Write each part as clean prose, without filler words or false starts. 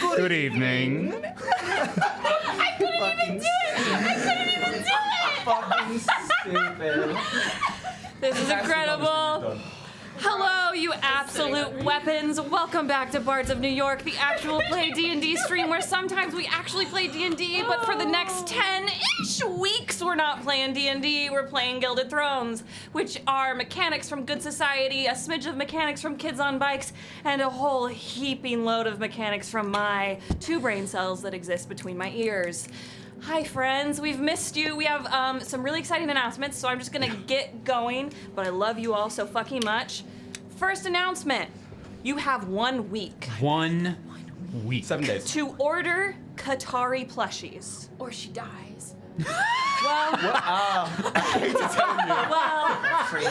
Good evening. I couldn't even do it. Fucking stupid. This is incredible. Hello, you absolute weapons. Welcome back to Bards of New York, the actual play D&D stream where sometimes we actually play D&D, but for the next 10-ish weeks, we're not playing D&D, we're playing Gilded Thrones, which are mechanics from Good Society, a smidge of mechanics from Kids on Bikes, and a whole heaping load of mechanics from my 2 brain cells that exist between my ears. Hi friends, we've missed you. We have some really exciting announcements, so I'm just gonna get going, but I love you all so fucking much. First announcement, you have 1 week. 1 week. 7 days. To order Qatari plushies. Or she dies. Well, I hate to tell you. well, Crazy.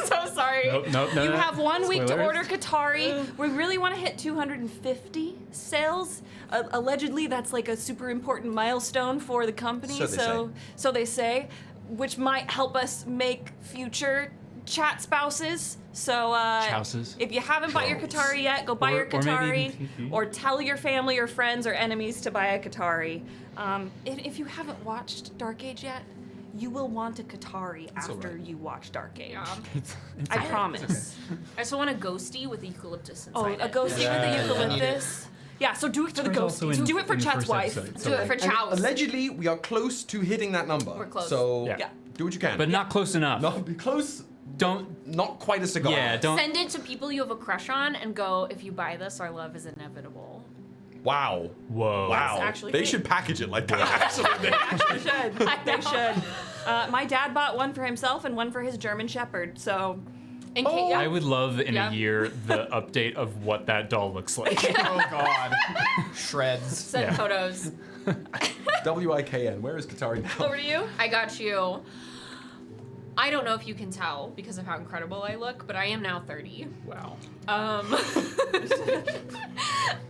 so sorry. Nope, You have 1 week to Spoilers. order Qatari. We really want to hit 250 sales. Allegedly, that's like a super important milestone for the company. So they say, which might help us make future chat spouses. So Chouses. if you haven't bought your Qatari yet, go buy your Or maybe Qatari, even TP. or tell your family or friends or enemies to buy a Qatari. If you haven't watched Dark Age yet, you will want a Qatari after you watch Dark Age. Yeah. I promise. I also want a ghosty with eucalyptus Oh, inside a it. ghosty Yeah, with yeah, the eucalyptus. Yeah, so do it for the Qatari's also ghosties. in- Do it for in the Chat's first wife. episode, Do it for Chows. Allegedly, we are close to hitting that number. We're close. So Yeah. do what you can. But not close enough. Not be close. Don't. Not quite a cigar. Yeah, don't. Send it to people you have a crush on and go, if you buy this, our love is inevitable. Wow. Whoa. Wow. actually They true. should package it like that. Actually, They should. They should. My dad bought one for himself and one for his German Shepherd, so... In case, I would love in Yeah. a year the update of what that doll looks like. Oh God. Shreds. send Yeah. photos. WIKN. Where is Qatari now? Over to you. I got you. I don't know if you can tell because of how incredible I look, but I am now 30. Wow.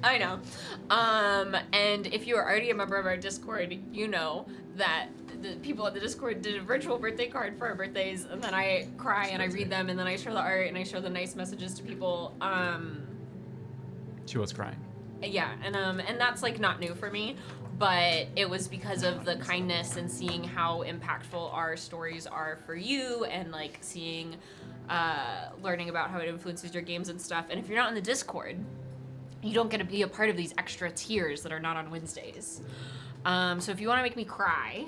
I know. And if you are already a member of our Discord, you know that the people at the Discord did a virtual birthday card for our birthdays, and then I cry and I read them, and then I show the art and I show the nice messages to people. She was crying. Yeah, and that's like not new for me, but it was because of the kindness and seeing how impactful our stories are for you, and like seeing, learning about how it influences your games and stuff. And if you're not in the Discord, you don't get to be a part of these extra tiers that are not on Wednesdays. So if you want to make me cry,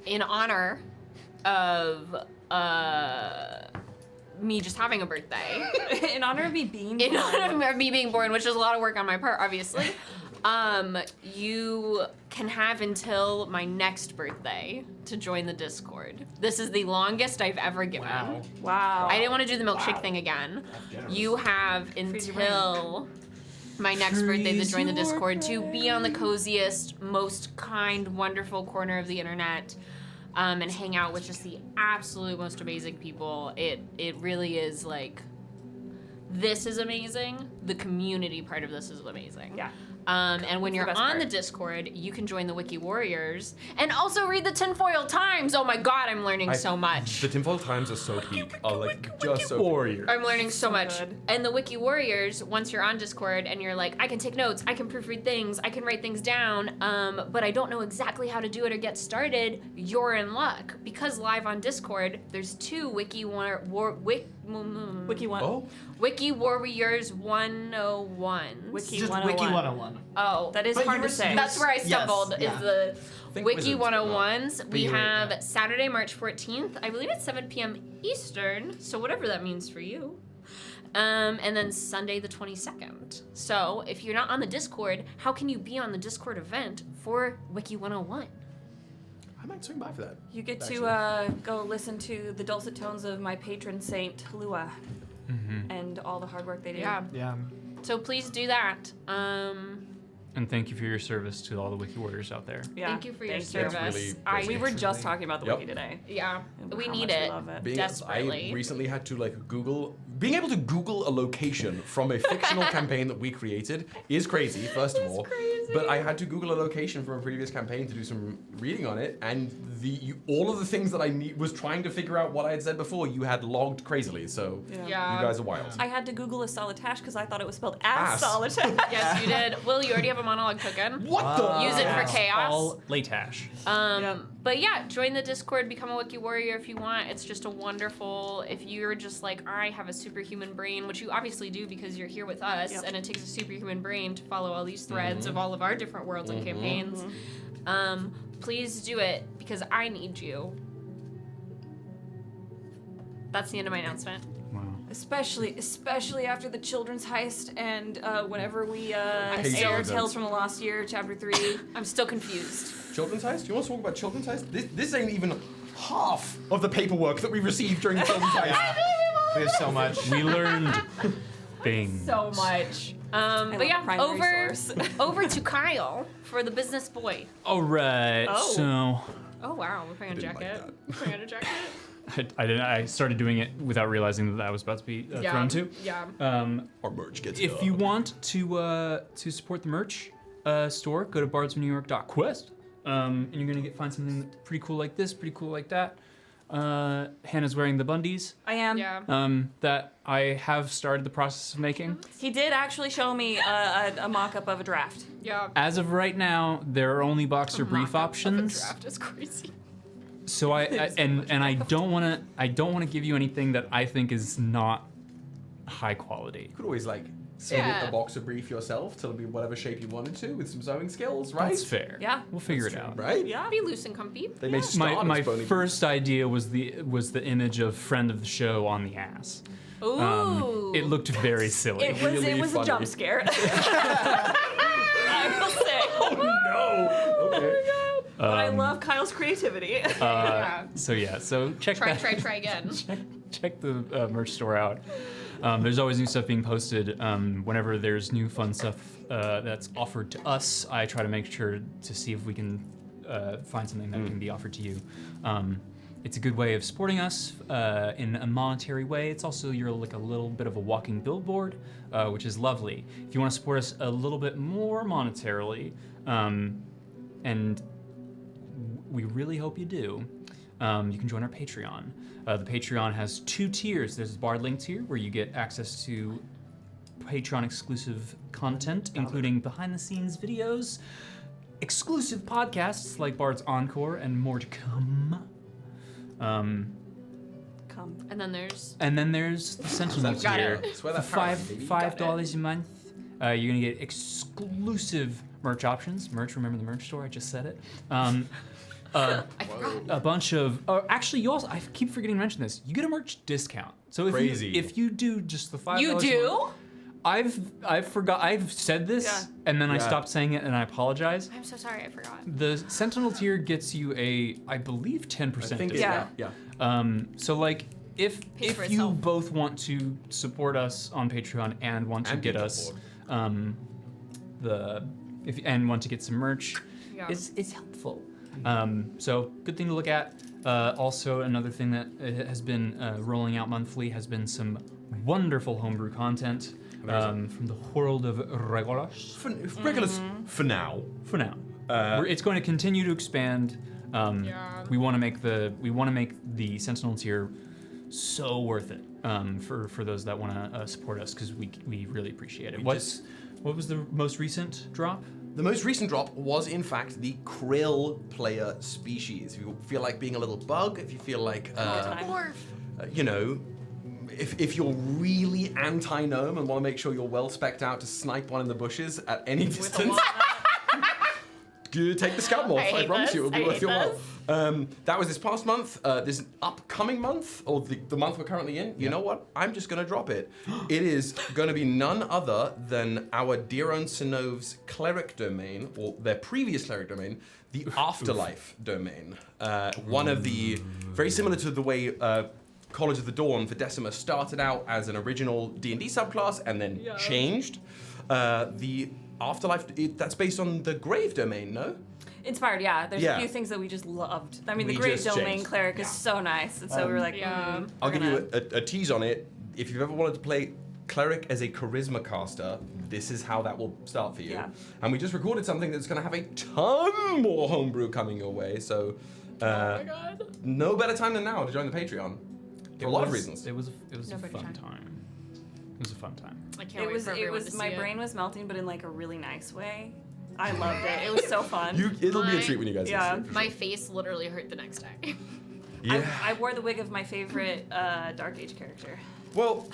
in honor of me just having a birthday, In honor of me being in born. honor of me being born, which is a lot of work on my part, obviously, you can have until my next birthday to join the Discord. This is the longest I've ever given. Wow. Wow. I didn't want to do the milkshake thing again. You have Freeze your until my next birthday to join the Discord to be on the coziest, most kind, wonderful corner of the internet, and hang out with just the absolute most amazing people. It really is like, this is amazing. The community part of this is amazing. Yeah. And when the you're best on part. the Discord, you can join the Wiki Warriors and also read the Tinfoil Times. Oh my God, I'm learning so much. The Tinfoil Times are so peak. Are like just so Warrior. I'm learning so much. good. And the Wiki Warriors, once you're on Discord and you're like, I can take notes, I can proofread things, I can write things down, but I don't know exactly how to do it or get started, you're in luck. Because live on Discord, there's 2 Wiki Wiki one. Oh. Wiki Warriors 101. Wiki Just 101. Wiki 101. Oh, That is But hard you to just- say. that's where I Yes, stumbled. yeah. Is the Think Wiki Wizards, 101s. We you were- have yeah. Saturday, March 14th. I believe it's 7 p.m. Eastern. So whatever that means for you. And then Sunday the 22nd. So if you're not on the Discord, how can you be on the Discord event for Wiki 101? I might swing by for that. You get Actually. to go listen to the dulcet tones of my patron saint, Lua, and all the hard work they do. Yeah. Yeah. So please do that. And thank you for your service to all the Wiki Warriors out there. Yeah. Thank you for your Thank service. Really We were just talking about the Yep. wiki today. Yeah, and we how need much we it. love it. Desperately. I recently had to like Google. Being able to Google a location from a fictional campaign that we created is crazy. First of all, But I had to Google a location from a previous campaign to do some reading on it, and all of the things that I was trying to figure out what I had said before, you had logged crazily, so Yeah. you guys are wild. I had to Google a solitash because I thought it was spelled as Ass. solitash. Yes, you did. Will, you already have a monologue token. What the? Use it for chaos. All Latash. But yeah, join the Discord, become a Wiki Warrior if you want. It's just a wonderful, if you're just like, I have a superhuman brain, which you obviously do because you're here with us, and it takes a superhuman brain to follow all these threads of all of our different worlds and campaigns. Please do it because I need you. That's the end of my announcement. Wow. Especially after the children's heist and whenever we Hey, air so Tales from the Lost Year, Chapter 3. I'm still confused. Children's heist? Do you want to talk about children's heist? This ain't even half of the paperwork that we received during the children's heist. We have so much. We learned things. So much. But yeah, primary source. over to Kyle for the business boy. All right. Oh. So Oh wow, we're putting on a Didn't like jacket. Putting on a jacket. I didn't. I started doing it without realizing that I was about to be thrown to. Yeah. Our merch gets If you want to support the merch store, go to bardsofnewyork.quest, and you're gonna find something pretty cool like this, pretty cool like that. Hannah's wearing the bundies I am. Yeah. that I have started the process of making. He did actually show me a mock-up of a draft. Yeah. As of right now, there are only boxer brief Mock-up of a options. draft is crazy. So I don't want to give you anything that I think is not high quality. You could always edit Yeah. the boxer brief yourself to be whatever shape you wanted to with some sewing skills, right? That's fair. Yeah. We'll figure it out. Right? Yeah. Be loose and comfy. They may start My as bony first idea was the image of friend of the show on the ass. Ooh. It looked very silly. It was Really a funny. jump scare. I will say. Oh no! Okay. But I love Kyle's creativity. Yeah. So check that. Try again. check the merch store out. There's always new stuff being posted. Whenever there's new fun stuff that's offered to us, I try to make sure to see if we can find something that can be offered to you. It's a good way of supporting us in a monetary way. It's also you're like a little bit of a walking billboard, which is lovely. If you want to support us a little bit more monetarily, and we really hope you do, you can join our Patreon. The Patreon has 2 tiers. There's a Bard Link tier where you get access to Patreon exclusive content, including behind the scenes videos, exclusive podcasts like Bard's Encore, and more to come. Come. And then there's And then there's the Sentinel Got tier. it. Swear For that power, baby. $5 a month, you're gonna get exclusive merch options. Remember the merch store? I just said it. I forgot. A bunch of. Actually, you also. I keep forgetting to mention this. You get a merch discount. So Crazy. if you do just the $5. You do? I've said this Yeah. and then I Yeah. stopped saying it and I apologize. I'm so sorry, I forgot. The Sentinel tier gets you I believe 10% I think discount. yeah. So like if Pays for if you itself. both want to support us on Patreon and want to And get be on us board. want to get some merch, Yeah. it's helpful. So good thing to look at. Also another thing that has been rolling out monthly has been some wonderful homebrew content from the world of Regulus. Regulars for now. For now, it's going to continue to expand. Yeah. We want to make the Sentinel tier so worth it for those that want to support us because we really appreciate it. What was the most recent drop? The most recent drop was, in fact, the Krill player species. If you feel like being a little bug, if you feel like, if you're really anti-gnome and want to make sure you're well specced out to snipe one in the bushes at any distance, take the scout morph. I hate I promise you, this. it'll be I worth hate your while. this. That was this past month. This upcoming month, or the month we're currently in, you know what? I'm just going to drop it. It is going to be none other than our dear own Synov's cleric domain, or their previous cleric domain, the Afterlife domain. One of the, very similar to the way College of the Dawn for Decima started out as an original D&D subclass and then changed. The Afterlife, that's based on the Grave domain, no? Inspired, yeah. There's Yeah. a few things that we just loved. I mean, We the Great just Domain changed. Cleric is so nice. And so we were like, Yeah. I'll we're give you a tease on it. If you've ever wanted to play cleric as a charisma caster, this is how that will start for you. Yeah. And we just recorded something that's going to have a ton more homebrew coming your way. So, Oh my god. no better time than now to join the Patreon for a lot of reasons. It was No a better fun time. time. It was a fun time. I can't wait for It everyone to was see my it. brain was melting, but in like a really nice way. I loved it. It was so fun. It'll be a My- treat when you guys Yeah. see it. for My sure. face literally hurt the next day. Yeah. I wore the wig of my favorite Dark Age character. Well,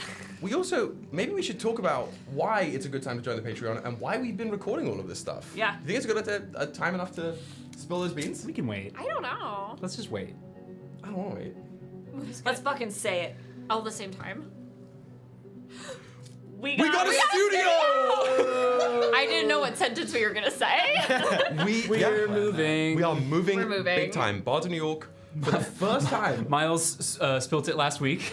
maybe we should talk about why it's a good time to join the Patreon and why we've been recording all of this stuff. Yeah. You think it's a good time enough to spill those beans? We can wait. I don't know. Let's just wait. I don't want to wait. Let's fucking say it. All at the same time. We We got a studio! I didn't know what sentence we were gonna say. We're moving. We are moving, We're moving. big time. Bards of New York for the first time. Miles spilt it last week.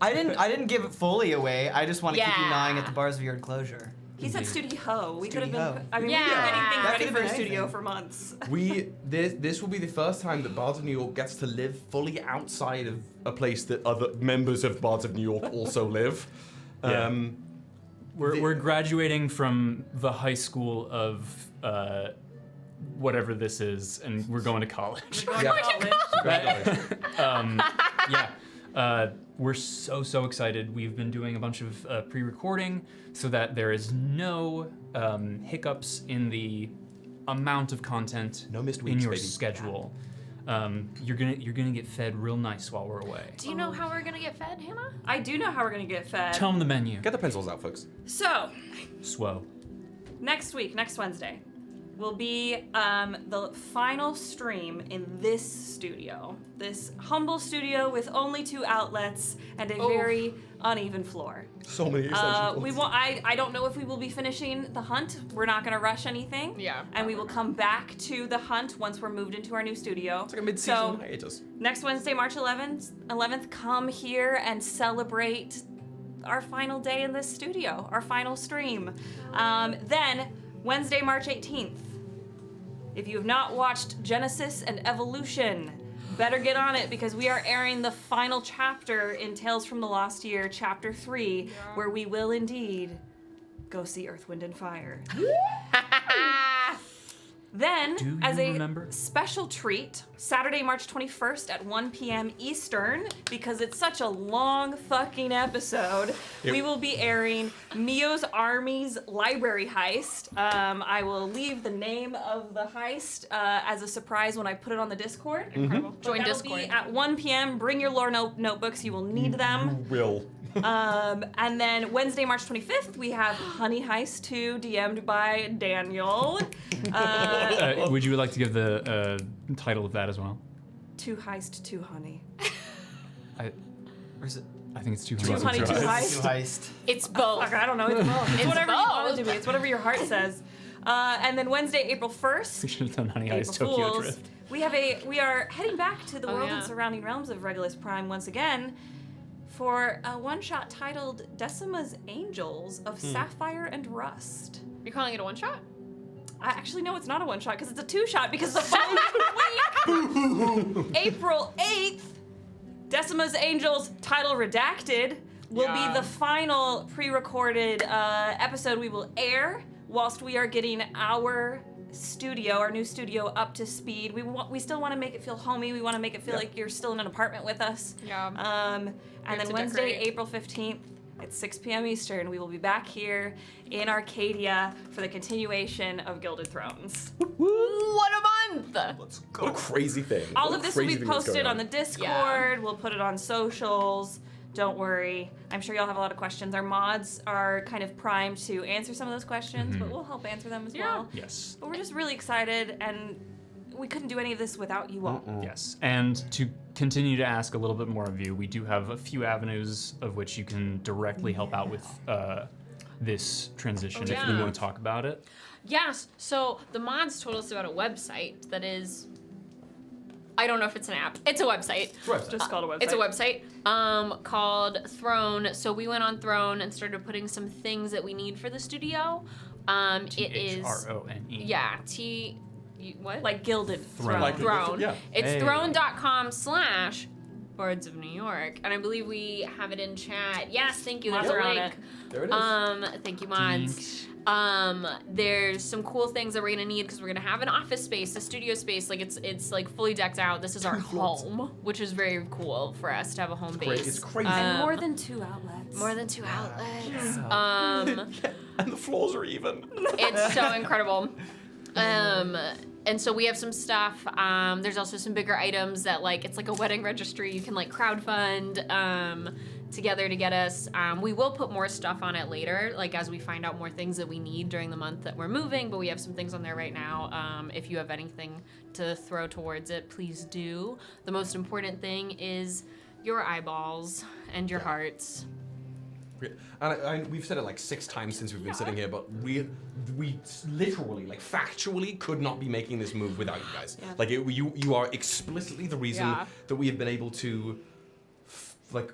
I didn't give it fully away. I just want to keep you Yeah. gnawing at the Bards of New York closure. He said studio. We could have been. Studio. I mean, Yeah. we've been getting things That ready could've for a been studio anything. for months. This will be the first time that Bards of New York gets to live fully outside of a place that other members of Bards of New York also live. Yeah. We're graduating from the high school of whatever this is, and we're going to college. Yeah. We're so excited. We've been doing a bunch of pre-recording so that there is no hiccups in the amount of content No missed in weeks, your baby. schedule. You're gonna get fed real nice while we're away. Do you know how we're gonna get fed, Hannah? I do know how we're gonna get fed. Tell them the menu. Get the pencils out, folks. So, Swell. next Wednesday, will be the final stream in this studio. This humble studio with only 2 outlets and a very uneven floor. So many extension We cords. won't. I don't know if we will be finishing the hunt. We're not going to rush anything. Yeah. And we will come back to the hunt once we're moved into our new studio. It's like a mid-season So, hiatus. next Wednesday, March 11th, come here and celebrate our final day in this studio, our final stream. Then, Wednesday, March 18th. If you have not watched Genesis and Evolution, better get on it because we are airing the final chapter in Tales from the Lost Year, Chapter 3, where we will indeed go see Earth, Wind, and Fire. Then, Do you as a remember? special treat, Saturday, March 21st at 1 p.m. Eastern, because it's such a long fucking episode, we will be airing Mio's Army's Library Heist. I will leave the name of the heist as a surprise when I put it on the Discord. Incredible. But Join that'll Discord. be at 1 p.m. Bring your lore notebooks. You will need them. Will. And then Wednesday, March 25th, we have Honey Heist 2, DM'd by Daniel. Would you like to give the title of that as well? 2 Heist, 2 Honey. Or is it? I think it's 2 2 Honey, 2 Two Heist. heist. It's both. Fuck, I don't know. It's both. It's whatever you want it to both. be. It's whatever your heart says. And then Wednesday, April 1st, We should have done Honey Heist April Tokyo Fools, Drift. we are heading back to the world yeah. and surrounding realms of Regulus Prime once again for a one-shot titled Decima's Angels of Sapphire and Rust. You're calling it a one-shot? I actually know it's not a one-shot because it's a two-shot because the following week, April 8th, Decima's Angels, title redacted, will be the final pre-recorded episode we will air whilst we are getting our new studio up to speed. We still want to make it feel homey. We want to make it feel like you're still in an apartment with us. Yeah. And then to Wednesday, decorate. April 15th at 6 p.m. Eastern, we will be back here in Arcadia for the continuation of Gilded Thrones. What a month! What a crazy thing. All What of a this will crazy be thing that's posted going on the Discord. We'll put it on socials. Don't worry. I'm sure y'all have a lot of questions. Our mods are kind of primed to answer some of those questions, but we'll help answer them as well. Yes. But we're just really excited, and we couldn't do any of this without you all. Yes, and to continue to ask a little bit more of you, we do have a few avenues of which you can directly help out with this transition if you yeah. want to talk about it. Yes, so the mods told us about a website that is, I don't know if it's an app. It's a website. Just called a website. It's a website called Throne. So we went on Throne and started putting some things that we need for the studio. It is Throne. yeah, what? Like Gilded Throne. Throne. Like- Throne. Yeah. It's Hey. throne.com/Gilded. Bards of New York, and I believe we have it in chat. Yes, thank you. There's Mods a are on link. There it is. Thank you, mods. There's some cool things that we're gonna need because we're gonna have an office space, a studio space. Like it's like fully decked out. This is our home, which is very cool for us to have a home base. It's crazy. And more than 2 outlets. More than 2 outlets. And the floors are even. It's so incredible. And so we have some stuff. There's also some bigger items that it's like a wedding registry. You can crowdfund together to get us. We will put more stuff on it later, as we find out more things that we need during the month that we're moving, but we have some things on there right now. If you have anything to throw towards it, please do. The most important thing is your eyeballs and your hearts. And we've said it 6 times since we've been sitting here, but we literally, factually, could not be making this move without you guys. Yeah. You are explicitly the reason that we have been able to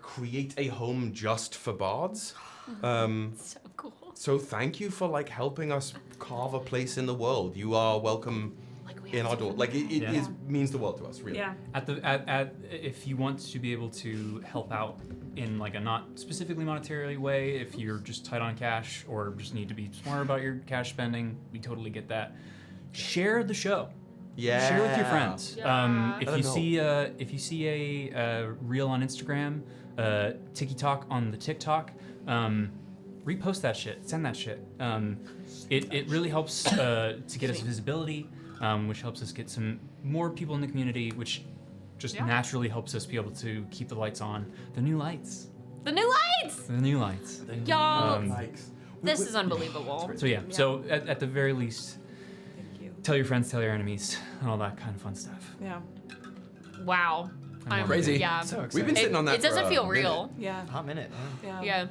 create a home just for bards. So cool. So thank you for helping us carve a place in the world. You are welcome in our door. It means the world to us, really. Yeah. If you want to be able to help out in a not specifically monetary way, if you're just tight on cash or just need to be smarter about your cash spending, we totally get that. Share the show. Yeah. Share with your friends. Yeah. If you see a reel on Instagram, TikTok on the TikTok, repost that shit. Send that shit. It really helps to get us visibility, which helps us get some more people in the community, which just naturally helps us be able to keep the lights on. The new lights. The new lights! The new lights. Y'all, this is unbelievable. So so at the very least, Thank you. tell your friends, tell your enemies, and all that kind of fun stuff. Yeah. Wow. I'm Crazy. Yeah. So We've been sitting on that It doesn't for a feel minute. real. Yeah. Hot minute. Yeah. Yeah. Yeah.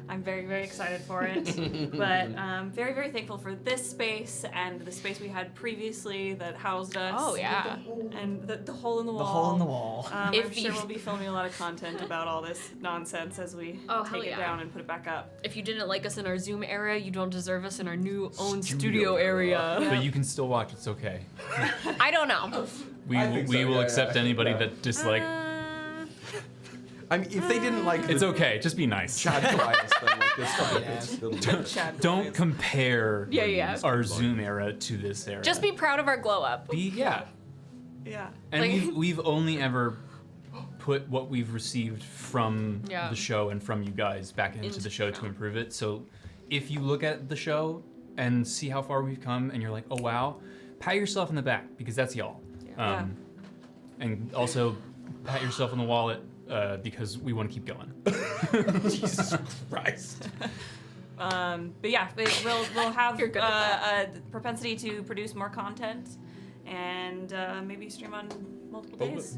I'm very, very excited for it. But very, very thankful for this space and the space we had previously that housed us. Oh, yeah. And the hole in the wall. The hole in the wall. If I'm you- sure we'll be filming a lot of content about all this nonsense as we Oh, hell take it yeah. down and put it back up. If you didn't like us in our Zoom era, you don't deserve us in our new own studio area. But you can still watch. It's okay. I don't know. We I think we so, will yeah, accept yeah. anybody Yeah. that I mean, if they didn't like It's the okay. Just be nice. Chad Goliath thing, this stuff, Yeah. it's Chad, Don't compare Yeah. our Zoom era to this era. Just be proud of our glow up. Yeah. And Like- we've only ever put what we've received from Yeah. the show and from you guys back into the show to improve it. So if you look at the show and see how far we've come and you're like, oh wow, pat yourself in the back because that's y'all. Yeah. And also pat yourself on the wallet because we want to keep going. Jesus Christ. But yeah, we'll have You're good at a propensity to produce more content and maybe stream on multiple days.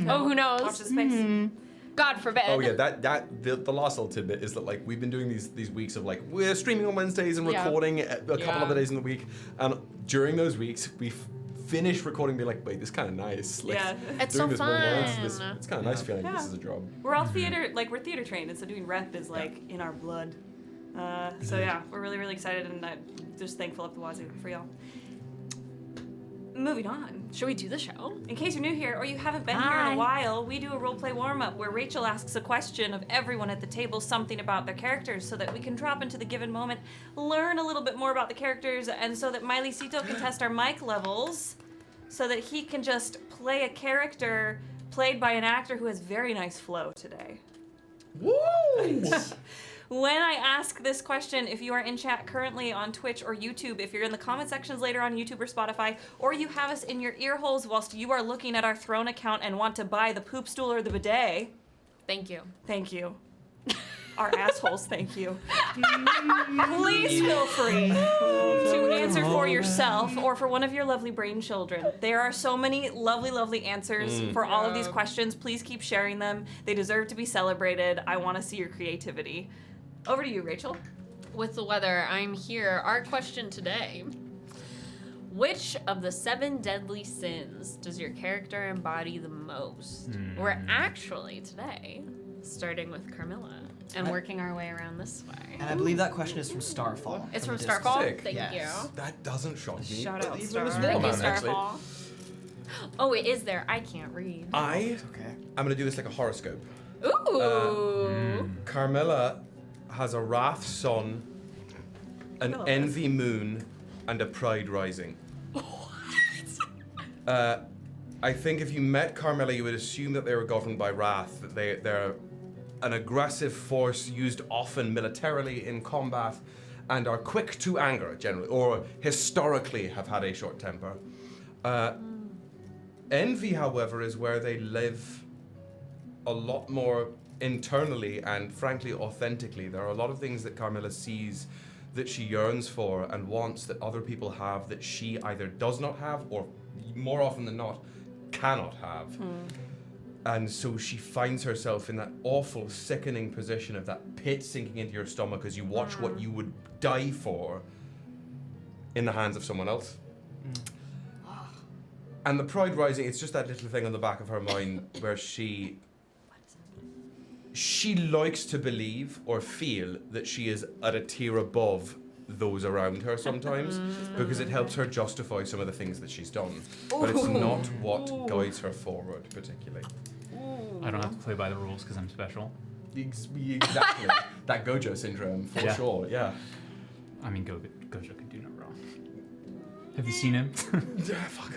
Oh, who knows? Watch the space. God forbid. Oh yeah, the last little tidbit is that we've been doing these weeks of we're streaming on Wednesdays and Yeah. recording a couple Yeah. other days in the week, and during those weeks we finish recording, be like, wait, this is kind of nice. Yeah. It's doing so this one once, fun. it's kind of nice feeling Yeah. this is a job. We're all theater, we're theater trained, and so doing rep is in our blood. So yeah, we're really, really excited, and I'm just thankful up the wazoo for y'all. Moving on. Should we do the show? In case you're new here or you haven't been here in Hi. a while, we do a roleplay warm-up where Rachel asks a question of everyone at the table, something about their characters, so that we can drop into the given moment, learn a little bit more about the characters, and so that Miley-Cito can test our mic levels, so that he can just play a character played by an actor who has very nice flow today. Woo! When I ask this question, if you are in chat currently on Twitch or YouTube, if you're in the comment sections later on YouTube or Spotify, or you have us in your ear holes whilst you are looking at our Throne account and want to buy the poop stool or the bidet, Thank you. thank you. Our assholes, thank you. Please feel free to answer for yourself or for one of your lovely brain children. There are so many lovely, lovely answers for all of these questions. Please keep sharing them. They deserve to be celebrated. I want to see your creativity. Over to you, Rachel. With the weather, I'm here. Our question today: which of the 7 deadly sins does your character embody the most? We're actually today starting with Carmilla and working our way around this way. And I believe that question is from Starfall. It's from Discord. Starfall. Sick. Thank Yes. you. That doesn't shock me. Shout but out, even Star. a small Thank you, amount, actually. Starfall. Oh, it is there. I can't read. I'm Okay. gonna do this like a horoscope. Ooh. Carmilla has a wrath sun, an envy moon, and a pride rising. What? I think if you met Carmilla, you would assume that they were governed by wrath, that they're an aggressive force used often militarily in combat, and are quick to anger, generally, or historically have had a short temper. Envy, however, is where they live a lot more internally and, frankly, authentically. There are a lot of things that Carmilla sees that she yearns for and wants that other people have that she either does not have or, more often than not, cannot have. And so she finds herself in that awful, sickening position of that pit sinking into your stomach as you watch what you would die for in the hands of someone else. And the pride rising, it's just that little thing on the back of her mind where she likes to believe or feel that she is at a tier above those around her sometimes because it helps her justify some of the things that she's done. But it's not what guides her forward particularly. I don't have to play by the rules because I'm special. Exactly. That Gojo syndrome, for sure, yeah. I mean, Gojo can do no wrong. Have you seen him? Fuck.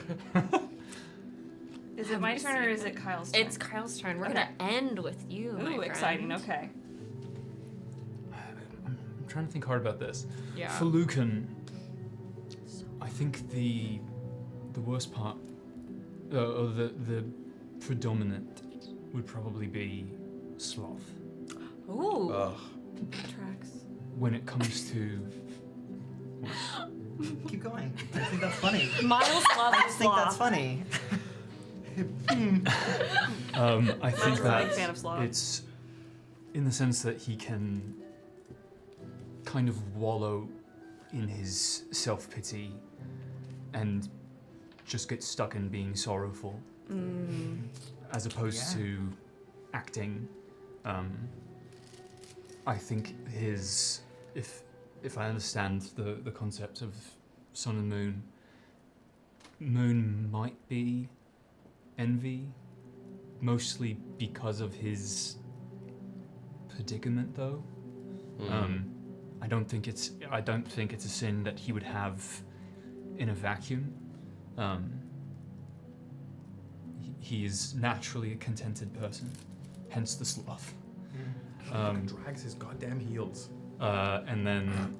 Is it my turn or is it Kyle's turn? It's Kyle's turn. We're gonna end with you. my Ooh, friend. exciting. Okay. I'm trying to think hard about this. Yeah. For Lücan, I think the worst part, or the predominant, would probably be sloth. Ooh. Ugh. Tracks. When it comes to Keep going. I think that's funny. Miles loves I just think that's sloth. funny. I think a that big fan of sloth. it's in the sense that he can kind of wallow in his self-pity and just get stuck in being sorrowful as opposed to acting. I think if I understand the concept of sun and moon might be envy, mostly because of his predicament, though. I don't think it's a sin that he would have in a vacuum. He is naturally a contented person, hence the sloth. Drags his goddamn heels. And then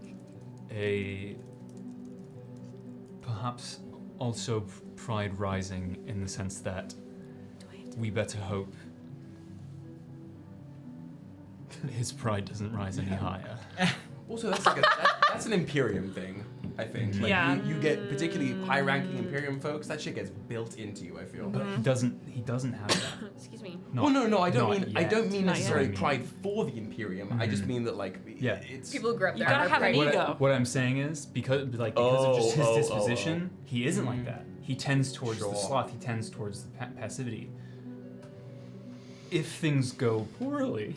perhaps also pride rising in the sense that we better hope his pride doesn't rise any higher. Also, that's like that's an Imperium thing, I think. Like Yeah. you get particularly high-ranking Imperium folks, that shit gets built into you, I feel. But he doesn't have that. Excuse me. Well, no, I don't not mean I yet. don't mean Not necessarily yet. pride for the Imperium. I just mean that like it's People who grew up You there. gotta are have an pretty- ego. What I'm saying is because of just his disposition, he isn't like that. He tends towards the Sure. sloth. He tends towards the passivity. If things go poorly,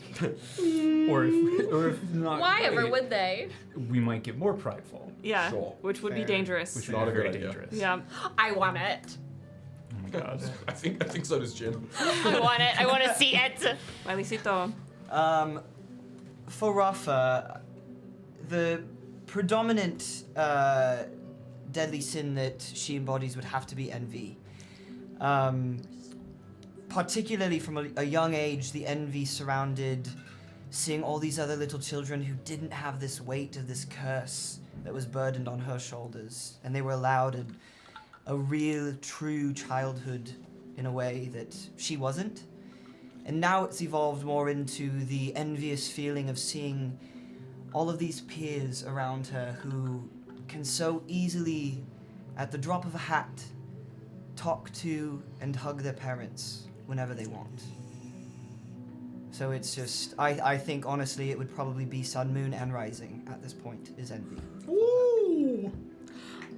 or if not, Why ever great, would they? we might get more prideful, Yeah, Sure. which would be Fair. dangerous. which Not would a be very good idea. dangerous. Yeah. I want it. Oh my god. I think so does Jim. I want it. I want to see it. Malicito. For Rafa, the predominant deadly sin that she embodies would have to be envy. Particularly from a young age, the envy surrounded seeing all these other little children who didn't have this weight of this curse that was burdened on her shoulders, and they were allowed a real, true childhood in a way that she wasn't. And now it's evolved more into the envious feeling of seeing all of these peers around her who can so easily, at the drop of a hat, talk to and hug their parents whenever they want. So it's just, I think honestly it would probably be sun, moon, and rising at this point is envy. Ooh.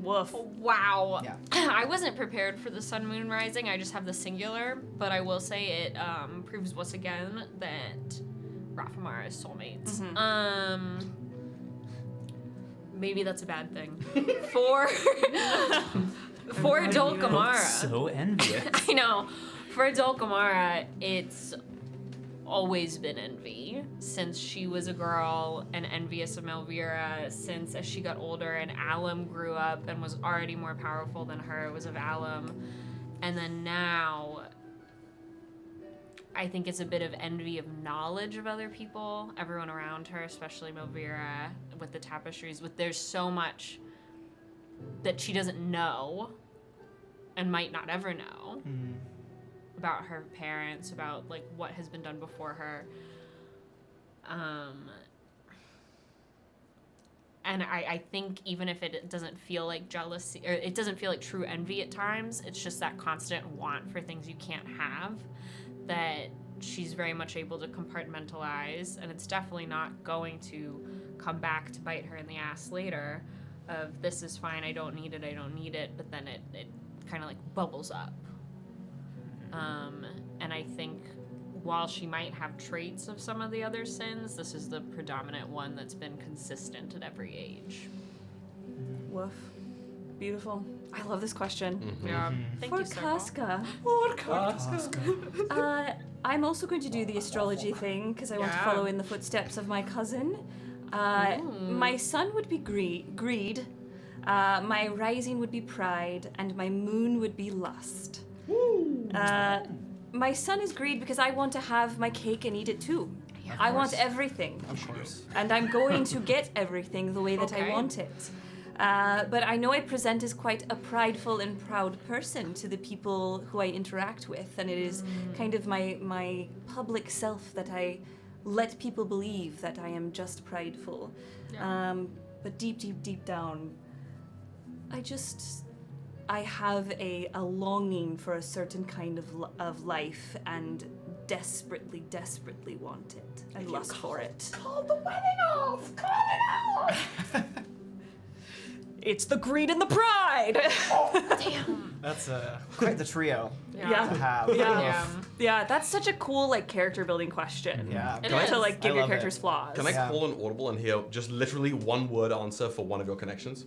Woof. Wow. Yeah. I wasn't prepared for the sun moon rising. I just have the singular, but I will say it proves once again that Rafa and Mara is soulmates. Maybe that's a bad thing. For Dulcamara. So envious. I know. For Dulcamara, it's always been envy since she was a girl and envious of Melvira, since as she got older and Alum grew up and was already more powerful than her, was of Alum. And then now, I think it's a bit of envy of knowledge of other people, everyone around her, especially Melvira with the tapestries. There's so much that she doesn't know and might not ever know. About her parents, about like what has been done before her. And I think even if it doesn't feel like jealousy, or it doesn't feel like true envy at times, it's just that constant want for things you can't have that she's very much able to compartmentalize, and it's definitely not going to come back to bite her in the ass later of this is fine, I don't need it, but then it kind of like bubbles up. And I think while she might have traits of some of the other sins, this is the predominant one that's been consistent at every age. Woof. Beautiful. I love this question. Yeah. Thank For you, Circle. Casca. I'm also going to do the astrology thing because I want to Yeah. follow in the footsteps of my cousin. My sun would be greed. My rising would be pride, and my moon would be lust. My sun is greed because I want to have my cake and eat it too. I want everything. Of course. And I'm going to get everything the way that I Okay. want it. But I know I present as quite a prideful and proud person to the people who I interact with, and it is kind of my public self that I let people believe that I am just prideful. But deep down, I have a longing for a certain kind of life and desperately want it and lust for it. Call the wedding off! Call it off! It's the greed and the pride! That's quite the trio to have. Yeah, that's such a cool like character building question. Yeah. It Can I- is. To like give I your love character's it. flaws. Can I Yeah. call an audible and hear just literally one word answer for one of your connections?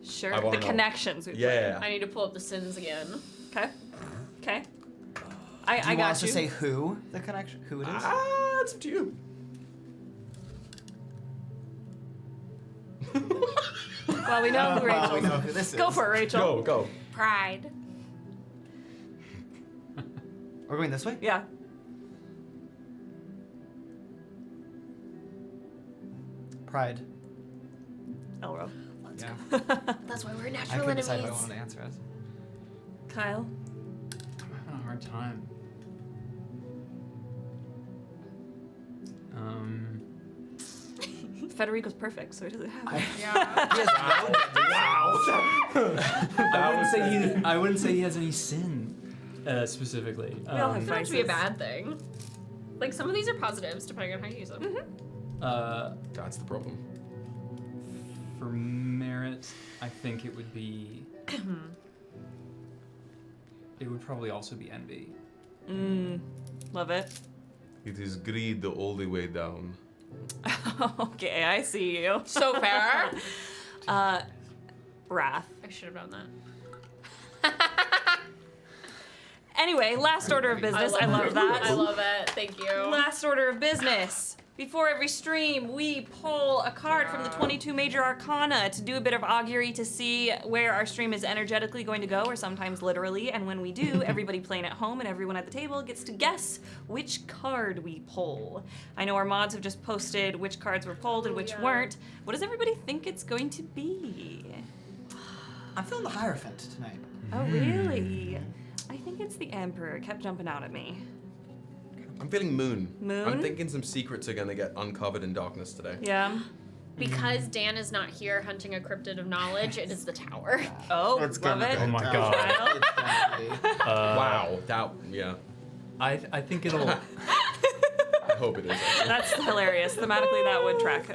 Sure. I wanna The know. connections. Yeah. I need to pull up the sins again. Okay. Do I you want got us to say who the connection? Who it is? It's up to you. Well, we know who Well, Rachel we is. know who this is. Go for it, Rachel. Go. Pride. We're going this way? Yeah. Pride. Elro. Yeah. That's why we're I natural couldn't decide enemies. what I wanted to answer as. Kyle. I'm having a hard time. Federico's perfect, so he doesn't have. I wouldn't say he has any sin specifically. We all have It doesn't have to be a vices. bad thing. Like some of these are positives depending on how you use them. That's the problem. For Merritt, I think it would be. It would probably also be envy. Love it. It is greed all the way down. Okay, I see you. So fair. Wrath. I should have known that. Anyway, last order of business. I love that. I love it. Thank you. Last order of business. Before every stream, we pull a card from the 22 major arcana to do a bit of augury to see where our stream is energetically going to go, or sometimes literally. And when we do, everybody playing at home and everyone at the table gets to guess which card we pull. I know our mods have just posted which cards were pulled and which weren't. What does everybody think it's going to be? I'm feeling the Hierophant tonight. Oh, really? I think it's the Emperor. It kept jumping out at me. I'm feeling moon. Moon? I'm thinking some secrets are gonna get uncovered in darkness today. Yeah. Because Dan is not here hunting a cryptid of knowledge, it is the tower. Oh, It's love gonna it. go Oh my down. God. Kyle? It's gonna be. Wow. That. Yeah. I think it'll. I hope it is. Actually. That's hilarious. Thematically, that would track.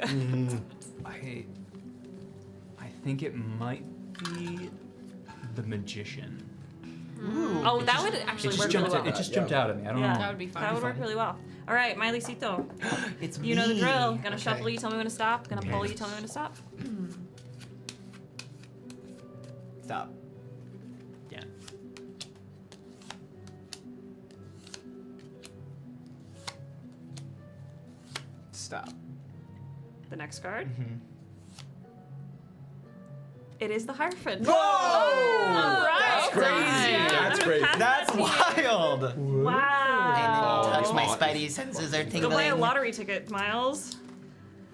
I think it might be the magician. Oh, that would actually work really well. It just jumped out at me. I don't know. That would be fun. That would work really well. All right, Mileycito. It's You know the me. drill. Gonna Okay. shuffle you, tell me when to stop. Gonna pull you, tell me when to stop. Stop. Yeah. Stop. The next card. Mm-hmm. It is the Hierophant. Whoa! All right. That's crazy. That's crazy. That's wild. Wow. Touch my spidey senses are Go tingling. buy a lottery ticket, Miles.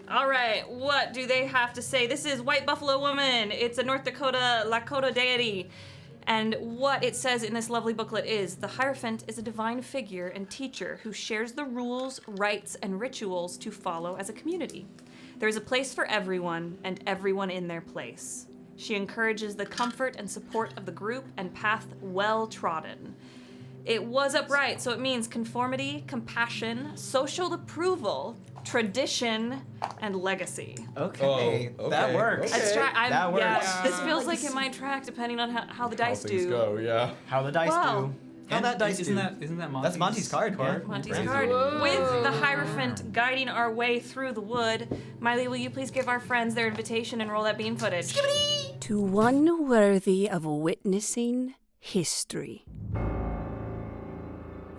All right, what do they have to say? This is White Buffalo Woman. It's a North Dakota Lakota deity. And what it says in this lovely booklet is, the Hierophant is a divine figure and teacher who shares the rules, rites, and rituals to follow as a community. There is a place for everyone, and everyone in their place. She encourages the comfort and support of the group and path well trodden. It was upright, so it means conformity, compassion, social approval, tradition, and legacy. Okay, Oh, that okay, works. okay. That works. Yeah, this feels like it might track depending on how the dice things do. go, yeah. How the dice Wow. do. How that dice isn't do. that Monty's That's Monty's card. Yeah. Monty's Crazy. card. With the Hierophant guiding our way through the wood, Miley, will you please give our friends their invitation and roll that bean footage? To one worthy of witnessing history.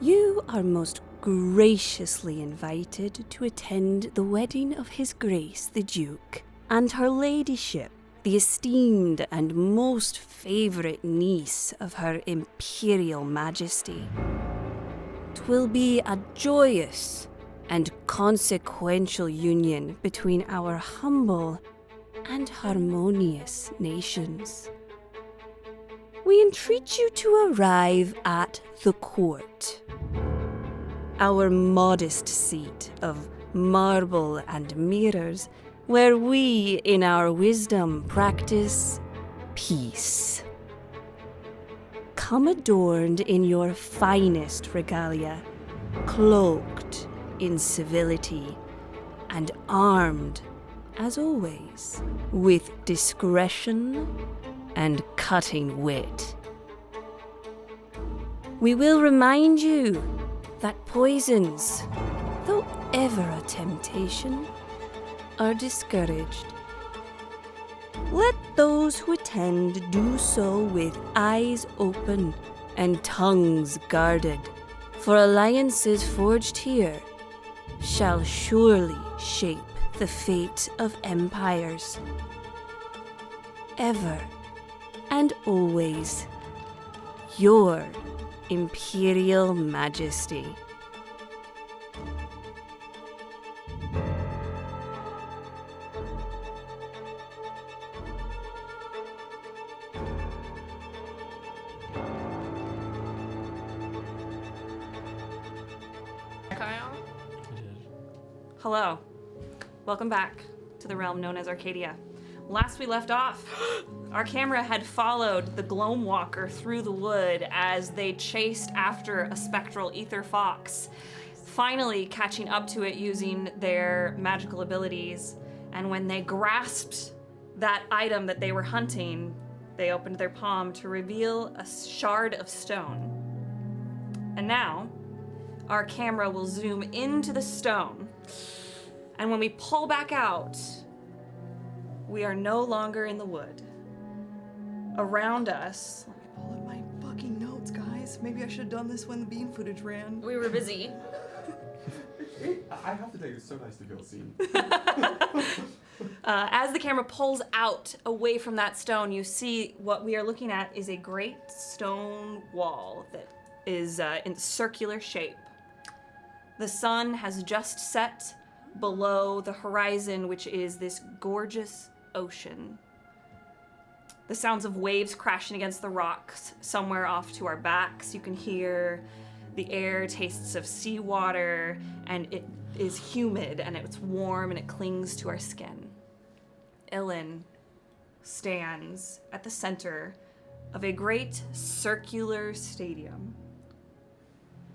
You are most graciously invited to attend the wedding of His Grace the Duke and Her Ladyship, the esteemed and most favourite niece of Her Imperial Majesty. 'Twill be a joyous and consequential union between our humble and harmonious nations. We entreat you to arrive at the court, our modest seat of marble and mirrors, where we, in our wisdom, practice peace. Come adorned in your finest regalia, cloaked in civility, and armed, as always, with discretion and cutting wit. We will remind you that poisons, though ever a temptation, are discouraged. Let those who attend do so with eyes open and tongues guarded, for alliances forged here shall surely shape the fate of empires. Ever and always, your Imperial Majesty. Hello. Welcome back to the realm known as Arcadia. Last we left off, our camera had followed the Gloam Walker through the wood as they chased after a spectral ether fox, finally catching up to it using their magical abilities. And when they grasped that item that they were hunting, they opened their palm to reveal a shard of stone. And now, our camera will zoom into the stone. And when we pull back out, we are no longer in the wood. Around us, Let me pull up my fucking notes, guys. Maybe I should have done this when the bean footage ran. We were busy. I have to take it. It's so nice to feel seen. as the camera pulls out away from that stone, you see what we are looking at is a great stone wall that is in circular shape. The sun has just set below the horizon, which is this gorgeous ocean. The sounds of waves crashing against the rocks somewhere off to our backs. You can hear the air tastes of seawater, and it is humid, and it's warm, and it clings to our skin. Illyn stands at the center of a great circular stadium.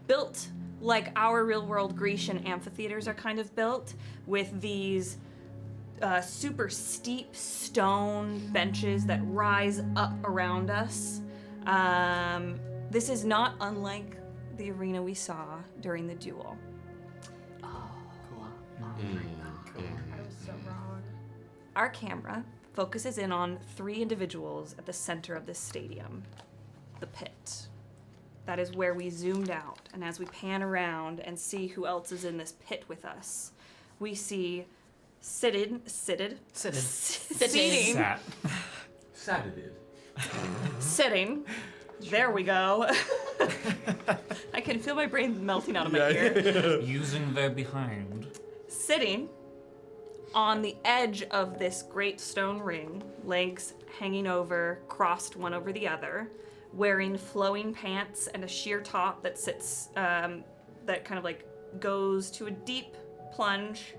Built like our real-world Grecian amphitheaters are kind of built, with these super steep stone benches that rise up around us. This is not unlike the arena we saw during the duel. Our camera focuses in on 3 individuals at the center of this stadium, the pit. That is where we zoomed out, and as we pan around and see who else is in this pit with us, we see seating. Sat. Sitting. There we go. I can feel my brain melting out of my ear. Using their behind. Sitting on the edge of this great stone ring, legs hanging over, crossed one over the other, wearing flowing pants and a sheer top that sits, that kind of like goes to a deep plunge,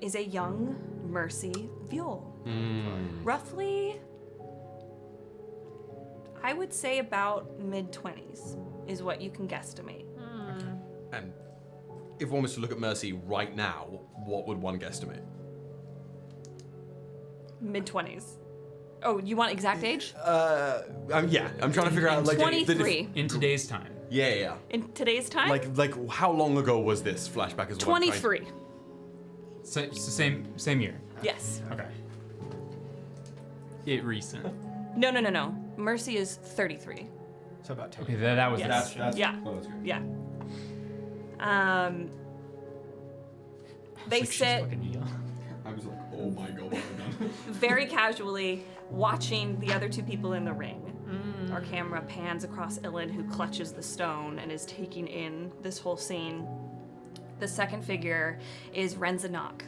is a young Mercy Viol. Roughly, I would say about mid-20s is what you can guesstimate. And if one was to look at Mercy right now, what would one guesstimate? Mid-20s. Oh, you want exact age? Yeah, I'm trying to figure out like 23. In today's time. Yeah. In today's time? Like how long ago was this flashback as well? 23. Same year. Yes. Okay. It recent. No. Mercy is 33. So about 10. Okay, that was Yes. That's Yeah. close. Yeah. They Like, she's sit fucking young. I was like, oh my god, what have I done? very casually watching the other 2 people in the ring. Our camera pans across Ilyn, who clutches the stone and is taking in this whole scene. The second figure is Renzanak.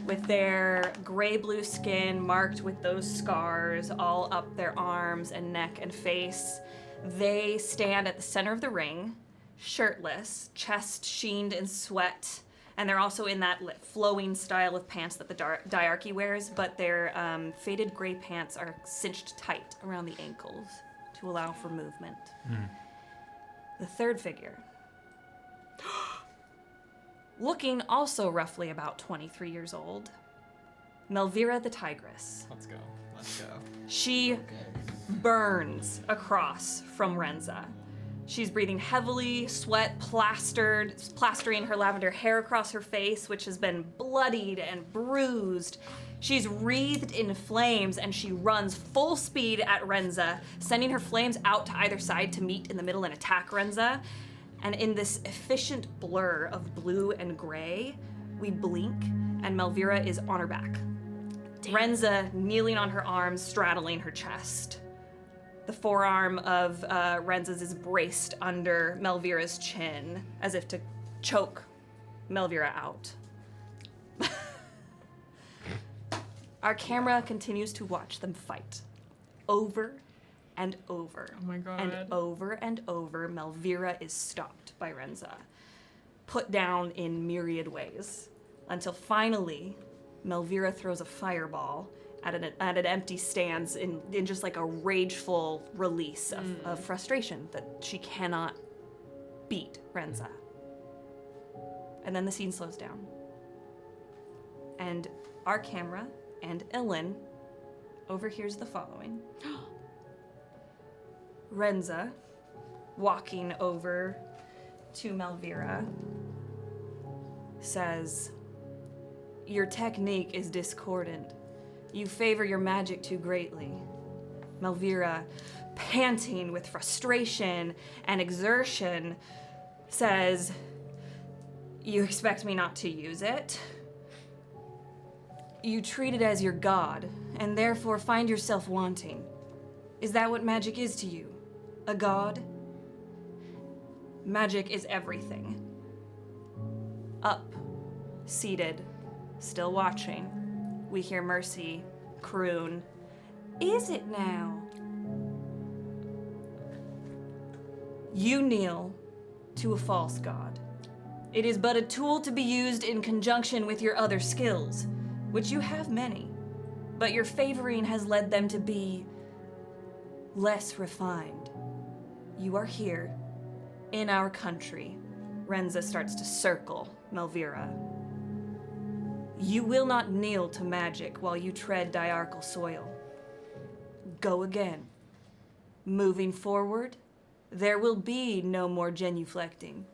With their gray-blue skin marked with those scars all up their arms and neck and face, they stand at the center of the ring, shirtless, chest sheened in sweat, and they're also in that flowing style of pants that the diarchy wears, but their faded gray pants are cinched tight around the ankles to allow for movement. The third figure, looking also roughly about 23 years old, Melvira the Tigress. Let's go. She burns across from Renza. She's breathing heavily, sweat plastering her lavender hair across her face, which has been bloodied and bruised. She's wreathed in flames, and she runs full speed at Renza, sending her flames out to either side to meet in the middle and attack Renza. And in this efficient blur of blue and gray, we blink, and Melvira is on her back. Renza kneeling on her arms, straddling her chest. The forearm of Renza's is braced under Melvira's chin, as if to choke Melvira out. Our camera continues to watch them fight. Over and over. Oh my god. And over, Melvira is stopped by Renza, put down in myriad ways, until finally, Melvira throws a fireball at an empty stance in just like a rageful release of frustration that she cannot beat Renza. And then the scene slows down. And our camera and Ilyn overhears the following. Renza, walking over to Melvira, says, "Your technique is discordant. You favor your magic too greatly." Melvira, panting with frustration and exertion, says, "You expect me not to use it? You treat it as your god, and therefore find yourself wanting. Is that what magic is to you? A god? Magic is everything." Up, seated, still watching, we hear Mercy croon, "Is it now?" You kneel to a false god. It is but a tool to be used in conjunction with your other skills, which you have many, but your favoring has led them to be less refined. You are here, in our country. Renza starts to circle Melvira. You will not kneel to magic while you tread diarchal soil. Go again. Moving forward, there will be no more genuflecting.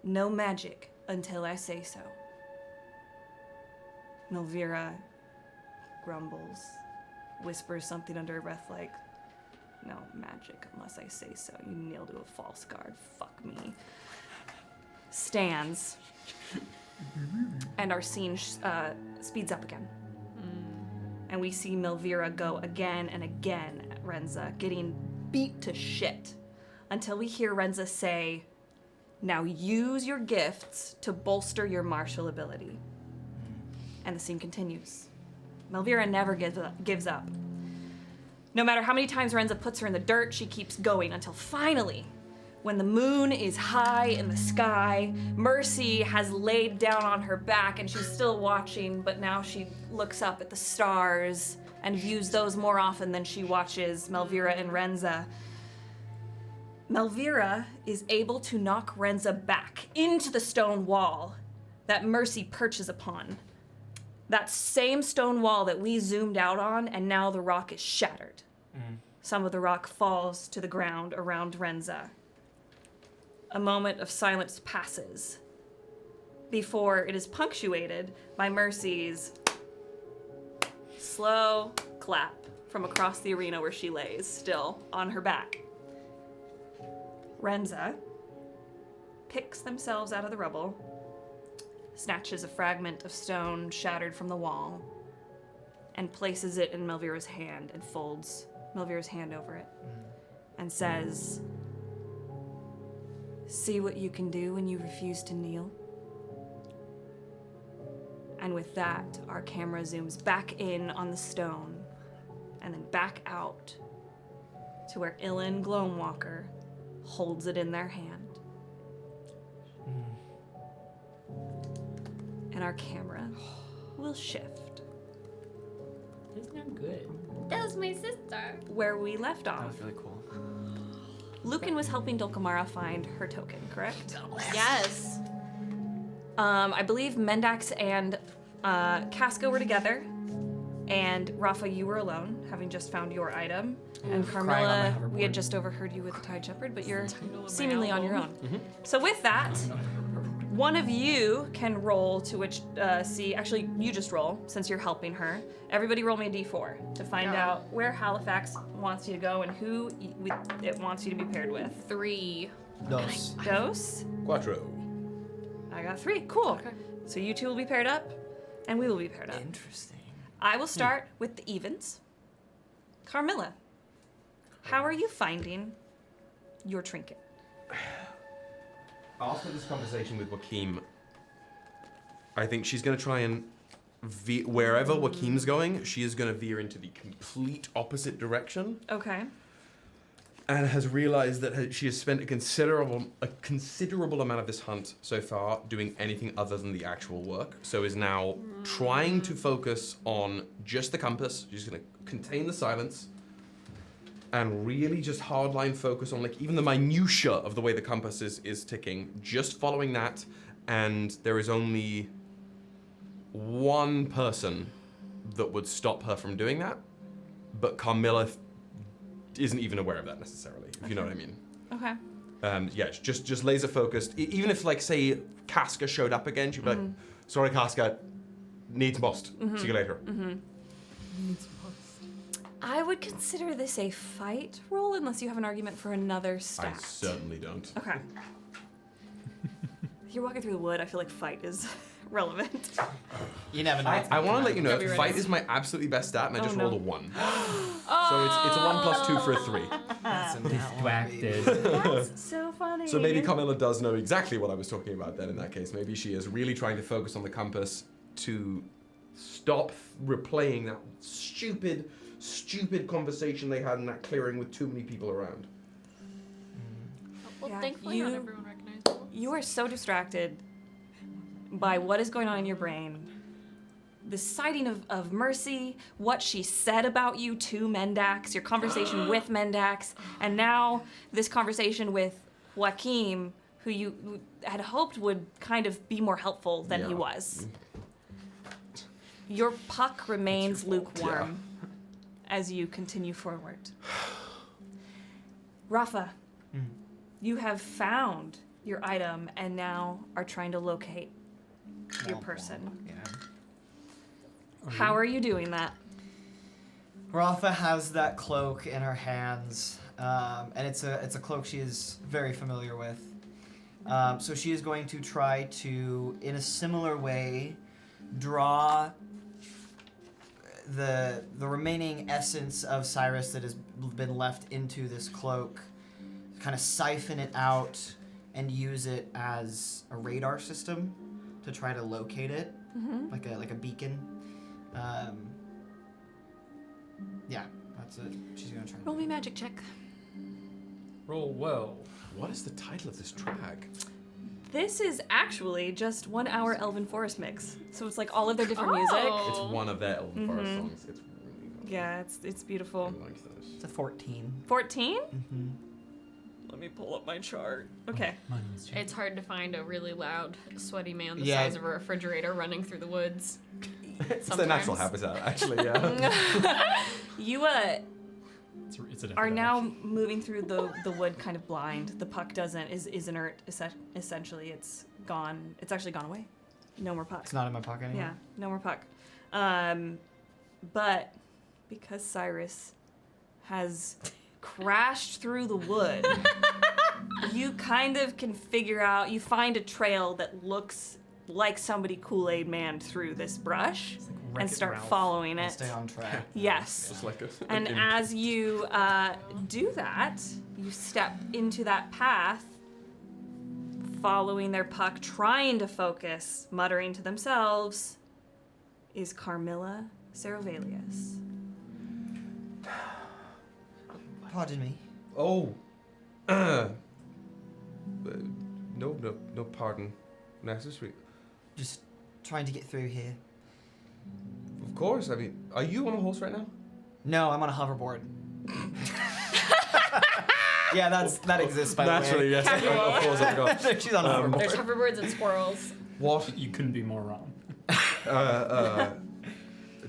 No magic until I say so. Melvira grumbles, whispers something under her breath like, "No magic unless I say so. You kneel to a false guard. Fuck me." Stands, and our scene speeds up again. And we see Melvira go again and again at Renza, getting beat to shit, until we hear Renza say, "Now use your gifts to bolster your martial ability." And the scene continues. Melvira never gives up. No matter how many times Renza puts her in the dirt, she keeps going until finally, when the moon is high in the sky, Mercy has laid down on her back and she's still watching, but now she looks up at the stars and views those more often than she watches Melvira and Renza. Melvira is able to knock Renza back into the stone wall that Mercy perches upon. That same stone wall that we zoomed out on, and now the rock is shattered. Some of the rock falls to the ground around Renza. A moment of silence passes before it is punctuated by Mercy's slow clap from across the arena where she lays, still on her back. Renza picks themselves out of the rubble, snatches a fragment of stone shattered from the wall, and places it in Melvira's hand and folds Melvira's hand over it and says, "See what you can do when you refuse to kneel?" And with that, our camera zooms back in on the stone and then back out to where Ilan Gloamwalker holds it in their hand. And our camera will shift. It's not good. That was my sister. Where we left off. That was really cool. Lucan was helping Dulcamara find her token, correct? Yes. I believe Mendax and Casca were together, and Rafa, you were alone, having just found your item. And crying on my Carmilla, hoverboard. we had just overheard you with the Tide Shepherd, but you're seemingly on your own. So with that, one of you can roll to which, actually, you just roll, since you're helping her. Everybody roll me a d4 to find out where Halifax wants you to go and who it wants you to be paired with. 3. Dos. Dos? Quattro. I got 3. Cool. Okay. So you two will be paired up, and we will be paired up. Interesting. I will start with the evens. Carmilla, how are you finding your trinket? After this conversation with Joachim, I think she's going to try and wherever Joachim's going, she is going to veer into the complete opposite direction. Okay. And has realized that she has spent a considerable amount of this hunt so far doing anything other than the actual work. So is now trying to focus on just the compass. She's going to contain the silence and really just hardline focus on like even the minutia of the way the compass is ticking. Just following that, and there is only one person that would stop her from doing that, but Carmilla isn't even aware of that necessarily, if you know what I mean. Okay. Yeah, just laser focused. Even if, like, say, Casca showed up again, she'd be like, "Sorry, Casca, needs must. See you later." I would consider this a fight roll unless you have an argument for another stat. I certainly don't. Okay. If you're walking through the wood, I feel like fight is relevant. You never know. I want to let you know, Copyright. fight is my absolutely best stat, and I just no. rolled a 1. So it's a 1 plus 2 for a 3. Distracted. That's so funny. So maybe Carmilla does know exactly what I was talking about then in that case. Maybe she is really trying to focus on the compass to stop replaying that stupid conversation they had in that clearing with too many people around. Well, Yeah, thankfully not everyone recognized it. You are so distracted by what is going on in your brain. The sighting of Mercy, what she said about you to Mendax, your conversation with Mendax, and now this conversation with Joachim, who you had hoped would kind of be more helpful than he Yeah. was. Your puck remains lukewarm as you continue forward. Rafa, you have found your item and now are trying to locate your person. Yeah. How are you doing that? Rafa has that cloak in her hands, and it's a cloak she is very familiar with. So she is going to try to, in a similar way, draw the remaining essence of Cyrus that has been left into this cloak, kind of siphon it out and use it as a radar system to try to locate it, like a beacon. Yeah, that's it. She's gonna try. Roll me magic check. Roll well. What is the title of this track? This is actually just 1 hour Elven Forest mix. So it's like all of their different music. It's one of their Elven Forest songs. It's really good. Yeah, it's beautiful. I like this. It's a 14. 14? Mm-hmm. Let me pull up my chart. Okay. Money is cheap. It's hard to find a really loud, sweaty man the Yeah. size of a refrigerator running through the woods. It's their natural habitat, actually, yeah. You It's a are now moving through the wood kind of blind. The puck is inert. Essentially, it's gone. It's actually gone away. No more puck. It's not in my pocket anymore. Yeah, no more puck. But because Cyrus has crashed through the wood, you kind of can figure out, you find a trail that looks like somebody Kool-Aid Man through this brush and start Ralph. following I'll it. stay on track. Yes. Just like And as you do that, you step into that path, following their puck, trying to focus, muttering to themselves, is Carmilla Sarovelius. Pardon me. Oh. No pardon necessary. Just trying to get through here. Of course, I mean, are you on a horse right now? No, I'm on a hoverboard. Yeah, that exists by Naturally, the way. yes. Of course, I forgot. She's on a hoverboard. There's hoverboards and squirrels. What? You couldn't be more wrong.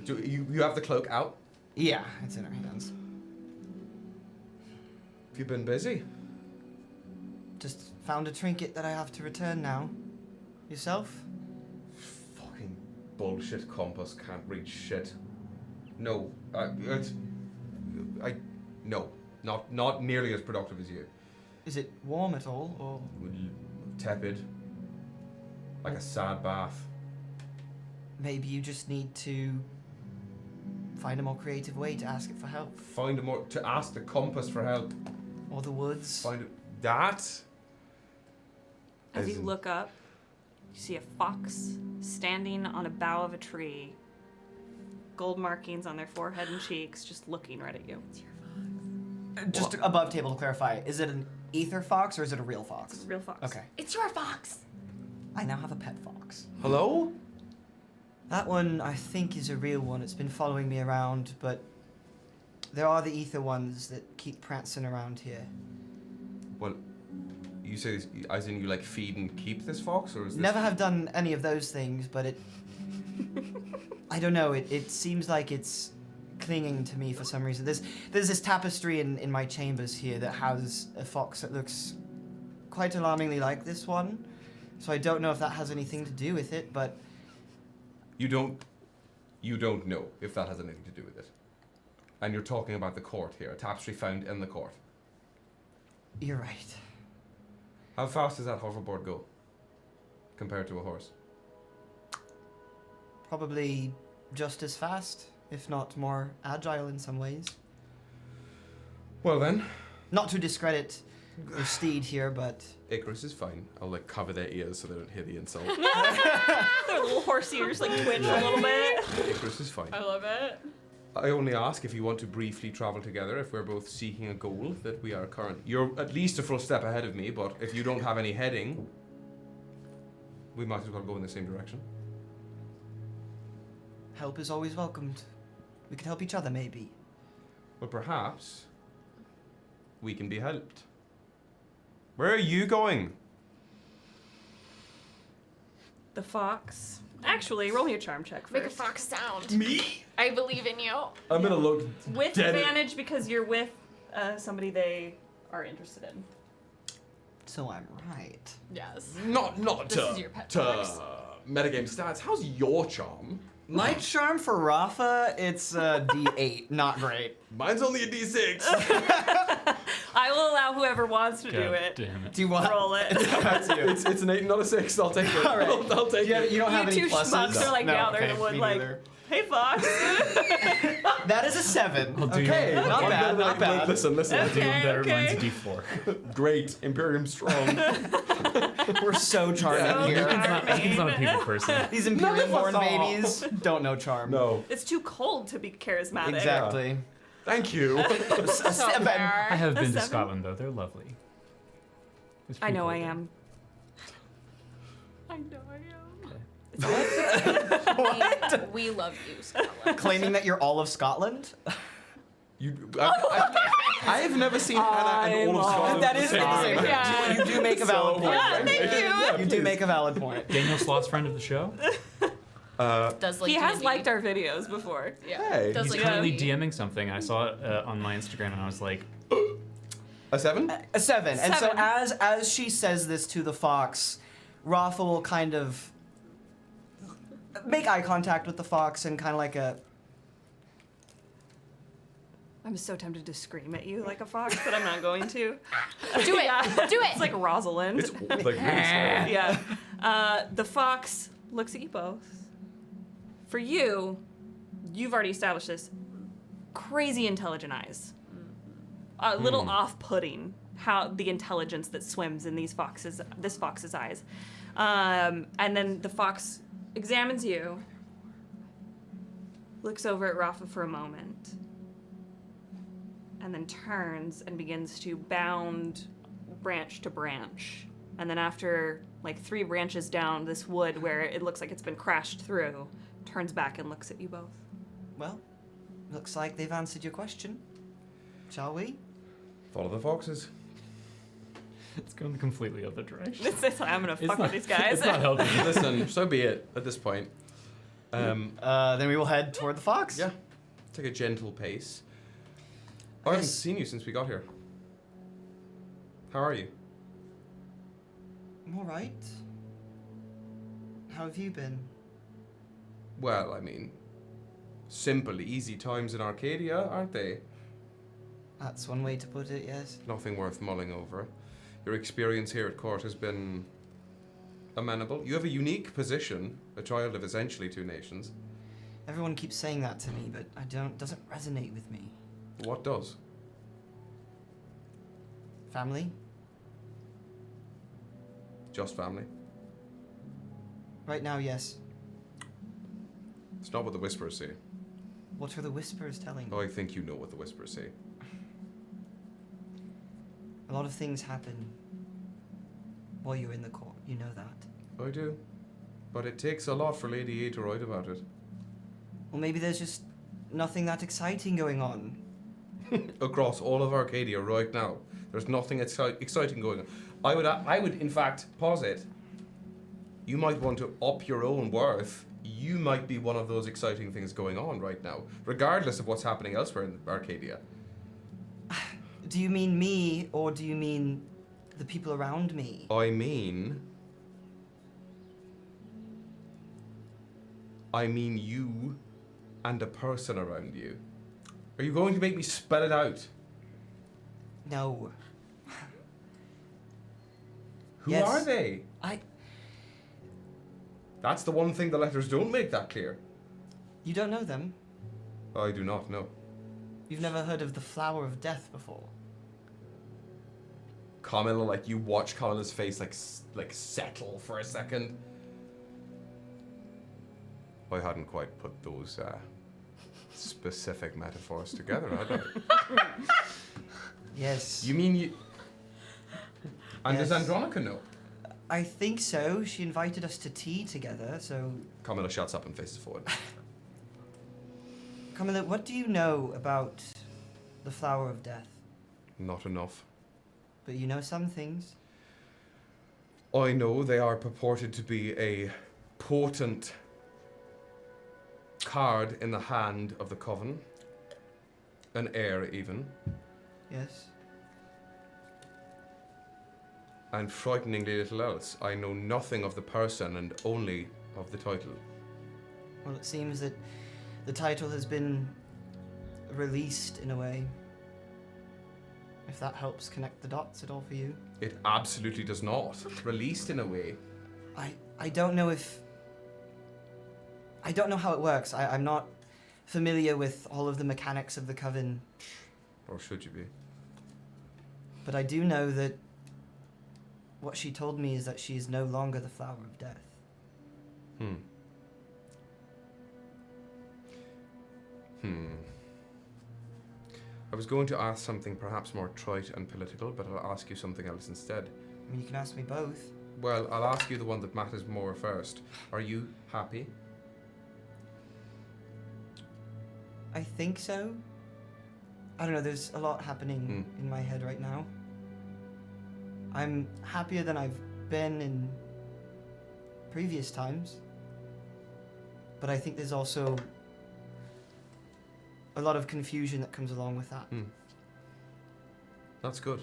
Do you have the cloak out? Yeah, it's in her hands. Have you been busy? Just found a trinket that I have to return now. Yourself? Fucking bullshit compass can't read shit. No, no, not nearly as productive as you. Is it warm at all, or? Tepid. Like a sad bath. Maybe you just need to find a more creative way to ask it for help. To ask the compass for help. Or the woods. Find it. That. As you Isn't- look up, you see a fox standing on a bough of a tree, gold markings on their forehead and cheeks, just looking right at you. Just above table to clarify, is it an ether fox or is it a real It's a fox? real fox. Okay. It's your fox. I now have a pet fox. Hello? That one, I think, is a real one. It's been following me around, but there are the ether ones that keep prancing around here. Well, you say this, as in you like feed and keep this fox, or is this? Never have done any of those things, but it... I don't know, it seems like it's clinging to me for some reason. There's this tapestry in my chambers here that has a fox that looks quite alarmingly like this one. So I don't know if that has anything to do with it, but... You don't know if that has anything to do with it. And you're talking about the court here, a tapestry found in the court. You're right. How fast does that hoverboard go compared to a horse? Probably just as fast, if not more agile in some ways. Well then, Not to discredit your steed here, but... Icarus is fine. I'll like cover their ears so they don't hear the insult. Their little horse ears like twitch a little bit. Icarus is fine. I love it. I only ask if you want to briefly travel together, if we're both seeking a goal that we are current. You're at least a full step ahead of me, but if you don't have any heading, we might as well go in the same direction. Help is always welcomed. We could help each other, maybe. Well, perhaps we can be helped. Where are you going? The fox. Actually, roll me a charm check first. Make a fox sound. Me? I believe in you. I'm gonna look With dead. advantage because you're with somebody they are interested in. So I'm right. Yes. Not This to is your pet to fox. metagame stats. How's your charm? My charm for Rafa, it's a D8, not great. Mine's only a D6. I will allow whoever wants to do God it. damn it. Do you want? Roll it. That's you. it's an 8, not a 6. I'll take it. All right. I'll take it. You don't have You any two pluses? schmucks are like No, down there in okay, the wood me like, neither. hey, Fox. That is a 7. I'll do Okay, you- not I'm bad, gonna, not bad. Listen. I'll do Okay, better. okay. Mine's a D4. Great. Imperium strong. We're so charming Yeah. here. Lincoln's not a people person. These Imperial-born None of us are. babies don't know charm. No. It's too cold to be charismatic. Exactly. Thank you. A So 7. I fair. have been to 7? Scotland though. They're lovely. It's I know pretty I cool. am. I know I What? am. We love you, Scotland. Claiming that you're all of Scotland? I have never seen Hannah and all of Scotland. That is say the same fine. thing. Yeah. You do make a valid point. Yeah, thank you. You do make a valid point. Daniel Sloth's friend of the show. Does like He has D&D. liked our videos before. Yeah. Hey. Does He's like currently D&D. DMing something. I saw it on my Instagram and I was like, A 7? A 7. And so 7. as she says this to the fox, Rafa will kind of make eye contact with the fox and kind of like a... I'm so tempted to scream at you like a fox, but I'm not going to. Do it. Yeah. Do it. It's like Rosalind. It's like really small. Yeah. The fox looks at you both. For you, you've already established this. Crazy intelligent eyes. A little off-putting how the intelligence that swims in this fox's eyes. And then the fox examines you, looks over at Rafa for a moment, and then turns and begins to bound branch to branch. And then after like 3 branches down this wood where it looks like it's been crashed through, turns back and looks at you both. Well, looks like they've answered your question. Shall we? Follow the foxes. it's going the completely other direction. I'm gonna fuck not- with these guys. It's not helping. Listen, so be it at this point. Then we will head toward the fox. Yeah. Take a gentle pace. I haven't Yes. seen you since we got here. How are you? I'm all right. How have you been? Well, I mean, simple, easy times in Arcadia, aren't they? That's one way to put it, yes. Nothing worth mulling over. Your experience here at court has been amenable. You have a unique position, a child of essentially 2 nations. Everyone keeps saying that to me, but doesn't resonate with me. What does? Family? Just family. Right now, yes. It's not what the Whisperers say. What are the whispers telling? I think you know what the Whisperers say. A lot of things happen while you're in the court. You know that. I do. But it takes a lot for Lady A to write about it. Well, maybe there's just nothing that exciting going on. Across all of Arcadia right now, there's nothing exciting going on. I would in fact posit you might want to up your own worth. You might be one of those exciting things going on right now, regardless of what's happening elsewhere in Arcadia. Do you mean me, or do you mean the people around me? I mean you and a person around you. Are you going to make me spell it out? No. Who Yes. are they? That's the one thing the letters don't make that clear. You don't know them? I do not know. You've never heard of the Flower of Death before? Carmilla, like, you watch Carmilla's face, like settle for a second. I hadn't quite put those specific metaphors together, had I? Yes. You mean you... And Yes. does Andronica know? I think so. She invited us to tea together, so... Carmilla shuts up and faces forward. Carmilla, what do you know about the Flower of Death? Not enough. But you know some things. I know they are purported to be a potent card in the hand of the Coven. An heir, even. Yes. And frighteningly little else. I know nothing of the person and only of the title. Well, it seems that the title has been released in a way. If that helps connect the dots at all for you. It absolutely does not. Released in a way. I don't know if... I don't know how it works. I'm not familiar with all of the mechanics of the Coven. Or should you be? But I do know that what she told me is that she is no longer the Flower of Death. I was going to ask something perhaps more trite and political, but I'll ask you something else instead. I mean, you can ask me both. Well, I'll ask you the one that matters more first. Are you happy? I think so. I don't know, there's a lot happening in my head right now. I'm happier than I've been in previous times. But I think there's also a lot of confusion that comes along with that. That's good.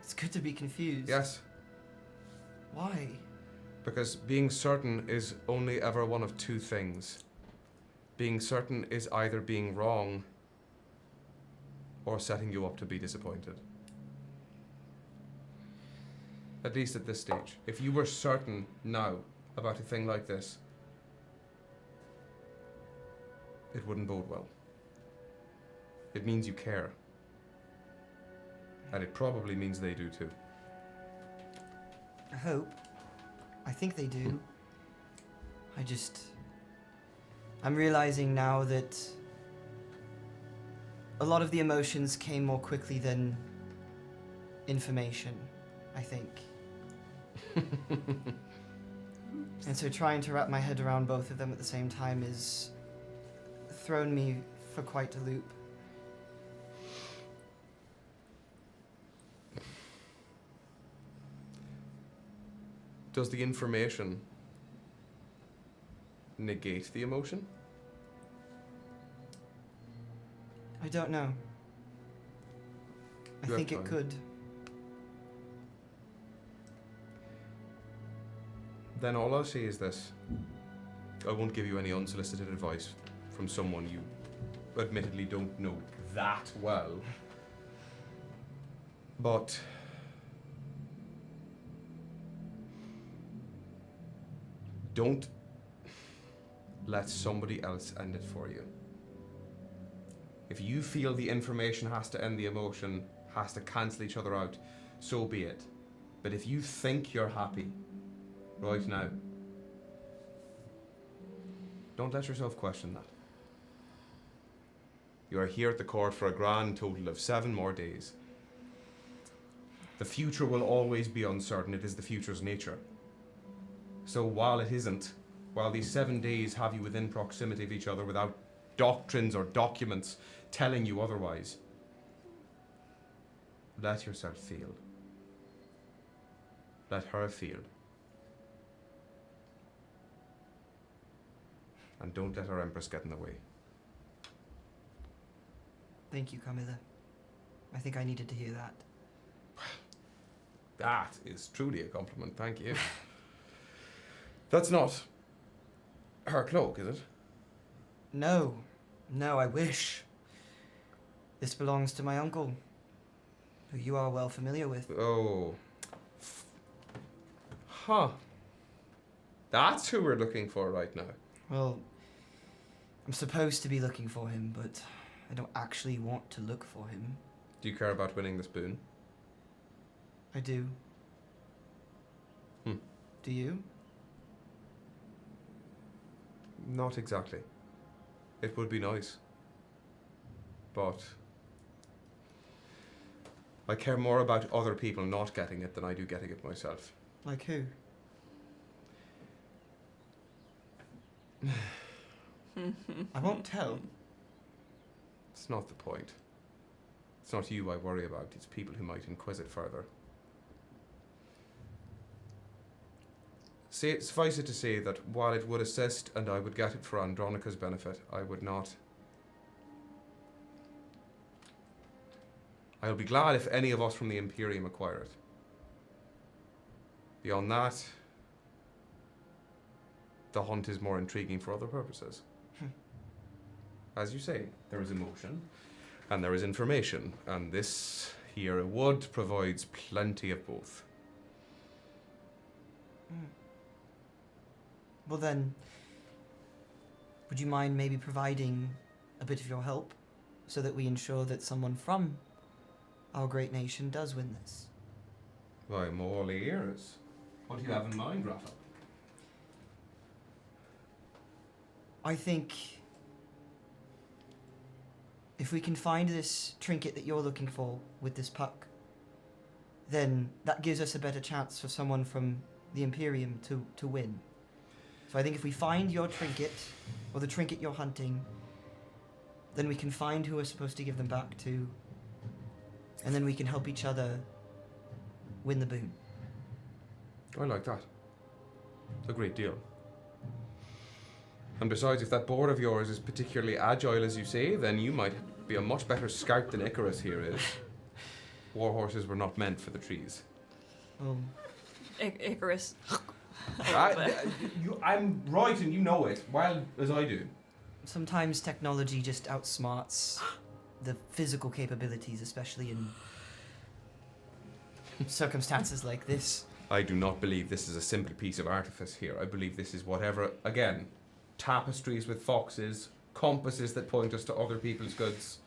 It's good to be confused. Yes. Why? Because being certain is only ever one of two things. Being certain is either being wrong or setting you up to be disappointed. At least at this stage. If you were certain now about a thing like this, it wouldn't bode well. It means you care. And it probably means they do too. I hope. I think they do. I'm realizing now that a lot of the emotions came more quickly than information, I think. And so trying to wrap my head around both of them at the same time has thrown me for quite a loop. Does the information negate the emotion? I don't know. I think it could. Then all I'll say is this. I won't give you any unsolicited advice from someone you admittedly don't know that well. But don't let somebody else end it for you. If you feel the information has to end the emotion, has to cancel each other out, so be it. But if you think you're happy right now, don't let yourself question that. You are here at the court for a grand total of 7 more days. The future will always be uncertain. It is the future's nature. So while these 7 days have you within proximity of each other without doctrines or documents telling you otherwise, let yourself feel. Let her feel. And don't let our Empress get in the way. Thank you, Carmilla. I think I needed to hear that. That is truly a compliment, thank you. That's not her cloak, is it? No, I wish. This belongs to my uncle, who you are well familiar with. Oh. Huh. That's who we're looking for right now. Well, I'm supposed to be looking for him, but I don't actually want to look for him. Do you care about winning this boon? I do. Do you? Not exactly. It would be nice. But I care more about other people not getting it than I do getting it myself. Like who? I won't tell. It's not the point. It's not you I worry about, it's people who might inquisit further. Suffice it to say that while it would assist and I would get it for Andronica's benefit, I would not. I'll be glad if any of us from the Imperium acquire it. Beyond that, the hunt is more intriguing for other purposes. As you say, there is emotion, and there is information, and this here wood provides plenty of both. Well then, would you mind maybe providing a bit of your help so that we ensure that someone from our great nation does win this? Why, I'm all ears. What do you have in mind, Rafa? I think if we can find this trinket that you're looking for with this puck, then that gives us a better chance for someone from the Imperium to win. So I think if we find your trinket, or the trinket you're hunting, then we can find who we're supposed to give them back to, and then we can help each other win the boon. I like that. A great deal. And besides, if that board of yours is particularly agile, as you say, then you might be a much better scout than Icarus here is. War horses were not meant for the trees. Icarus. I'm right, and you know it, well as I do. Sometimes technology just outsmarts the physical capabilities, especially in circumstances like this. I do not believe this is a simple piece of artifice here. I believe this is whatever, again, tapestries with foxes, compasses that point us to other people's goods.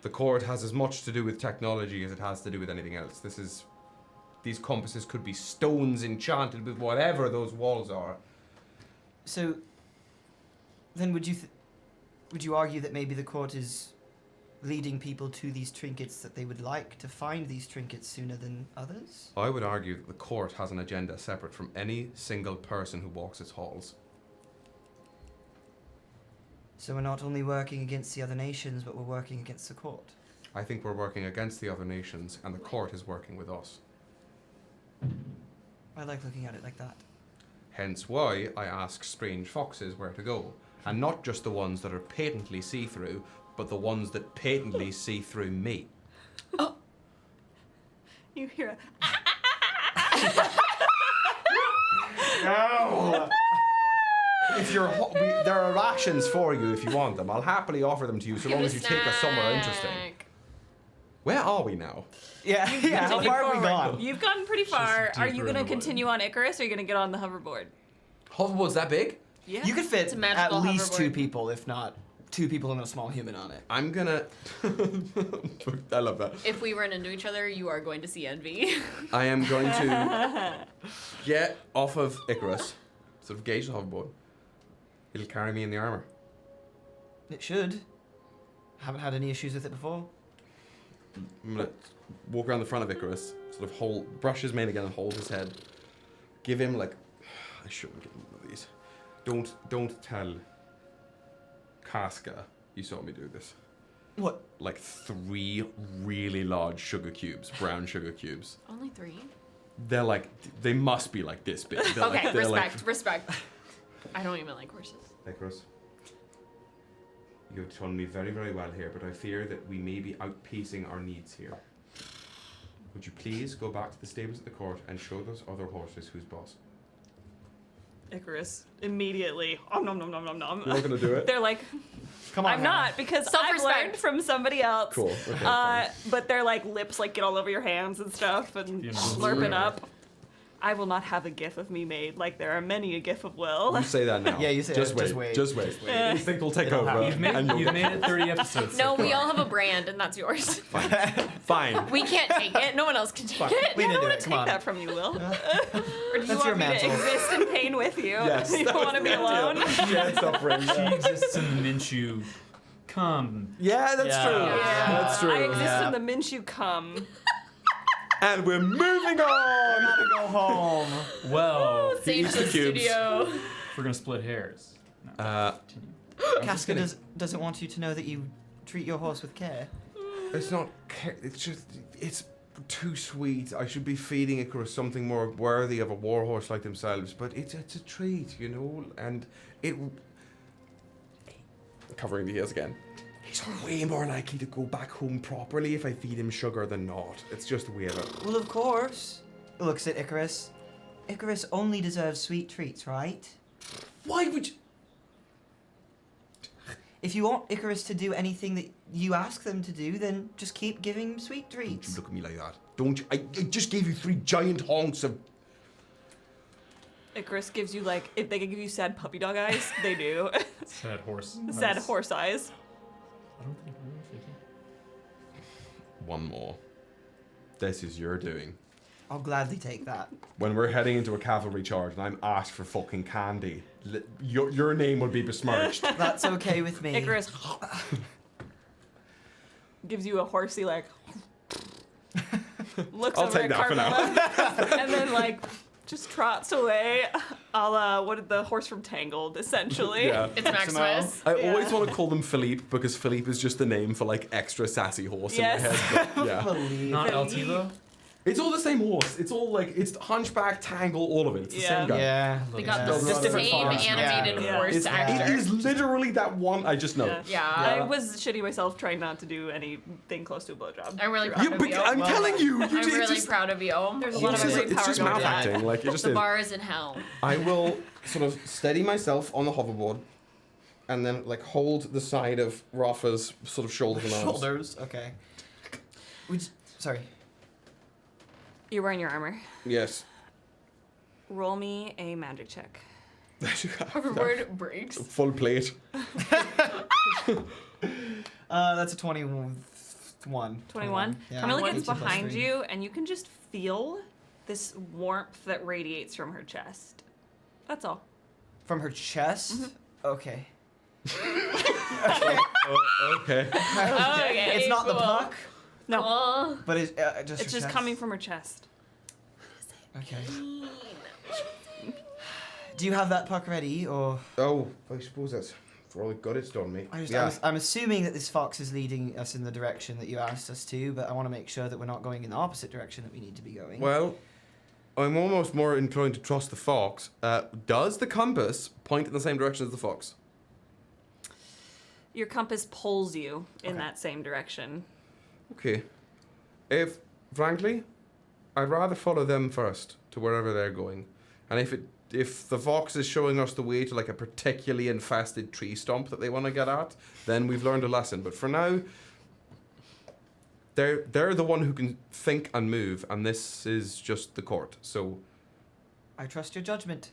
The court has as much to do with technology as it has to do with anything else. These compasses could be stones enchanted with whatever those walls are. So, then would you argue that maybe the court is leading people to these trinkets that they would like to find these trinkets sooner than others? I would argue that the court has an agenda separate from any single person who walks its halls. So we're not only working against the other nations, but we're working against the court. I think we're working against the other nations, and the court is working with us. I like looking at it like that. Hence why I ask strange foxes where to go. And not just the ones that are patently see-through, but the ones that patently see through me. Oh. You hear No! If you're there are rations for you if you want them. I'll happily offer them to you so long as you take us somewhere interesting. Where are we now? Yeah, how far have we gone? You've gotten pretty far. Are you deeper going in to the continue on Icarus, or are you going to get on the hoverboard? Hoverboard's that big? Yeah. You could fit It's a at magical least hoverboard. 2 people, if not 2 people and a small human on it. I'm gonna... I love that. If we run into each other, you are going to see envy. I am going to get off of Icarus, sort of gauge the hoverboard. It'll carry me in the armor. It should. Haven't had any issues with it before. I'm gonna walk around the front of Icarus, sort of brush his mane again and hold his head. Give him like, I shouldn't give him one of these. Don't tell Casca you saw me do this. What? Like 3 really large sugar cubes, brown sugar cubes. Only 3? They're like, they must be like this big. They're Okay, like, they're respect. I don't even like horses. Icarus, you've done me very, very well here, but I fear that we may be outpacing our needs here. Would you please go back to the stables at the court and show those other horses who's boss? Icarus immediately. Om nom nom nom nom nom. You're not gonna do it? They're like, Come on. I'm now. not, because I've Self-respect. learned from somebody else. Cool. Okay, fine. But their like lips like get all over your hands and stuff and slurping up. I will not have a gif of me made like there are many a gif of Will. You say that now. Yeah, you say just that. wait. Just wait. Instinct will take It'll over. happen. You've made it 30 episodes. No, so we far. all have a brand, and that's yours. Fine. We can't take it. No one else can take it. We I didn't don't do want it. to Come take on. that from you, Will. Or do you That's your want me to mantle. exist in pain with you? Yes. You don't want to be alone? Shared suffering. She exists in the Minshew. Come. Yeah, that's Yeah. true. Yeah. That's true. I exist Yeah. in the Minshew cum. And we're moving on. Gotta go home. Well, Sage Eats to the the cubes. studio. we're gonna split hairs. No, continue. Casca doesn't want you to know that you treat your horse with care. It's not. It's just. It's too sweet. I should be feeding Icarus something more worthy of a warhorse like themselves. But it's a treat, you know. And it. Covering the ears again. He's way more likely to go back home properly if I feed him sugar than not. It's just the way of it. Well, of course. Looks at Icarus. Icarus only deserves sweet treats, right? Why would you? If you want Icarus to do anything that you ask them to do, then just keep giving him sweet Don't you treats. look at me like that. Don't you? I just gave you 3 giant honks of. Icarus gives you like, if they could give you sad puppy dog eyes, they do. Sad horse. Sad horse eyes. I don't think we're thinking. One more. This is your doing. I'll gladly take that. When we're heading into a cavalry charge and I'm asked for fucking candy, your name will be besmirched. That's okay with me. Icarus gives you a horsey like looks I'll over take at that for now. Carmilla and then like just trots away, a la what did the horse from Tangled essentially. Yeah. It's Maximus. I always want to call them Philippe because Philippe is just the name for like extra sassy horse Yes. in my head. But, yeah. Believe. Not LT though? It's all the same horse. It's all like, it's hunchback, tangle, all of it. It's the same guy. Yeah. They got Yeah. the Just different same fonts. animated Yeah. horse It actor. is literally that one. I just know. Yeah. Yeah. I was shitting myself trying not to do anything close to a blowjob. I'm really proud You, of but you. I'm telling you. I'm it's really just, proud of you. There's a it's lot of just, great it's power just going mouth on. acting. Like, it just The is. bar is in hell. I will sort of steady myself on the hoverboard and then like hold the side of Rafa's sort of shoulders and arms. Shoulders. Okay. Sorry. You're wearing your armor. Yes. Roll me a magic check. Hoverboard breaks. Full plate. That's a 21. 21. Yeah. Carmilla 1, gets 2 plus behind 3. you, and you can just feel this warmth that radiates from her chest. That's all. From her chest? Okay. Okay. Okay, It's not the cool. puck, No, Cool. but it's just it's her just chest. coming from her chest. Okay. Do you have that puck ready, or? Oh, I suppose that's for all the good it's done me. I'm assuming that this fox is leading us in the direction that you asked us to, but I want to make sure that we're not going in the opposite direction that we need to be going. Well, I'm almost more inclined to trust the fox. Does the compass point in the same direction as the fox? Your compass pulls you in Okay. that same direction. Okay. Frankly, I'd rather follow them first to wherever they're going. And if the fox is showing us the way to like a particularly infested tree stump that they want to get at, then we've learned a lesson. But for now, they're the one who can think and move, and this is just the court. So, I trust your judgment.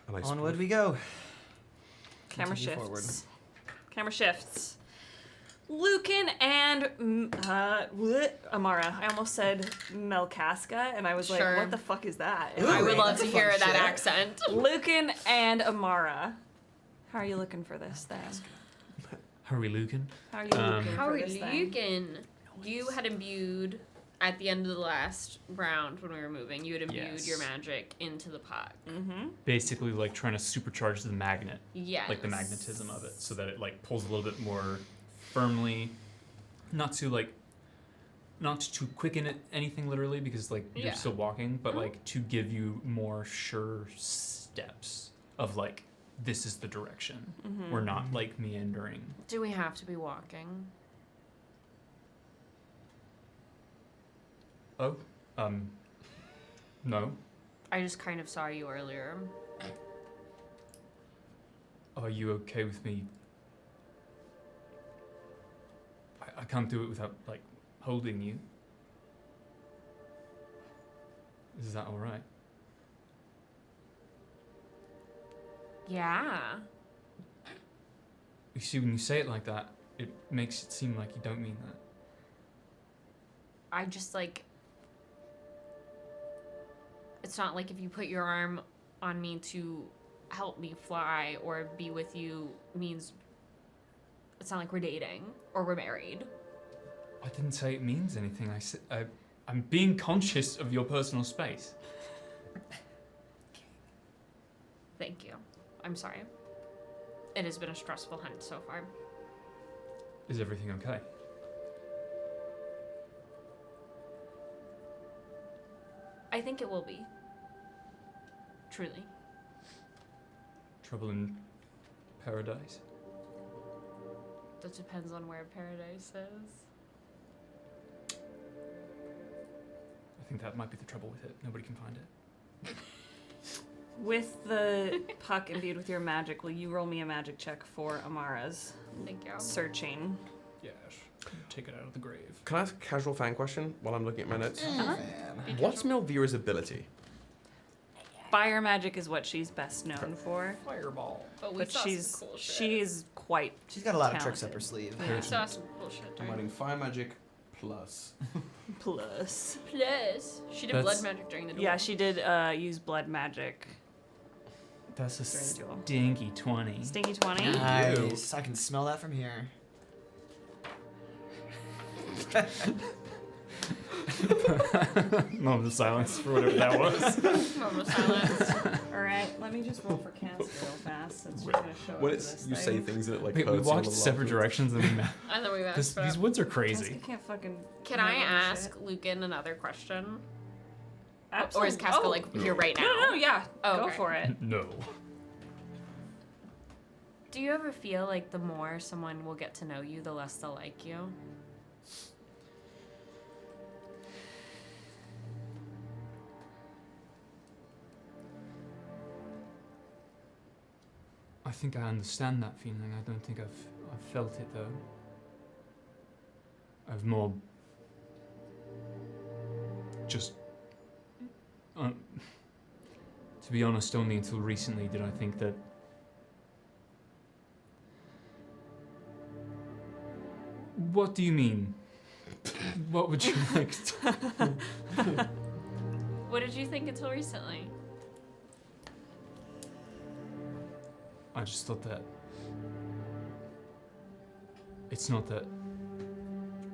and I Onward suppose- we go. Camera Continue shifts. forward. Camera shifts. Lucan and Amara. I almost said Melkaska, and I was Sure. like, what the fuck is that? Ooh, I would love that's to a hear fun that shit. accent. Lucan and Amara. How are you looking for this then? How are we looking? How are you Um, looking How for are this you then? looking? You had imbued at the end of the last round when we were moving. You had imbued Yes. your magic into the pot. Mm-hmm. Basically, like trying to supercharge the magnet, Yes. like the magnetism of it, so that it like pulls a little bit more firmly, not too quicken it anything literally because like you're Yeah. still walking, but like to give you more sure steps of like this is the direction. Mm-hmm. We're not like meandering. Do we have to be walking? Oh, no. I just kind of saw you earlier. Are you okay with me? I can't do it without like holding you. Is that all right? Yeah. You see, when you say it like that, it makes it seem like you don't mean that. I just like. It's not like if you put your arm on me to help me fly or be with you means. It's not like we're dating or we're married. I didn't say it means anything. I said I'm being conscious of your personal space. Thank you. I'm sorry. It has been a stressful hunt so far. Is everything okay? I think it will be. Truly. Trouble in paradise? That depends on where paradise is. I think that might be the trouble with it. Nobody can find it. With the puck imbued with your magic, will you roll me a magic check for Amara's Thank you. searching? Yeah, take it out of the grave. Can I ask a casual fan question while I'm looking at my notes? Uh-huh. What's Melvira's ability? Fire magic is what she's best known for, Fireball. But we but saw she's some cool shit. she's quite She's got a lot of tricks up her talented. sleeve. We saw some cool shit. I'm writing fire magic plus. plus. Plus, she did That's- blood magic during the duel. Yeah, she did use blood magic. That's a During the duel. stinky 20. Stinky 20. Nice. I can smell that from here. Moment of silence for whatever that was. Moment of silence. All right, let me just roll for cancer real fast since she's gonna show When up it's this you say thing. things and it like Wait, we hurts you a walked little separate afterwards. directions and we met. And then we Because back. these woods are Casca crazy. can't fucking. Can I remember ask shit. Lucan another question? Absolutely. Or is Casca Oh. like here right now? No, yeah. Oh, Go okay. for it. No. Do you ever feel like the more someone will get to know you, the less they'll like you? I think I understand that feeling. I don't think I've felt it though. I've more just to be honest, only until recently did I think that What do you mean? What would you like to What did you think until recently? I just thought that it's not that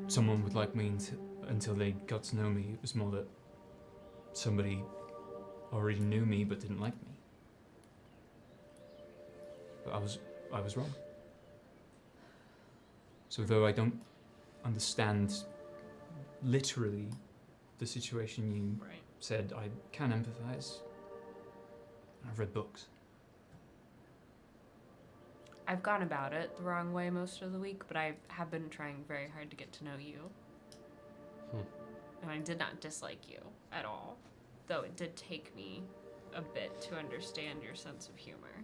someone would like me until they got to know me. It was more that somebody already knew me but didn't like me. But I was wrong. So though I don't understand literally the situation you Right. said, I can empathize. I've read books. I've gone about it the wrong way most of the week, but I have been trying very hard to get to know you. And I did not dislike you at all, though it did take me a bit to understand your sense of humor.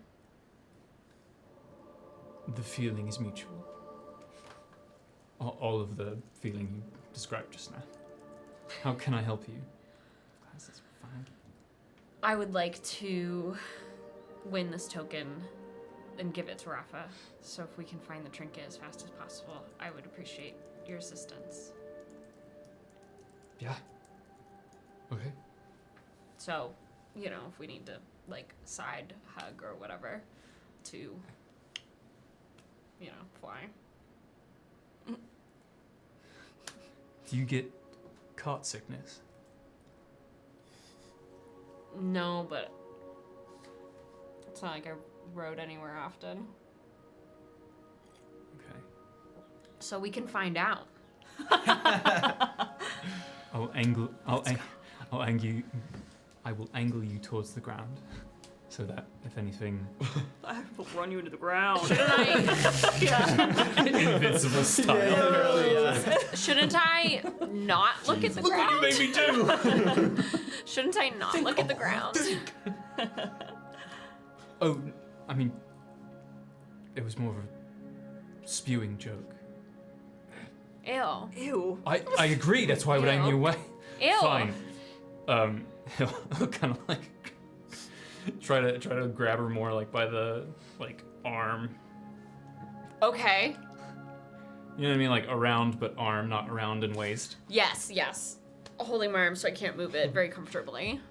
The feeling is mutual. All of the feeling you described just now. How can I help you? Glasses, fine. I would like to win this token and give it to Rafa. So if we can find the trinket as fast as possible, I would appreciate your assistance. Yeah. Okay. So, you know, if we need to, like, side hug or whatever to, you know, fly. Do you get cart sickness? No, but it's not like I rode anywhere often. Okay. So we can find out. I will angle you towards the ground, so that if anything, I will run you into the ground. invincible style. Shouldn't I not look at the ground? Look what you made me do. Shouldn't I not look at the ground? Oh, I mean, it was more of a spewing joke. Ew. Ew. I agree. That's why I would angle you away. Ew. Fine. He'll kind of like try to grab her more like by the arm. Okay. You know what I mean? Like around but arm, not around and waist. Yes, yes. Holding my arm so I can't move it very comfortably.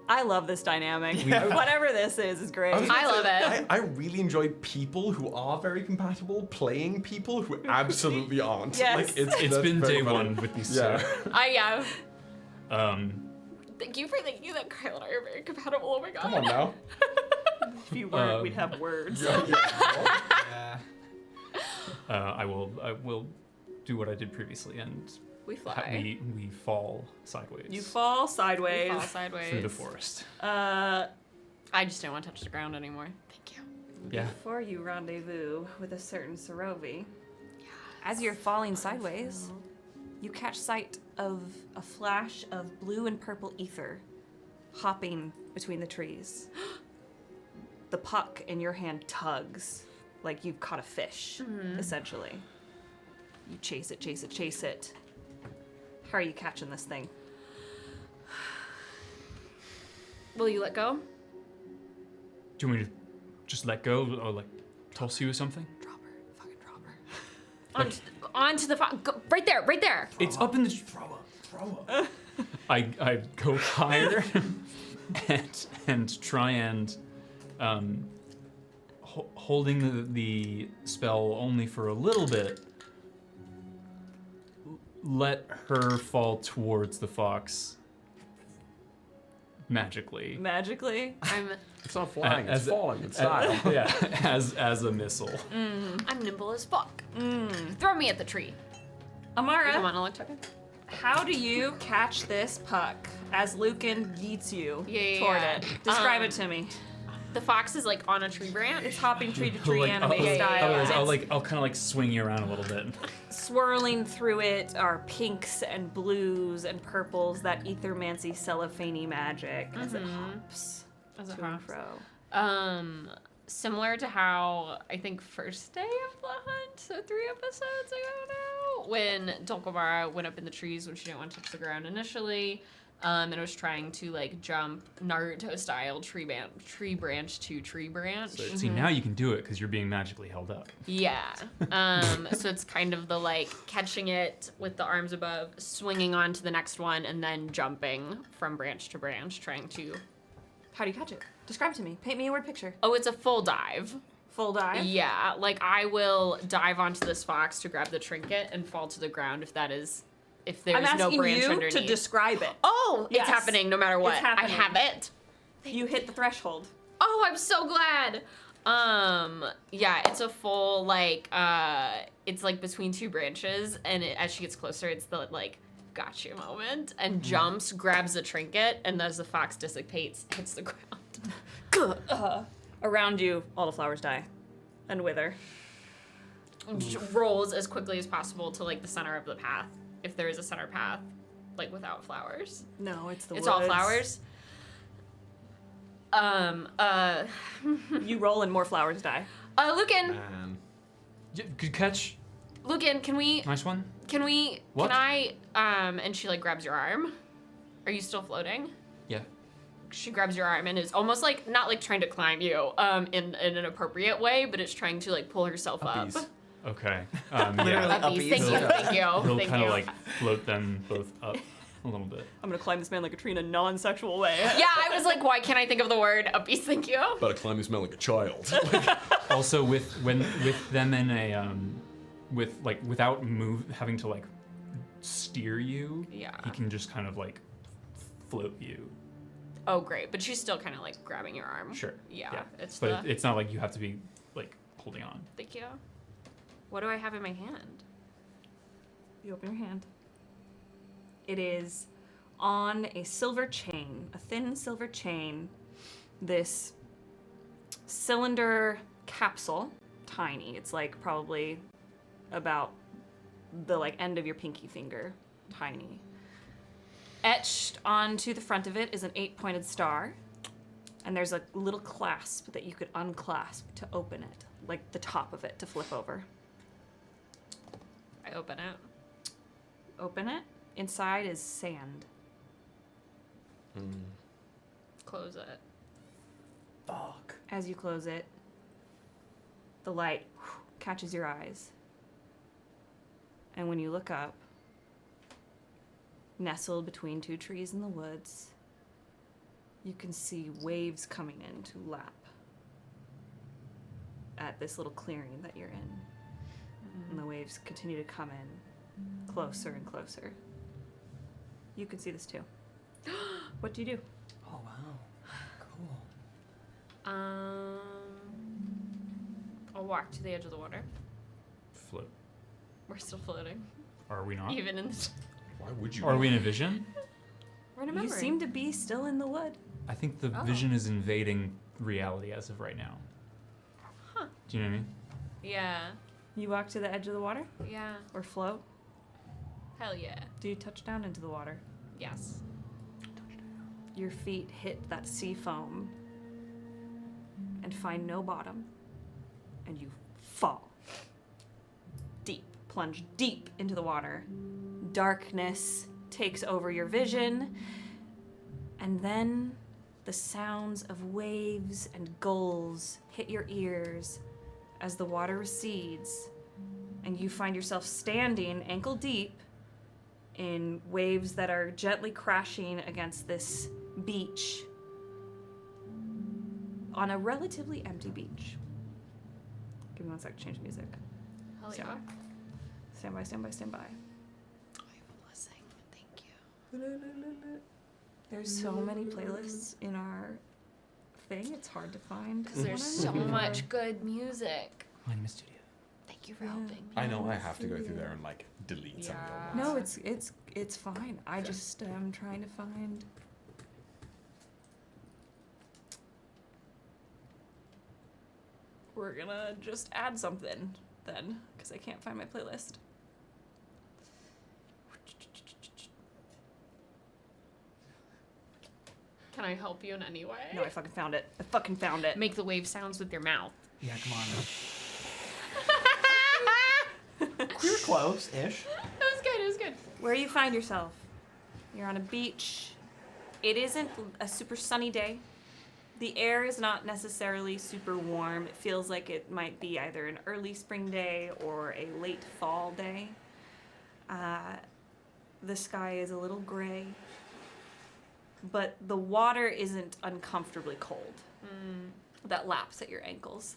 I love this dynamic. Whatever this is great. I love it. I really enjoy people who are very compatible playing people who absolutely aren't. Yes. It's that's been very day funny. one with these Yeah. Yeah. two. Thank you for thinking that Kyle and I are very compatible. Oh my god. Come on now. If you weren't, we'd have words. Yeah. I will do what I did previously and We fly. we fall sideways. You fall sideways. We fall sideways. through the forest. I just don't want to touch the ground anymore. Thank you. Yeah. Before you rendezvous with a certain Sarovei, as you're falling sideways, you catch sight of a flash of blue and purple ether hopping between the trees. The puck in your hand tugs like you've caught a fish, essentially. You chase it, chase it, chase it. How are you catching this thing? Will you let go? Do you want me to just let go or like toss you or something? Drop her. Fucking drop her. Onto the go, right there. It's up in the. Throw up. I go higher and try and holding the spell only for a little bit. Let her fall towards the fox. Magically. It's not flying, it's falling in style. As a missile. I'm nimble as fuck. Throw me at the tree. Amara, Come on, I'll check it. how do you catch this puck as Lücan yeets you toward Yeah. it? Describe it to me. The fox is like on a tree branch. It's hopping tree to tree Like, anime oh, style. I'll kind of like swing you around a little bit. Swirling through it are pinks and blues and purples, that ethermancy cellophane magic as it hops to and fro. Similar to how I think first day of the hunt, so 3 episodes ago now, when Dulcamara went up in the trees when she didn't want to touch the ground initially, and was trying to like jump Naruto style tree branch to tree branch. So, see, now you can do it because you're being magically held up. Yeah. So it's kind of the like catching it with the arms above, swinging on to the next one, and then jumping from branch to branch, trying to. How do you catch it? Describe to me. Paint me a word picture. Oh, it's a full dive. Full dive? Yeah, like I will dive onto this fox to grab the trinket and fall to the ground if there's I'm no asking branch you underneath. to describe it. Oh, Yes. it's happening no matter what. It's happening. I have it. You hit the threshold. Oh, I'm so glad. Yeah, it's a full like it's like between 2 branches, and as she gets closer, it's the like gotcha moment, and jumps, grabs the trinket, and as the fox dissipates, hits the ground. Around you, all the flowers die and wither. Rolls as quickly as possible to like the center of the path, if there is a center path, like without flowers. No, it's the It's woods. all flowers. You roll and more flowers die. Lucan, Man. Good catch. Lucan, can we? Nice one. What? Can I? And she like grabs your arm. Are you still floating? Yeah. She grabs your arm and is almost like not like trying to climb you, in an appropriate way, but it's trying to like pull herself Uppies. up. Okay. Literally Yeah. Uppies. Thank you, thank you, He'll thank kind you. of like float them both up a little bit. I'm gonna climb this man like a tree in a non-sexual way. Yeah, I was like, why can't I think of the word uppies? Thank you. Better climb this man like a child. Also, with them in a without having to like steer you. Yeah. He can just kind of like float you. Oh, great, but she's still kind of like grabbing your arm. Sure. Yeah, it's But the. it's not like you have to be like holding on. Thank you. What do I have in my hand? You open your hand. It is on a silver chain, a thin silver chain, this cylinder capsule, tiny. It's like probably about the like end of your pinky finger, tiny. Etched onto the front of it is an 8-pointed star, and there's a little clasp that you could unclasp to open it, like the top of it to flip over. I open it. Open it. Inside is sand. Close it. Fuck. As you close it, the light catches your eyes. And when you look up, nestled between 2 trees in the woods, you can see waves coming in to lap at this little clearing that you're in. And the waves continue to come in closer and closer. You can see this too. What do you do? Oh, wow. Cool. I'll walk to the edge of the water. Float. We're still floating, Are we not? even in the. Why would you? Are we in a vision? We're in a You memory. seem to be still in the wood. I think the Oh. vision is invading reality as of right now. Huh. Do you know what I mean? Yeah. You walk to the edge of the water Yeah. or float. Hell yeah. Do you touch down into the water? Yes. your feet hit that sea foam and find no bottom, and you fall. Deep, plunge deep into the water. Darkness takes over your vision, and then the sounds of waves and gulls hit your ears as the water recedes, and you find yourself standing ankle deep in waves that are gently crashing against this beach on a relatively empty beach. Give me 1 sec to change music. Hell Stand yeah. by. Stand by, stand by, stand by. I'm listening. Thank you. There's so many playlists in our thing, it's hard to find. Because there's so much good music. My name is Studio. Thank you for helping me. I know I have to go through there and like delete some of the No, ones. it's fine. I just am trying to find. We're gonna just add something then, because I can't find my playlist. Can I help you in any way? No, I fucking found it. I fucking found it. Make the wave sounds with your mouth. Yeah, come on. We're close-ish. It was good. It was good. Where you find yourself? You're on a beach. It isn't a super sunny day. The air is not necessarily super warm. It feels like it might be either an early spring day or a late fall day. The sky is a little gray, but the water isn't uncomfortably cold. That laps at your ankles.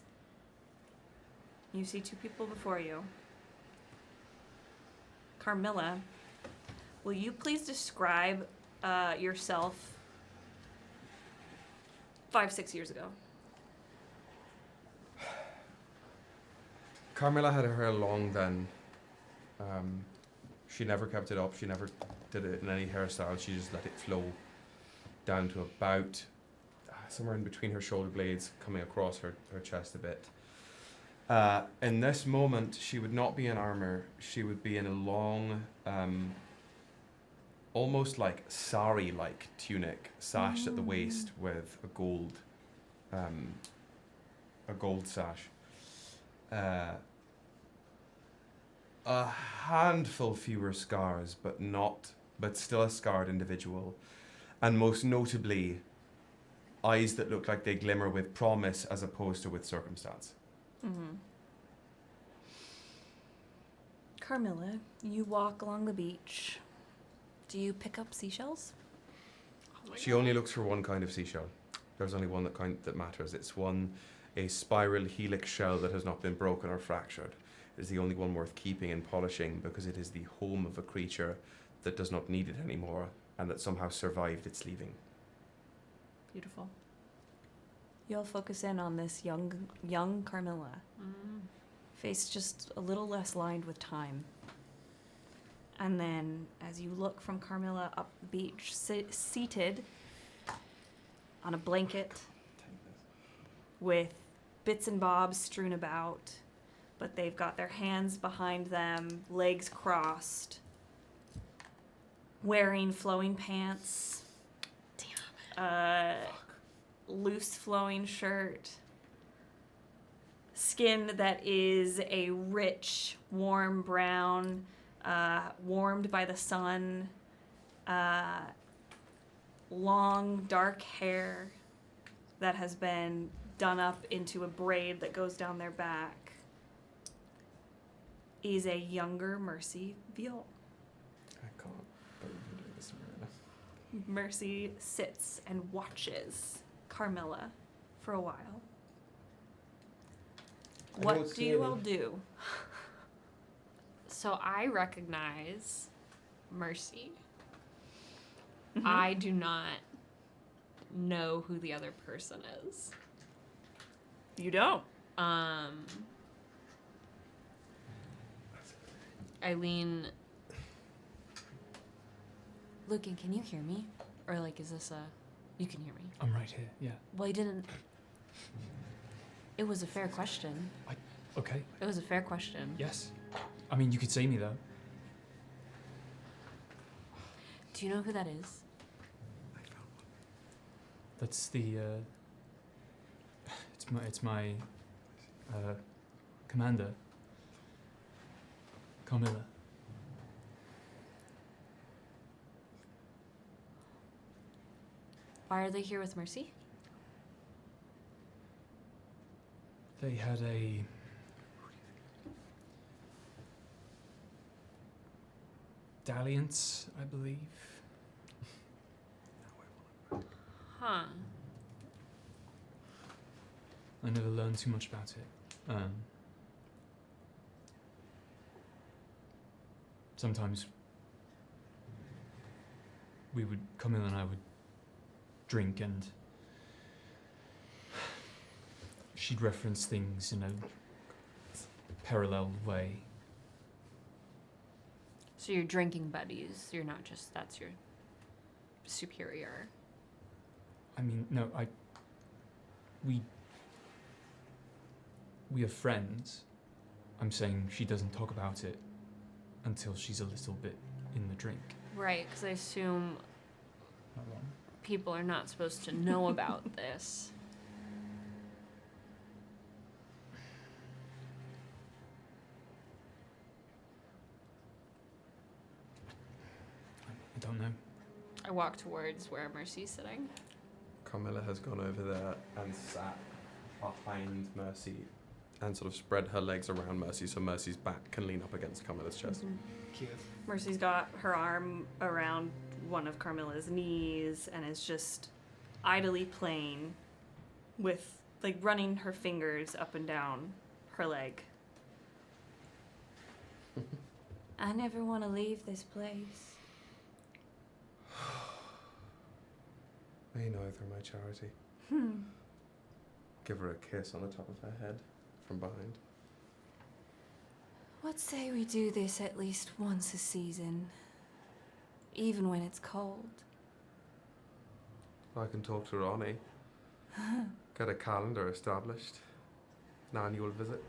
You see two people before you. Carmilla, will you please describe yourself 5-6 years ago? Carmilla had her hair long then. She never kept it up. She never did it in any hairstyle. She just let it flow down to about somewhere in between her shoulder blades, coming across her chest a bit. In this moment, she would not be in armor. She would be in a long, almost like sari-like tunic, sashed at the waist with a gold sash. A handful fewer scars, but still a scarred individual, and most notably, eyes that look like they glimmer with promise as opposed to with circumstance. Carmilla, you walk along the beach. Do you pick up seashells? She only looks for one kind of seashell. There's only one that matters. It's a spiral helix shell that has not been broken or fractured. It is the only one worth keeping and polishing because it is the home of a creature that does not need it anymore and that somehow survived its leaving. Beautiful. You'll focus in on this young Carmilla. Face just a little less lined with time. And then, as you look from Carmilla up the beach, seated on a blanket with bits and bobs strewn about, but they've got their hands behind them, legs crossed, wearing flowing pants, loose flowing shirt, skin that is a rich, warm brown, warmed by the sun, long, dark hair that has been done up into a braid that goes down their back, is a younger Mercy Viol. I can't believe you're doing this, Miranda. Mercy sits and watches Carmilla for a while. What do you all do? So I recognize Mercy. I do not know who the other person is. You don't. Eileen. Lucan, can you hear me? Or like, is this you can hear me? I'm right here, yeah. Well, you didn't. It was a fair question. Okay, It was a fair question. yes. I mean, you could see me though. Do you know who that is? That's the, it's my commander, Carmilla. Why are they here with Mercy? They had a dalliance, I believe. Huh. I never learned too much about it. Sometimes Camilla and I would drink, and she'd reference things in a parallel way. So you're drinking buddies. You're not just, that's your superior. I mean, no, we are friends. I'm saying she doesn't talk about it until she's a little bit in the drink. Right, because I assume Not wrong. people are not supposed to know about this. I don't know. I walk towards where Mercy's sitting. Carmilla has gone over there and sat behind Mercy and sort of spread her legs around Mercy so Mercy's back can lean up against Carmilla's chest. Cute. Mercy's got her arm around one of Carmilla's knees and is just idly playing with, like, running her fingers up and down her leg. I never want to leave this place. May neither, my charity. Give her a kiss on the top of her head from behind. What say we do this at least once a season, even when it's cold? I can talk to Ronnie. Get a calendar established. An annual visit.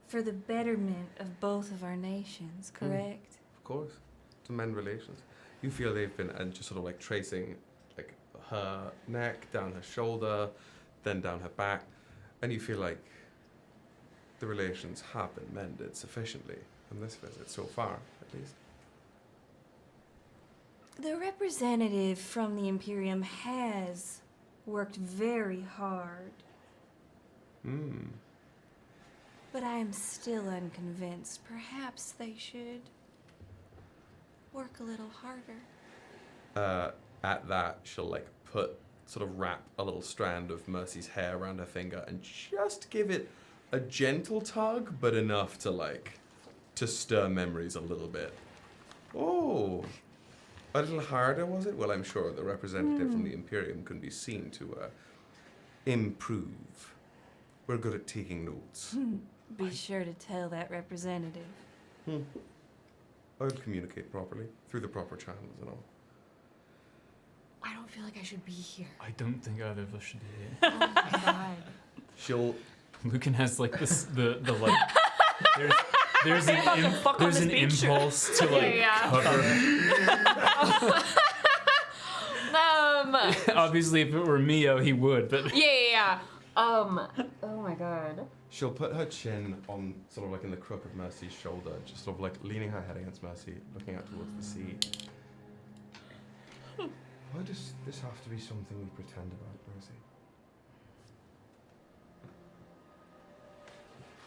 For the betterment of both of our nations, correct? Of course. To mend relations. You feel they've been, and just sort of like tracing like her neck, down her shoulder, then down her back, and you feel like the relations have been mended sufficiently on this visit so far, at least. The representative from the Imperium has worked very hard, but I am still unconvinced. Perhaps they should work a little harder. At that, she'll like sort of wrap a little strand of Mercy's hair around her finger and just give it a gentle tug, but enough to stir memories a little bit. Oh, a little harder, was it? Well, I'm sure the representative from the Imperium can be seen to improve. We're good at taking notes. Be sure to tell that representative. I'll communicate properly, through the proper channels and all. I don't feel like I should be here. I don't think either of us should be here. Oh my god. She'll... Lucan has like this, the like, there's an impulse to like cover. Obviously, if it were Mio, he would, but Yeah. Oh my god. She'll put her chin on sort of like in the crook of Mercy's shoulder, just sort of like leaning her head against Mercy, looking out towards the sea. Why does this have to be something we pretend about, Mercy?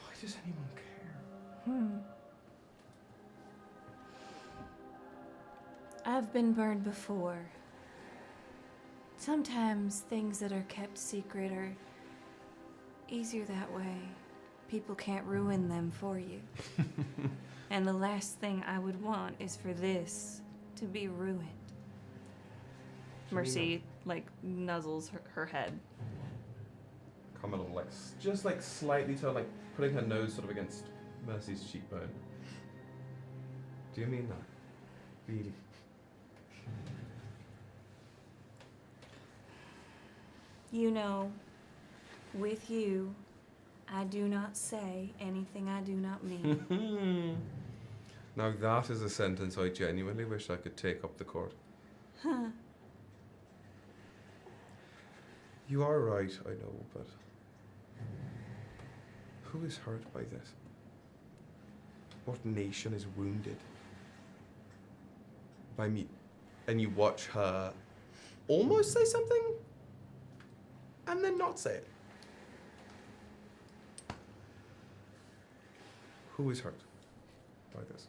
Why does anyone care? I've been burned before. Sometimes things that are kept secret are easier that way. People can't ruin them for you. And the last thing I would want is for this to be ruined. Mercy, like, nuzzles her head. Carmilla will just slightly sort of like putting her nose sort of against Mercy's cheekbone. Do you mean that? Really? You know, with you, I do not say anything I do not mean. Now that is a sentence I genuinely wish I could take up the court. You are right, I know, but who is hurt by this? What nation is wounded by me? And you watch her almost say something and then not say it. Who is hurt by this?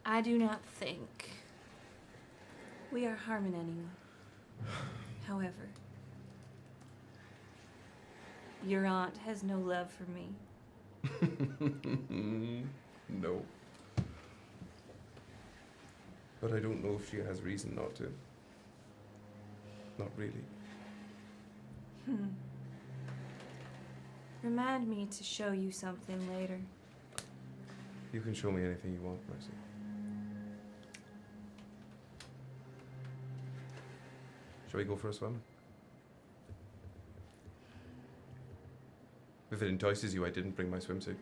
I do not think we are harming anyone. However, your aunt has no love for me. No. But I don't know if she has reason not to. Not really. Remind me to show you something later. You can show me anything you want, Mercy. Shall we go for a swim? If it entices you, I didn't bring my swimsuit.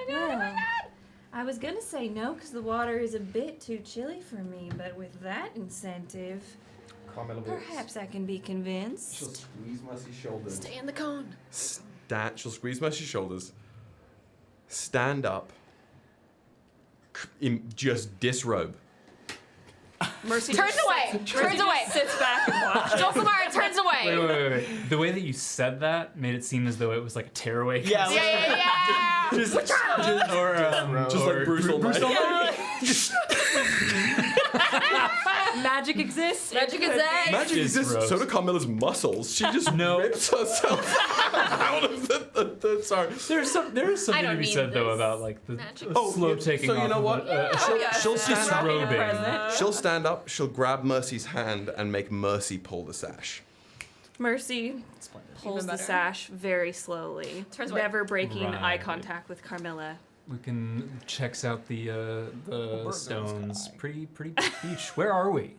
Well, I was gonna say no because the water is a bit too chilly for me, but with that incentive, Carmilla perhaps I can be She'll convinced. squeeze Mercy's shoulders. Stay in the cone. She'll squeeze Mercy's shoulders. Stand up. Just disrobe. Mercy Turns away. Turns away. sits back and watches. Dulcamara turns away. Wait. The way that you said that made it seem as though it was like a tearaway. Yeah, Yeah. Just like Bruce Almighty. Magic exists. Magic is that. Magic exists. Disrobes. So do Carmilla's muscles. She just rips herself out of the sorry. There is something don't to be need said though this. about like the Magic. slow taking so you off know of what? she'll stand up. disrobing. She'll stand up. She'll grab Mercy's hand and make Mercy pull the sash. Mercy pulls Even the better. sash very slowly, Turns away. never breaking eye Right. contact with Carmilla. Lucan checks out the stones. Pretty beach. Where are we?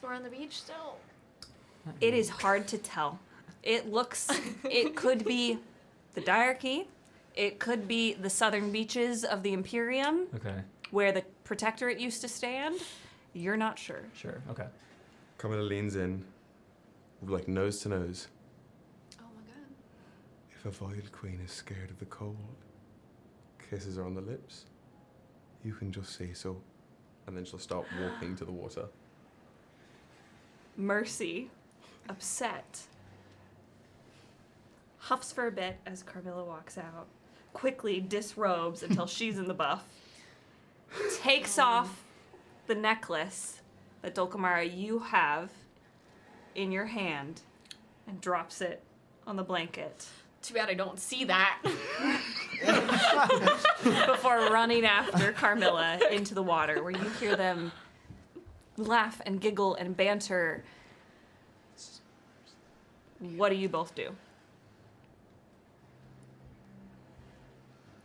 We're on the beach still. It is hard to tell. It could be the Diarchy. It could be the southern beaches of the Imperium, Okay. where the Protectorate used to stand. You're not sure. Sure. Okay. Carmilla leans in, like nose to nose. Oh my god. If a Violet Queen is scared of the cold, kisses her on the lips, you can just say so. And then she'll start walking to the water. Mercy, upset, huffs for a bit as Carmilla walks out, quickly disrobes until she's in the buff, takes off the necklace that Dulcamara you have in your hand and drops it on the blanket Too bad I don't see that. before running after Carmilla into the water, where you hear them laugh and giggle and banter. What do you both do?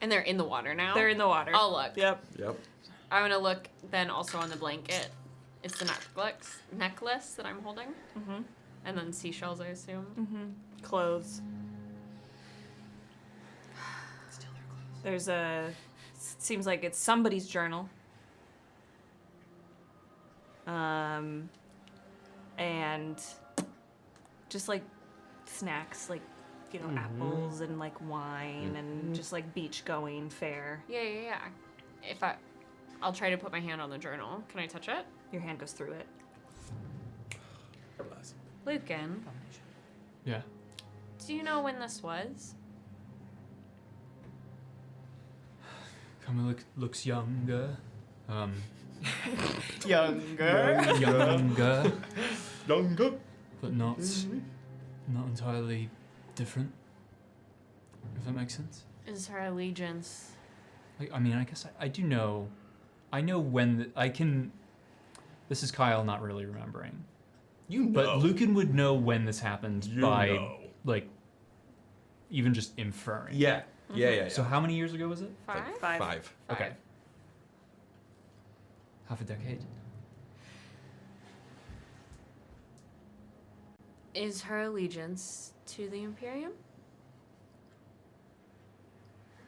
And they're in the water now. They're in the water. I'll look. Yep. Yep. I'm gonna look then also on the blanket. It's the necklace that I'm holding. Mm-hmm. And then seashells, I assume. Mm-hmm. Clothes. Steal their clothes. There's seems like it's somebody's journal. And just like snacks, like, you know, apples and like wine and just like beach going fare. Yeah. I'll try to put my hand on the journal. Can I touch it? Your hand goes through it. Lucan, Yeah. do you know when this was? Carmilla looks younger. Younger. Younger, but not entirely different. If that makes sense. Is her allegiance? I mean, I guess I do know. I know when I can. This is Kyle not really remembering. You know. But Lucan would know when this happened You by, know. like, even just inferring. Yeah. Yeah. So how many years ago was it? Five? Five. Okay. Half a decade. Is her allegiance to the Imperium?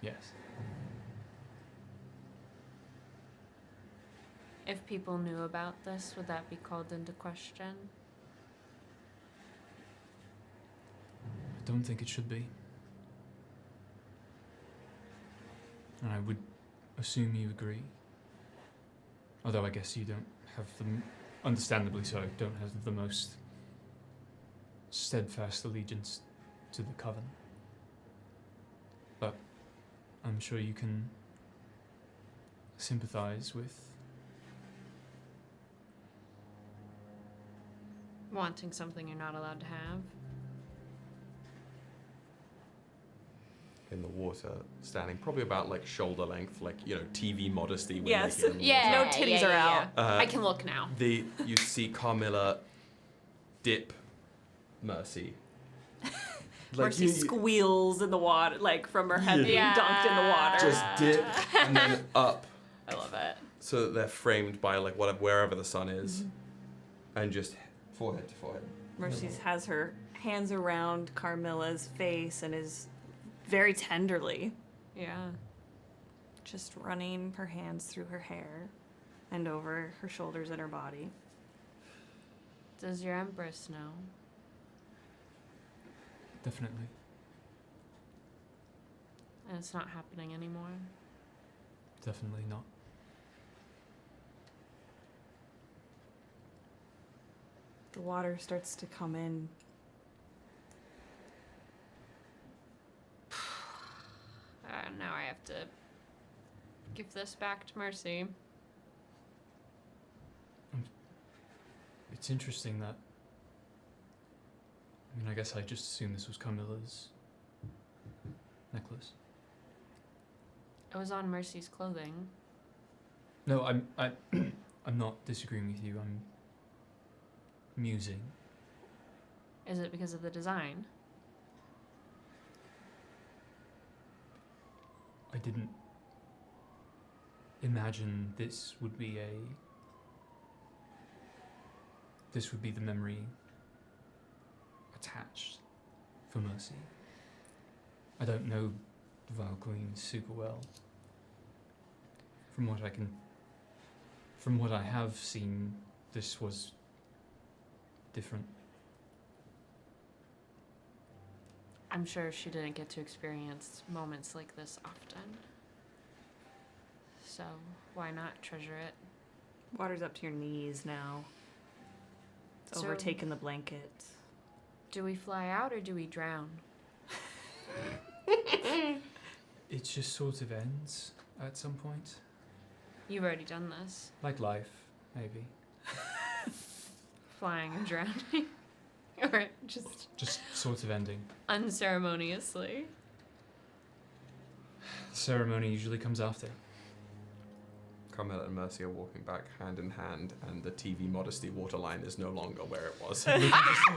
Yes. If people knew about this, would that be called into question? I don't think it should be. And I would assume you agree. Although I guess you don't have the, understandably so, don't have the most steadfast allegiance to the Coven. But I'm sure you can sympathize with Wanting something you're not allowed to have. In the water, standing probably about like shoulder length, like, you know, TV modesty. When Yes. they get in the Yeah. water. No titties are out. I can look now. You see Carmilla dip Mercy. Where she squeals in the water, like from her head being Yeah. dunked in the water. Just dip and then up, I love it. so that they're framed by like wherever the sun is, and just forehead to forehead. Mercy has her hands around Carmilla's face and is very tenderly Yeah. just running her hands through her hair and over her shoulders and her body. Does your Empress know? definitely. And it's not happening anymore? Definitely not. The water starts to come in. Now I have to give this back to Mercy. It's interesting that. I mean, I guess I just assumed this was Carmilla's necklace. It was on Mercy's clothing. No, I'm not disagreeing with you. I'm musing. Is it because of the design? I didn't imagine this would be the memory attached for Mercy. I don't know the Vale Queen super well. From what I have seen, this was different. I'm sure she didn't get to experience moments like this often. So why not treasure it? Water's up to your knees now. It's So- overtaken the blanket. Do we fly out or do we drown? It just sort of ends at some point. You've already done this. Like life, maybe. Flying or drowning. Or just sort of ending. unceremoniously. The ceremony usually comes after. Carmilla and Mercy are walking back hand in hand, and the TV modesty waterline is no longer where it was.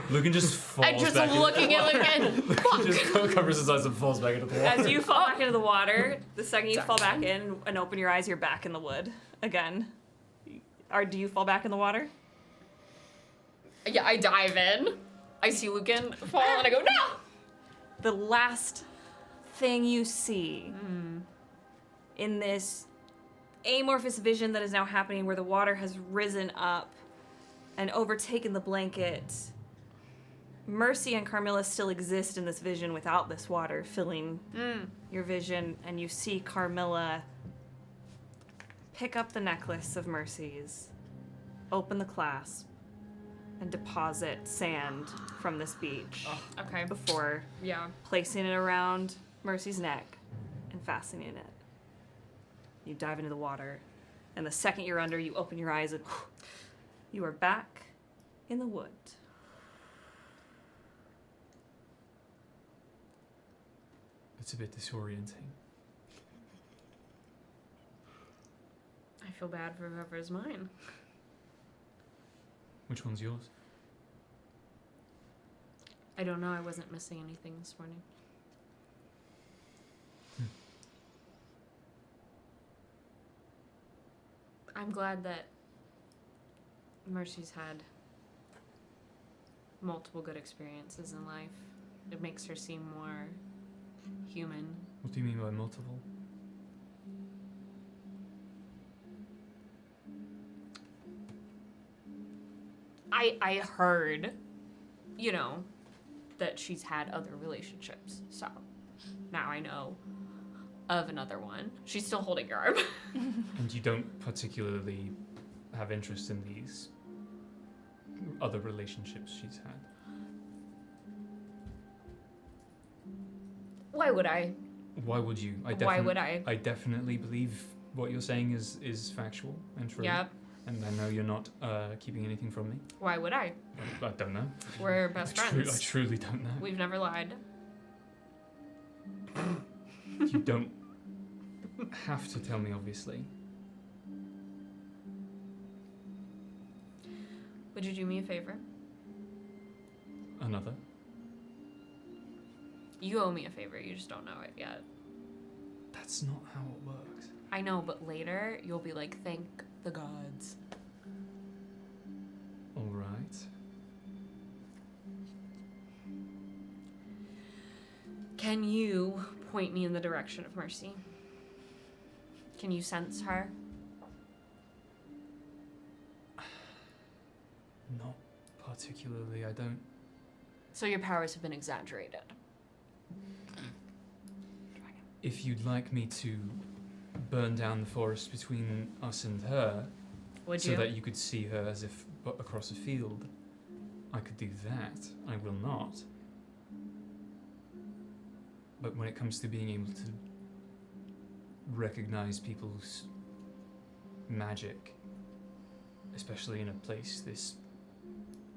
Lucan just falls I'm just back looking at Lucan. just covers his eyes and falls back into the water. As you fall back into the water, the second you fall back in and open your eyes, you're back in the wood again. Do you fall back in the water? Yeah, I dive in. I see Lucan fall and I go, no! The last thing you see in this amorphous vision that is now happening where the water has risen up and overtaken the blanket. Mercy and Carmilla still exist in this vision without this water filling your vision, and you see Carmilla pick up the necklace of Mercy's, open the clasp, and deposit sand from this beach Okay. before Yeah. placing it around Mercy's neck and fastening it. You dive into the water, and the second you're under, you open your eyes and you are back in the wood. It's a bit disorienting. I feel bad for whoever's mine. Which one's yours? I don't know. I wasn't missing anything this morning. I'm glad that Mercy's had multiple good experiences in life. It makes her seem more human. What do you mean by multiple? I heard, you know, that she's had other relationships. So now I know of another one. She's still holding your arm. And you don't particularly have interest in these other relationships she's had? Why would I? Why would you? Why would I? I definitely believe what you're saying is factual and true. Yep. And I know you're not keeping anything from me. Why would I? I don't know. We're best friends. I truly don't know. We've never lied. You don't have to tell me, obviously. Would you do me a favor? Another? You owe me a favor, you just don't know it yet. That's not how it works. I know, but later you'll be like, thank the gods. All right. Can you point me in the direction of Mercy? Can you sense her? Not particularly, I don't. So your powers have been exaggerated. If you'd like me to burn down the forest between us and her, Would so you? that you could see her as if across a field, I could do that. I will not. But when it comes to being able to recognize people's magic, especially in a place this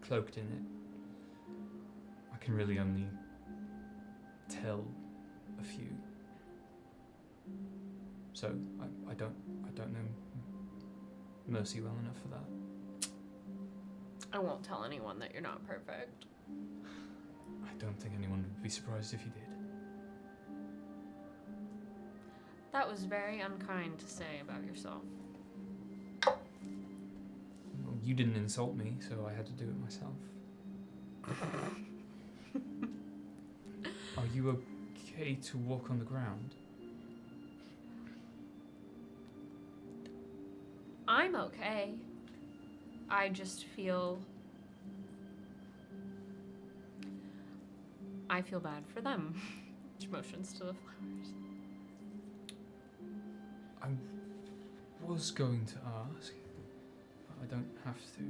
cloaked in it, I can really only tell a few. So I don't know Mercy well enough for that. I won't tell anyone that you're not perfect. I don't think anyone would be surprised if you did. That was very unkind to say about yourself. Well, you didn't insult me, so I had to do it myself. Are you okay to walk on the ground? I'm okay. I just feel... I feel bad for them. She motions to the flowers. I was going to ask, but I don't have to.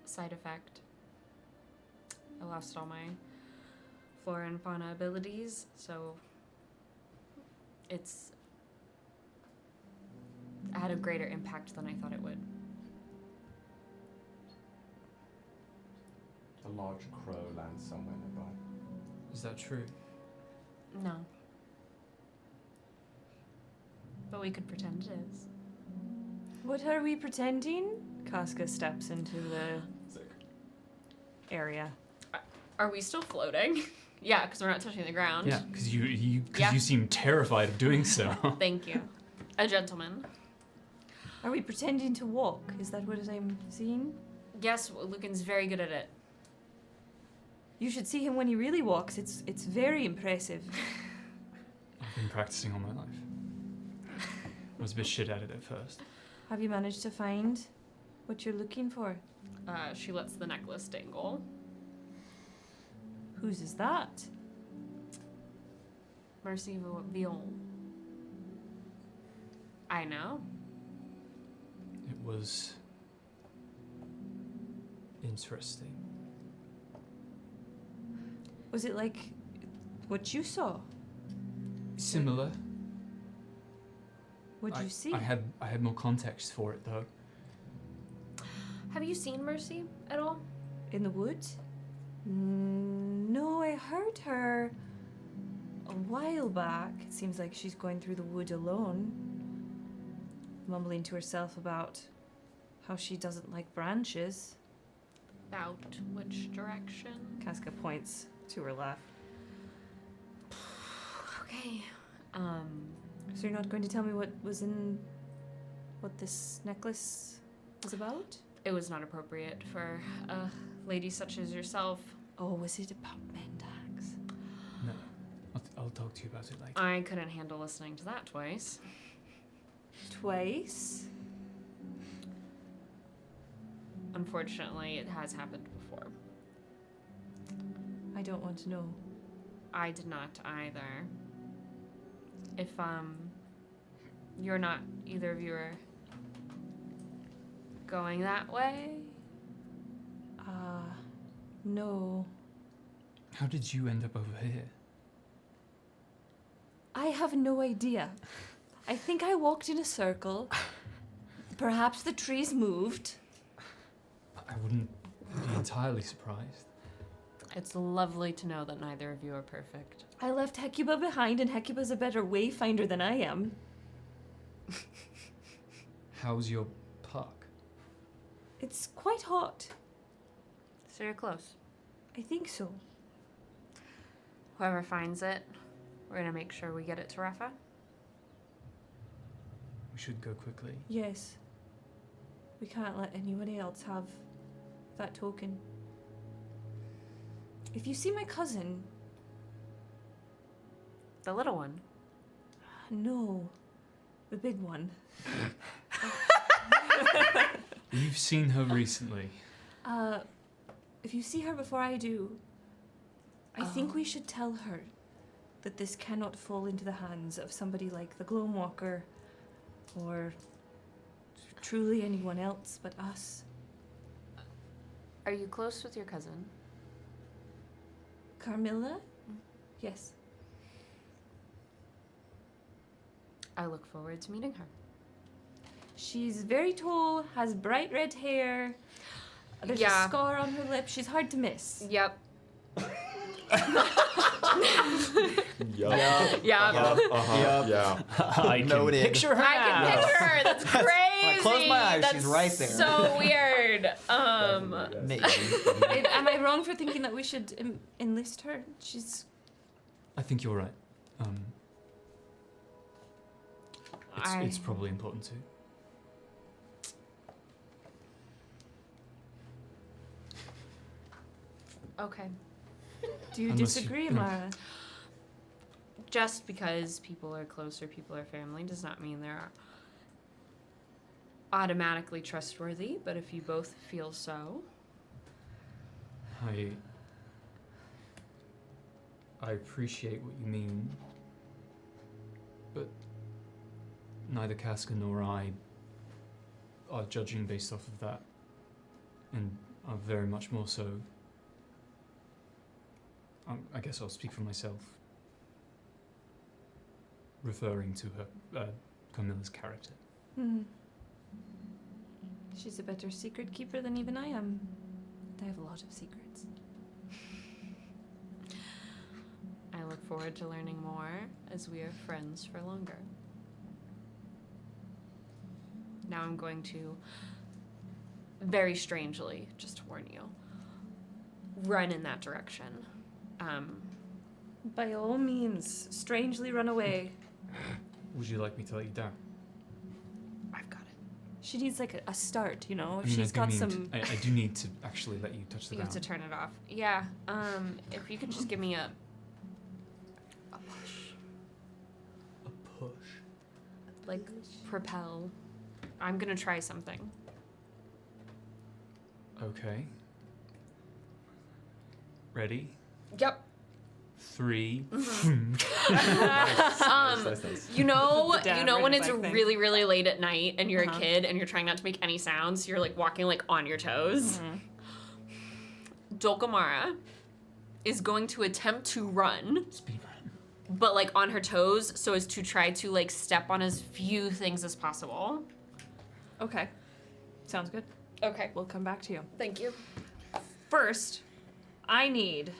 Side effect. I lost all my flora and fauna abilities, so it's had a greater impact than I thought it would. A large crow lands somewhere nearby. Is that true? No. But we could pretend it is. What are we pretending? Casca steps into the area. Are we still floating? Yeah, because we're not touching the ground. Yeah, because you Yeah. seem terrified of doing so. Thank you. A gentleman. Are we pretending to walk? Is that what I'm seeing? Yes, Lucan's very good at it. You should see him when he really walks. It's very impressive. I've been practicing all my life. I was a bit shit at it at first. Have you managed to find what you're looking for? She lets the necklace dangle. Whose is that? Mercy Viol. I know. It was interesting. Was it like what you saw? Similar. What'd you see? I had more context for it though. Have you seen Mercy at all? In the woods? No, I heard her a while back. It seems like she's going through the wood alone, mumbling to herself about how she doesn't like branches. About which direction? Casca points to her left. Okay. So you're not going to tell me what this necklace was about? It was not appropriate for a lady such as yourself. Oh, was it about Mendax? No, I'll talk to you about it later. I couldn't handle listening to that twice. Twice? unfortunately, it has happened before. I don't want to know. I did not either. If, you're not, either of you are going that way? No. How did you end up over here? I have no idea. I think I walked in a circle. Perhaps the trees moved. I wouldn't be entirely surprised. It's lovely to know that neither of you are perfect. I left Hecuba behind, and Hecuba's a better wayfinder than I am. How's your park? It's quite hot. So you're close. I think so. Whoever finds it, we're gonna make sure we get it to Rafa. We should go quickly. Yes. We can't let anybody else have that token. If you see my cousin... The little one. No. The big one. You've seen her recently. If you see her before I do, I think we should tell her that this cannot fall into the hands of somebody like the Gloamwalker or truly anyone else but us. Are you close with your cousin? Carmilla? Yes. I look forward to meeting her. She's very tall, has bright red hair. There's a scar on her lip. She's hard to miss. Yep. Yeah. I can Noted. picture her I can now. picture her. That's crazy. I close my eyes, That's she's right there. So weird. Maybe. Am I wrong for thinking that we should enlist her? She's... I think you're right. It's probably important too. Okay. Do you Unless disagree, you- Amara? Just because people are close or people are family does not mean they're automatically trustworthy, but if you both feel so. I appreciate what you mean, but neither Casca nor I are judging based off of that, and are very much more so. I guess I'll speak for myself, referring to her, Carmilla's character. She's a better secret keeper than even I am. I have a lot of secrets. I look forward to learning more as we are friends for longer. Now I'm going to, very strangely, just to warn you, run in that direction. By all means, strangely run away. Would you like me to let you down? I've got it. She needs like a start, you know? If I mean, she's I do got need some... I do need to actually let you touch the You have ground. to turn it off. Yeah. If you could just give me a push. A push. Like propel. I'm gonna try something. Okay. Ready? Yep. 3. You know dad when riding it's bike thing. really, really late at night and you're a kid and you're trying not to make any sounds, you're like walking like on your toes. Dulcamara is going to attempt to run, Speed run. but like on her toes, so as to try to like step on as few things as possible. Okay. Sounds good. Okay. We'll come back to you. Thank you. First, I need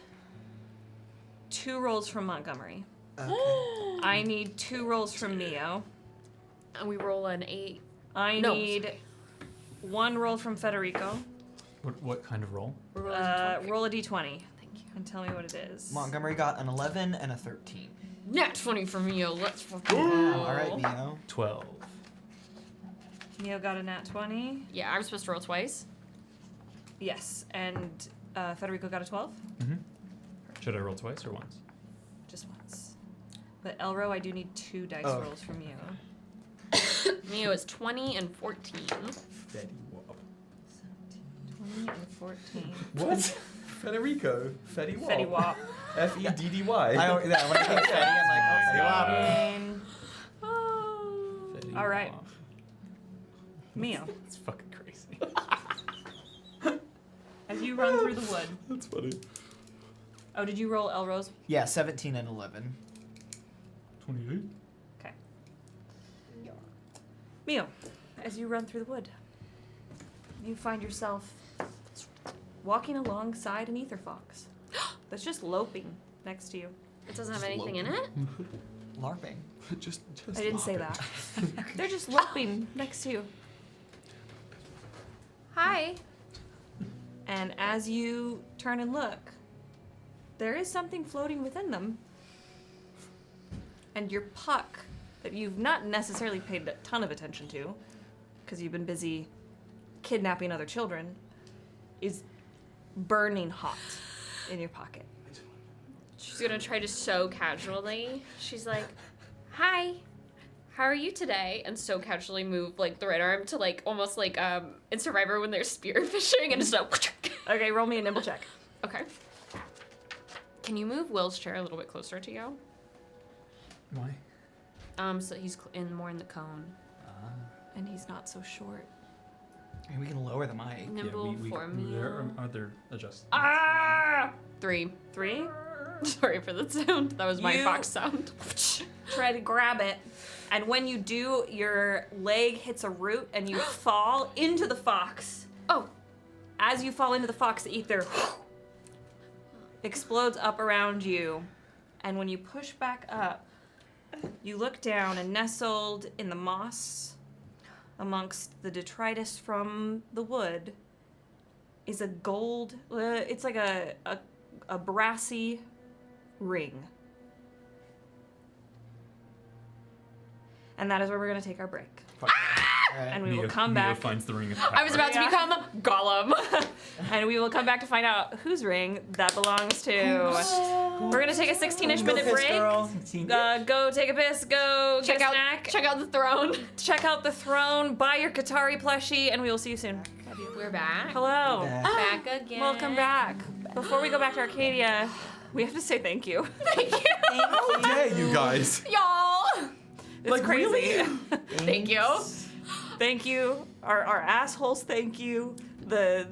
2 rolls from Montgomery. Okay. I need 2 rolls from Neo. And we roll an 8. I No, need 1 roll from Federico. What kind of roll? We're rolling a 20. Roll a d20 Thank you. and tell me what it is. Montgomery got an 11 and a 13. Nat 20 from you. Let's fucking All go. right, Neo. 12. Neo got a nat 20. Yeah, I was supposed to roll twice. Yes, and Federico got a 12. Mm-hmm. Should I roll twice or once? Just once. But Elro, I do need 2 dice Oh. rolls from you. Neo is 20 and 14. Steady whoop. 20 and 14. What? Federico. Fedi what? Fetty Wap. Feddy. Yeah, when I think Fetty, I'm like, All right. Mio, It's fucking crazy. as you run through the wood. That's funny. Oh, did you roll Elro's? yeah, 17 and 11. 28. Okay. Mio, as you run through the wood, you find yourself walking alongside an ether fox that's just loping next to you. It doesn't have anything in it? LARPing. just I didn't say that. They're just loping next to you. Hi. And as you turn and look, there is something floating within them. And your puck, that you've not necessarily paid a ton of attention to, because you've been busy kidnapping other children, is burning hot in your pocket. She's gonna try to so casually. She's like, hi, how are you today? And so casually move like the right arm to like almost like in Survivor when they're spear fishing and just like Okay, roll me a nimble check. Okay. Can you move Will's chair a little bit closer to you? Why? So he's more in the cone. And he's not so short. I mean, we can lower the mic. Nimble for me. There are other adjustments. Ah! 3. 3. Sorry for the sound. That was my You- fox sound. Try to grab it, and when you do, your leg hits a root and you fall into the fox. Oh. As you fall into the fox, the ether explodes up around you, and when you push back up, you look down, and nestled in the moss amongst the detritus from the wood is a gold, it's like a brassy ring. And that is where we're going to take our break. And we will come Mio back. finds the ring of I was about to Yeah. become Gollum. And we will come back to find out whose ring that belongs to. We're going to take a 16-ish minute break. Go take a piss, go check get a out snack, check out the throne. check out the throne, buy your Qatari plushie, and we will see you soon. We're back. Hello. Back again. Welcome back. Before we go back to Arcadia, we have to say thank you. Thank you. How dare you guys? Y'all. It's Like, crazy. really? Thank you. Thank you. Our assholes, thank you. The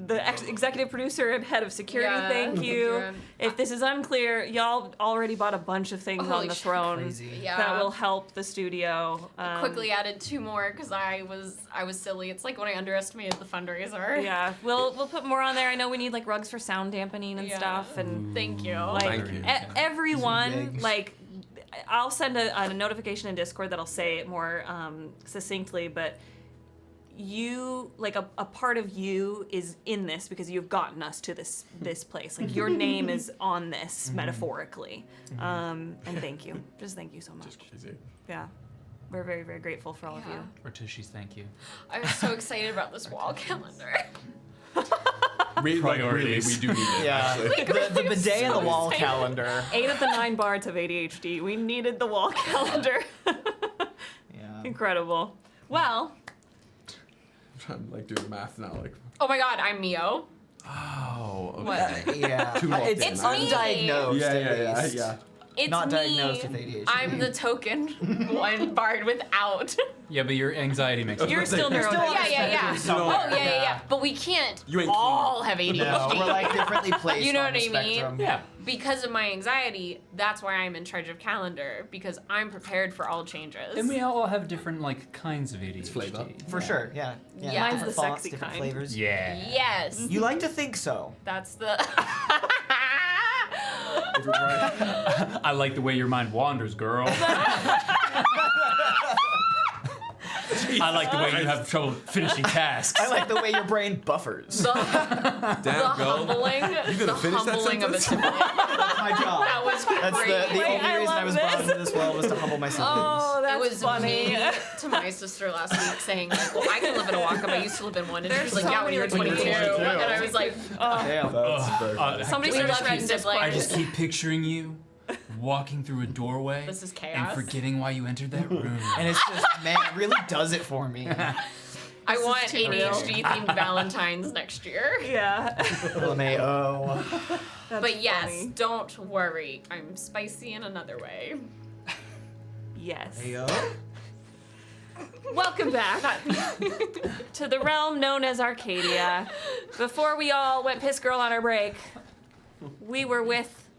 executive producer and head of security, Yeah. thank you. Yeah. If this is unclear, y'all already bought a bunch of things Holy on the shit, throne crazy. Yeah. that will help the studio. Quickly added 2 more because I was silly. It's like when I underestimated the fundraiser. Yeah, we'll put more on there. I know we need like rugs for sound dampening and Yeah. stuff, and Thank you. like Thank you. everyone Big. like. I'll send a notification in Discord that'll say it more succinctly, but you, like a part of you is in this because you've gotten us to this place. Like your name is on this metaphorically. And thank you. Just thank you so much. Just crazy. Yeah. We're very, very grateful for all of you. Or Tishy's thank you. I was so excited about this wall calendar. Really, Priorities. we do need it. Yeah. Actually. The bidet and the wall calendar. 8 of the 9 bards have ADHD. We needed the wall calendar. Yeah. Incredible. Well, I'm like doing math now. Like, Oh my god, I'm Mio. oh, okay. Yeah. Too locked It's in. It's I'm- me. undiagnosed. Yeah, at least. yeah. It's Not me. diagnosed with ADHD. I'm the token one bard without. Yeah, but your anxiety makes it. you're still You're still on neurodivergent. Yeah. Somewhere. Oh yeah. But we can't You ain't all have ADHD. No, we're like differently placed You know on what the I mean? spectrum. Yeah. Because of my anxiety, that's why I'm in charge of calendar, because I'm prepared for all changes. And we all have different like kinds of ADHD. flavor. For sure, yeah. Yeah. Mine's the Different fonts, sexy different kind. flavors. Yeah. Yes. You like to think so. That's the I like the way your mind wanders, girl. I like the way you have trouble finishing tasks. I like the way your brain buffers. the Damn, girl. humbling. You gonna finish that humbling of a sentence? sibling. That's my job. That was That's great. the Wait, only I reason I love was this. brought into this world was to humble my siblings. Oh, that's it was funny. me to my sister last week saying, like, well, I can live in Oaxaca, but I used to live in one. And she was like, so yeah, when you were many 22. reasons. And I was like, Damn. That's very funny. Somebody we said love that you, sibling. I just keep picturing you walking through a doorway This is and chaos. forgetting why you entered that room. And it's just, man, it really does it for me. I This is want too real. ADHD themed Valentine's next year. Yeah. LMAO. But yes, funny. don't worry. I'm spicy in another way. Yes. Heyo. Welcome back to the realm known as Arcadia. Before we all went piss girl on our break, we were with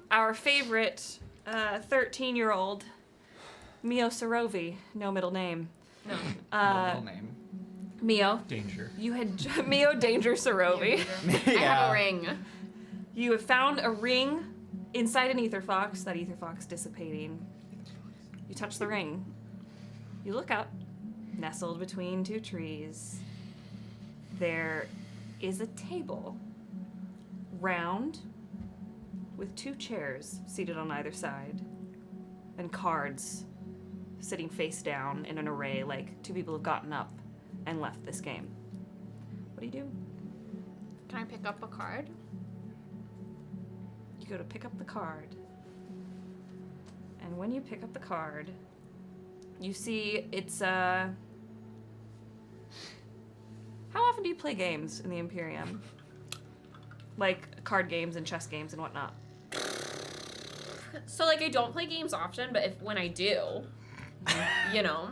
our favorite 13-year-old, Mio Sarovei, no middle name. No. Middle name. Mio, Danger. you had Mio Danger Sarovei. I have a ring. You have found a ring inside an ether fox, that ether fox dissipating. You touch the ring. You look up, nestled between two trees. There is a table, round, with two chairs seated on either side, and cards sitting face down in an array like two people have gotten up and left this game. What do you do? Can I pick up a card? You go to pick up the card. And when you pick up the card, you see it's How often do you play games in the Imperium? Like card games and chess games and whatnot. So like I don't play games often, but when I do, you know,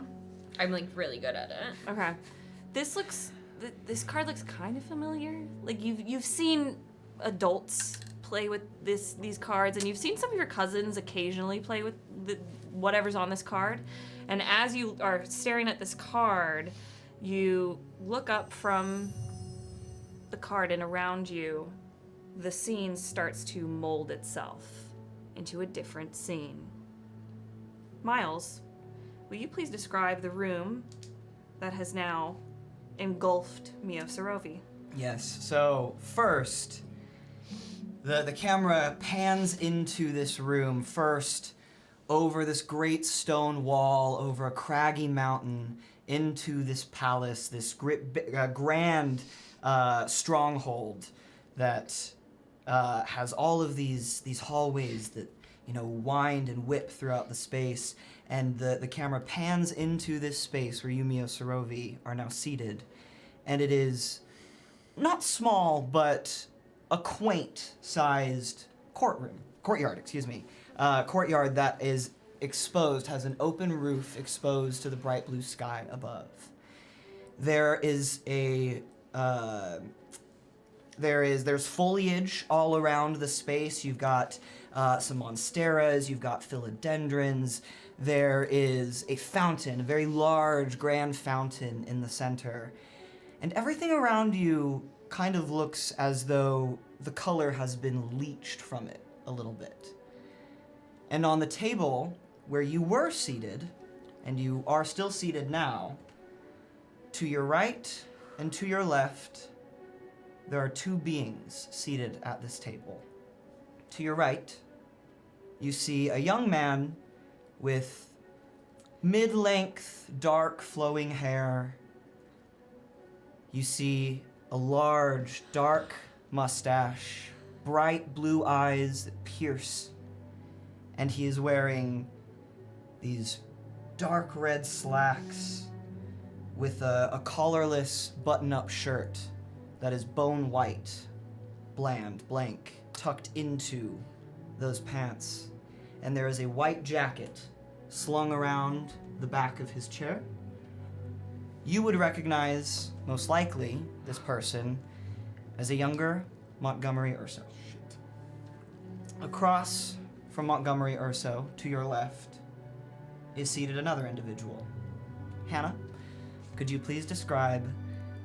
I'm like really good at it. Okay. This card looks kind of familiar. Like you've seen adults play with these cards, and you've seen some of your cousins occasionally play with whatever's on this card. And as you are staring at this card, you look up from the card, and around you, the scene starts to mold itself into a different scene. Miles, will you please describe the room that has now engulfed Mio Sarovei? Yes. So first, the camera pans into this room first, over this great stone wall, over a craggy mountain, into this palace, this grand stronghold that has all of these hallways that wind and whip throughout the space. And the camera pans into this space where you, Mio Sarovei, are now seated. And it is not small, but a quaint-sized courtyard, courtyard that is exposed, has an open roof exposed to the bright blue sky above. There's foliage all around the space. You've got some monsteras, you've got philodendrons. There is a fountain, a very large, grand fountain in the center. And everything around you kind of looks as though the color has been leached from it a little bit. And on the table where you were seated, and you are still seated now, to your right and to your left, there are two beings seated at this table. To your right, you see a young man with mid-length, dark, flowing hair. You see a large, dark mustache, bright blue eyes that pierce, and he is wearing these dark red slacks with a collarless button-up shirt that is bone white, bland, blank, tucked into those pants. And there is a white jacket slung around the back of his chair. You would recognize, most likely, this person as a younger Montgomery Urso. Across from Montgomery Urso, to your left, is seated another individual. Hannah, could you please describe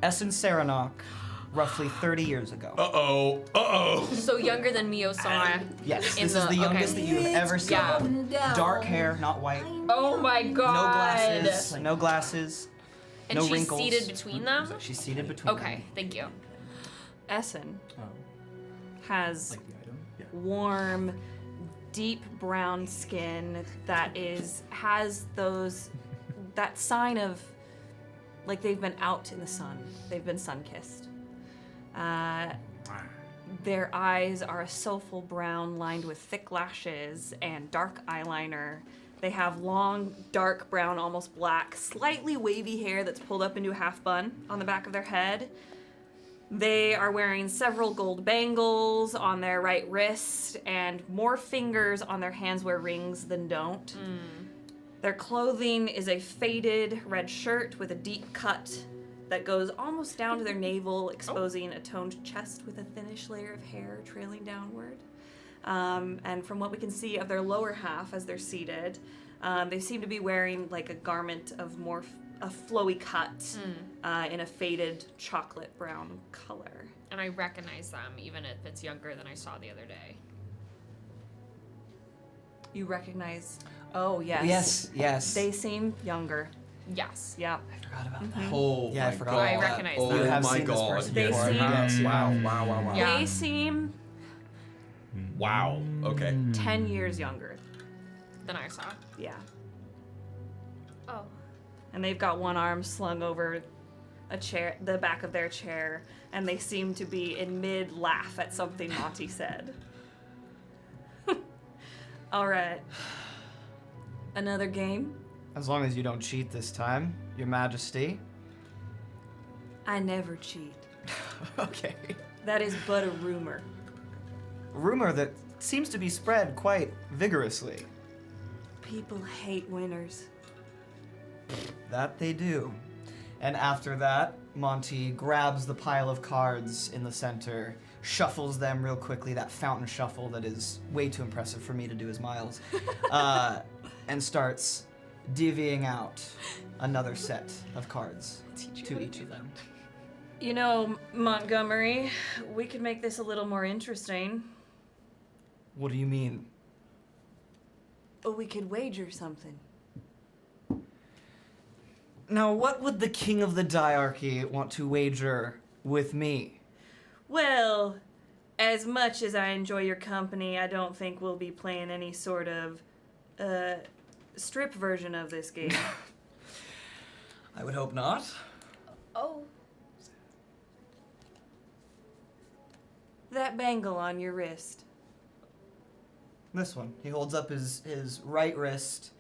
Essen Serenel roughly 30 years ago? So younger than Mio saw. Yes, in this is the youngest that you have ever seen. Yeah. Dark hair, not white. Oh my god. No glasses. And no she's wrinkles. seated between them? She's seated between them. Okay, thank you. Essen Oh, has like the item? Yeah. warm, deep brown skin that has that sign of like they've been out in the sun. They've been sun-kissed. Their eyes are a soulful brown lined with thick lashes and dark eyeliner They have long, dark brown, almost black, slightly wavy hair that's pulled up into a half bun on the back of their head. They are wearing several gold bangles on their right wrist, and more fingers on their hands wear rings than don't. Their clothing is a faded red shirt with a deep cut that goes almost down to their navel, exposing a toned chest with a thinnish layer of hair trailing downward. And from what we can see of their lower half as they're seated, they seem to be wearing like a garment of more a flowy cut in a faded chocolate brown color. And I recognize them even if it's younger than I saw the other day. You recognize? Oh, yes. Yes, yes. They seem younger. Yes. Yeah. I forgot about that. Oh Yeah, I my forgot god. I recognize oh them. You have my seen this god. person They yes, seem- yes. Wow. Yeah. They seem Wow. Okay. 10 years younger. Than I saw. Yeah. Oh. And they've got one arm slung over a chair, the back of their chair, and they seem to be in mid-laugh at something Monty said. All right. Another game? As long as you don't cheat this time, Your Majesty. I never cheat. Okay. That is but a rumor. Rumor that seems to be spread quite vigorously. People hate winners. That they do. And after that, Monty grabs the pile of cards in the center, shuffles them real quickly, that fountain shuffle that is way too impressive for me to do as Miles, and starts divvying out another set of cards to each of them. You know, Montgomery, we could make this a little more interesting. What do you mean? Or we could wager something. Now, what would the king of the diarchy want to wager with me? Well, as much as I enjoy your company, I don't think we'll be playing any sort of strip version of this game. I would hope not. Oh. That bangle on your wrist. This one. He holds up his right wrist,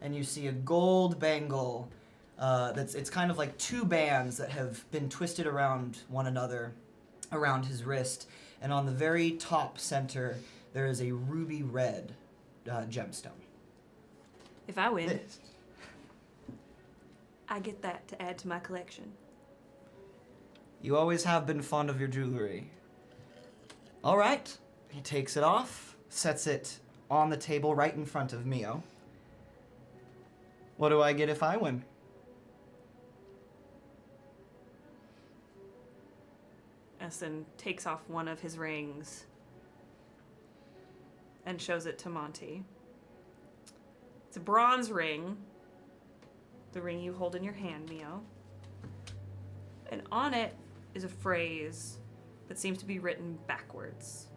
and you see a gold bangle. It's kind of like two bands that have been twisted around one another, around his wrist, and on the very top center there is a ruby red gemstone. If I win, This. I get that to add to my collection. You always have been fond of your jewelry. All right. He takes it off, sets it on the table right in front of Mio. What do I get if I win? Essen takes off one of his rings and shows it to Monty. It's a bronze ring, the ring you hold in your hand, Mio. And on it is a phrase that seems to be written backwards.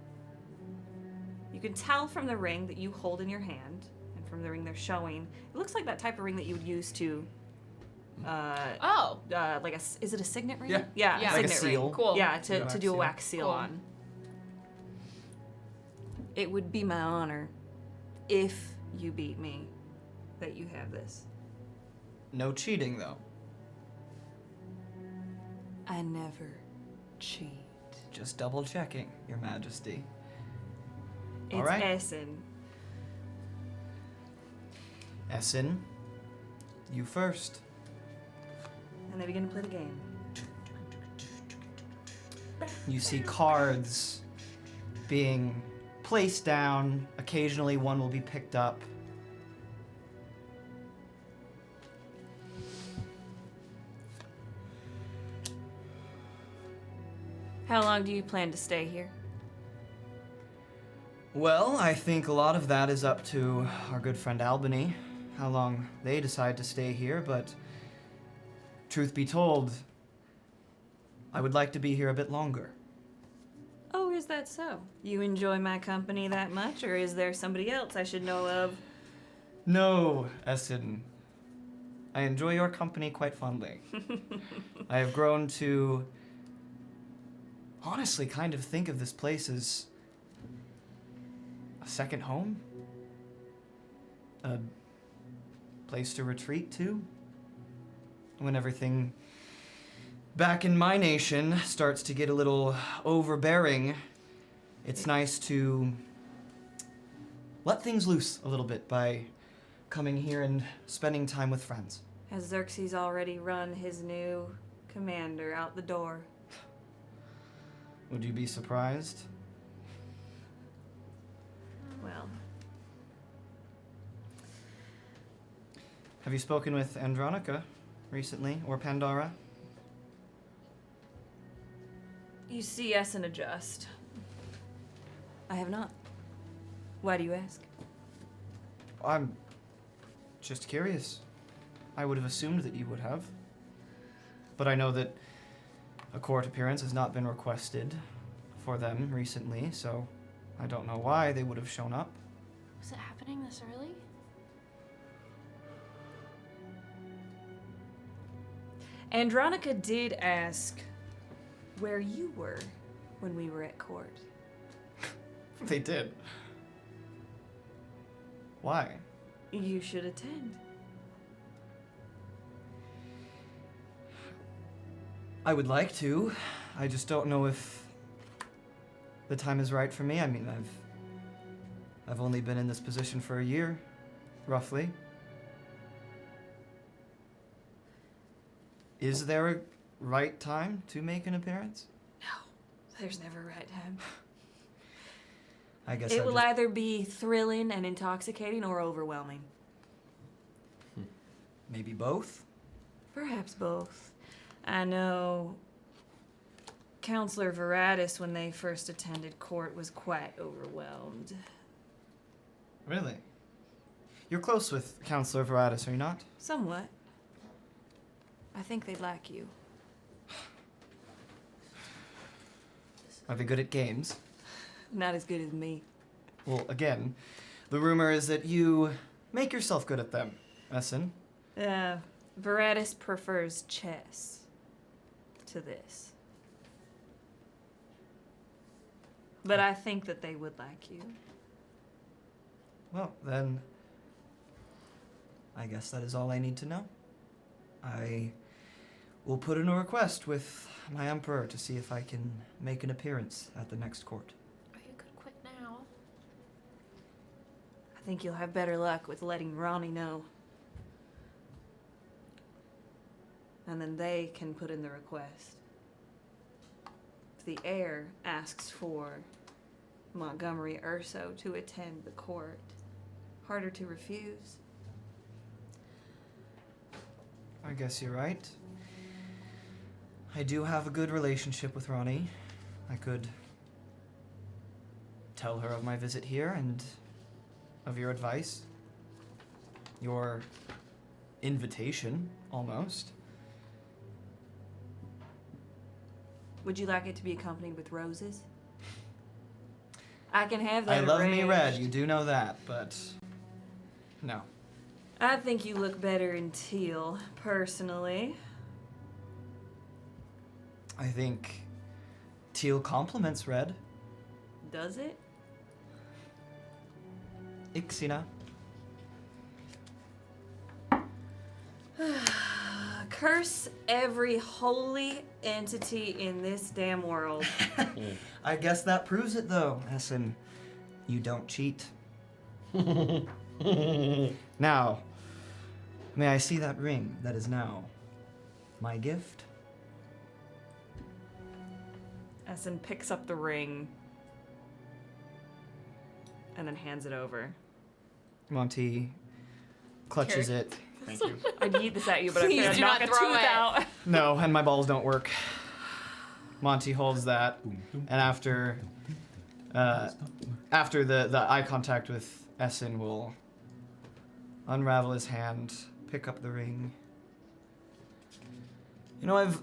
You can tell from the ring that you hold in your hand and from the ring they're showing. It looks like that type of ring that you would use to Oh. like is it a signet ring? Yeah. Yeah, Yeah. a Like a signet seal. ring. Cool. Yeah, Do a to wax do a seal. wax seal Cool. on. It would be my honor if you beat me that you have this. No cheating, though. I never cheat. Just double checking, Your Majesty. It's All right. Essen. Essen, you first. And they begin to play the game. You see cards being placed down. Occasionally, one will be picked up. How long do you plan to stay here? Well, I think a lot of that is up to our good friend Albany, how long they decide to stay here, but truth be told, I would like to be here a bit longer. Oh, is that so? You enjoy my company that much, or is there somebody else I should know of? No, Essen. I enjoy your company quite fondly. I have grown to honestly kind of think of this place as a second home. A place to retreat to. When everything back in my nation starts to get a little overbearing, it's nice to let things loose a little bit by coming here and spending time with friends. Has Xerxes already run his new commander out the door? Would you be surprised? Well, Have you spoken with Andronica recently, or Pandora? you see Essen adjust. I have not. Why do you ask? I'm just curious. I would have assumed that you would have. But I know that a court appearance has not been requested for them recently, so I don't know why they would have shown up. Was it happening this early? Andronica did ask where you were when we were at court. They did. Why? You should attend. I would like to. I just don't know if the time is right for me. I mean, I've only been in this position for a year, roughly. Is there a right time to make an appearance? There's never a right time. I guess It will either be thrilling and intoxicating or overwhelming. maybe both. Perhaps both. I know Counselor Veratus, when they first attended court, was quite overwhelmed. Really? You're close with Counselor Veratus, are you not? Somewhat. I think they'd like you. Are they good at games? Not as good as me. Well, again, the rumor is that you make yourself good at them, Essen. Veratus prefers chess to this. But I think that they would like you. Well, then, I guess that is all I need to know. I will put in a request with my emperor to see if I can make an appearance at the next court. Or you could quit now. I think you'll have better luck with letting Ronnie know. And then they can put in the request. If the heir asks for Montgomery Urso to attend the court, harder to refuse. I guess you're right. I do have a good relationship with Ronnie. I could tell her of my visit here and of your advice. Your invitation, almost. Would you like it to be accompanied with roses? I can have I that love arranged. me red, you do know that, but no. I think you look better in teal, personally. I think teal compliments red. Does it? Ixina. Curse every holy entity in this damn world. I guess that proves it, though, Essen. You don't cheat. Now, may I see that ring that is now my gift? Essen picks up the ring and then hands it over. Monty clutches it. Thank you. I'd yeet this at you, but Please I'm do gonna knock not a throw tooth it. out. No, and my balls don't work. Monty holds that, and after the eye contact with Essen will unravel his hand, pick up the ring. You know, I've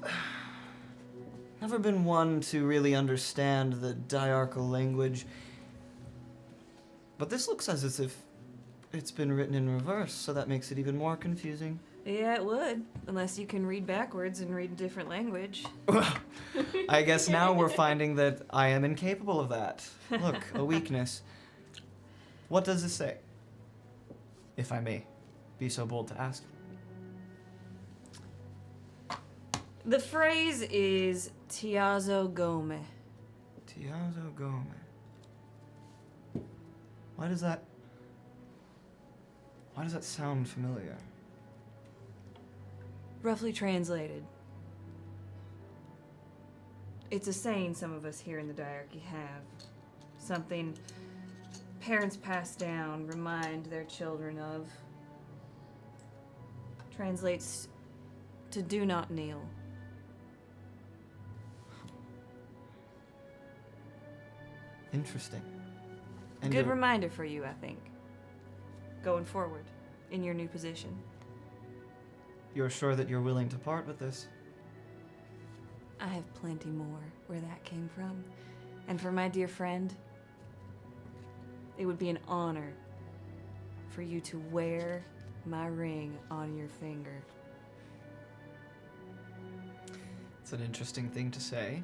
never been one to really understand the diarchal language, but this looks as if it's been written in reverse, so that makes it even more confusing. Yeah, it would. Unless you can read backwards and read a different language. I guess now we're finding that I am incapable of that. Look, a weakness. What does this say? If I may. be so bold to ask? The phrase is Tiazo Gome. Tiazo Gome. Why does that sound familiar? Roughly translated, it's a saying some of us here in the diarchy have. Something parents pass down, remind their children of. Translates to do not kneel. Interesting. And Good reminder for you, I think. Going forward in your new position. you're sure that you're willing to part with this? I have plenty more where that came from. And for my dear friend, it would be an honor for you to wear my ring on your finger. It's an interesting thing to say,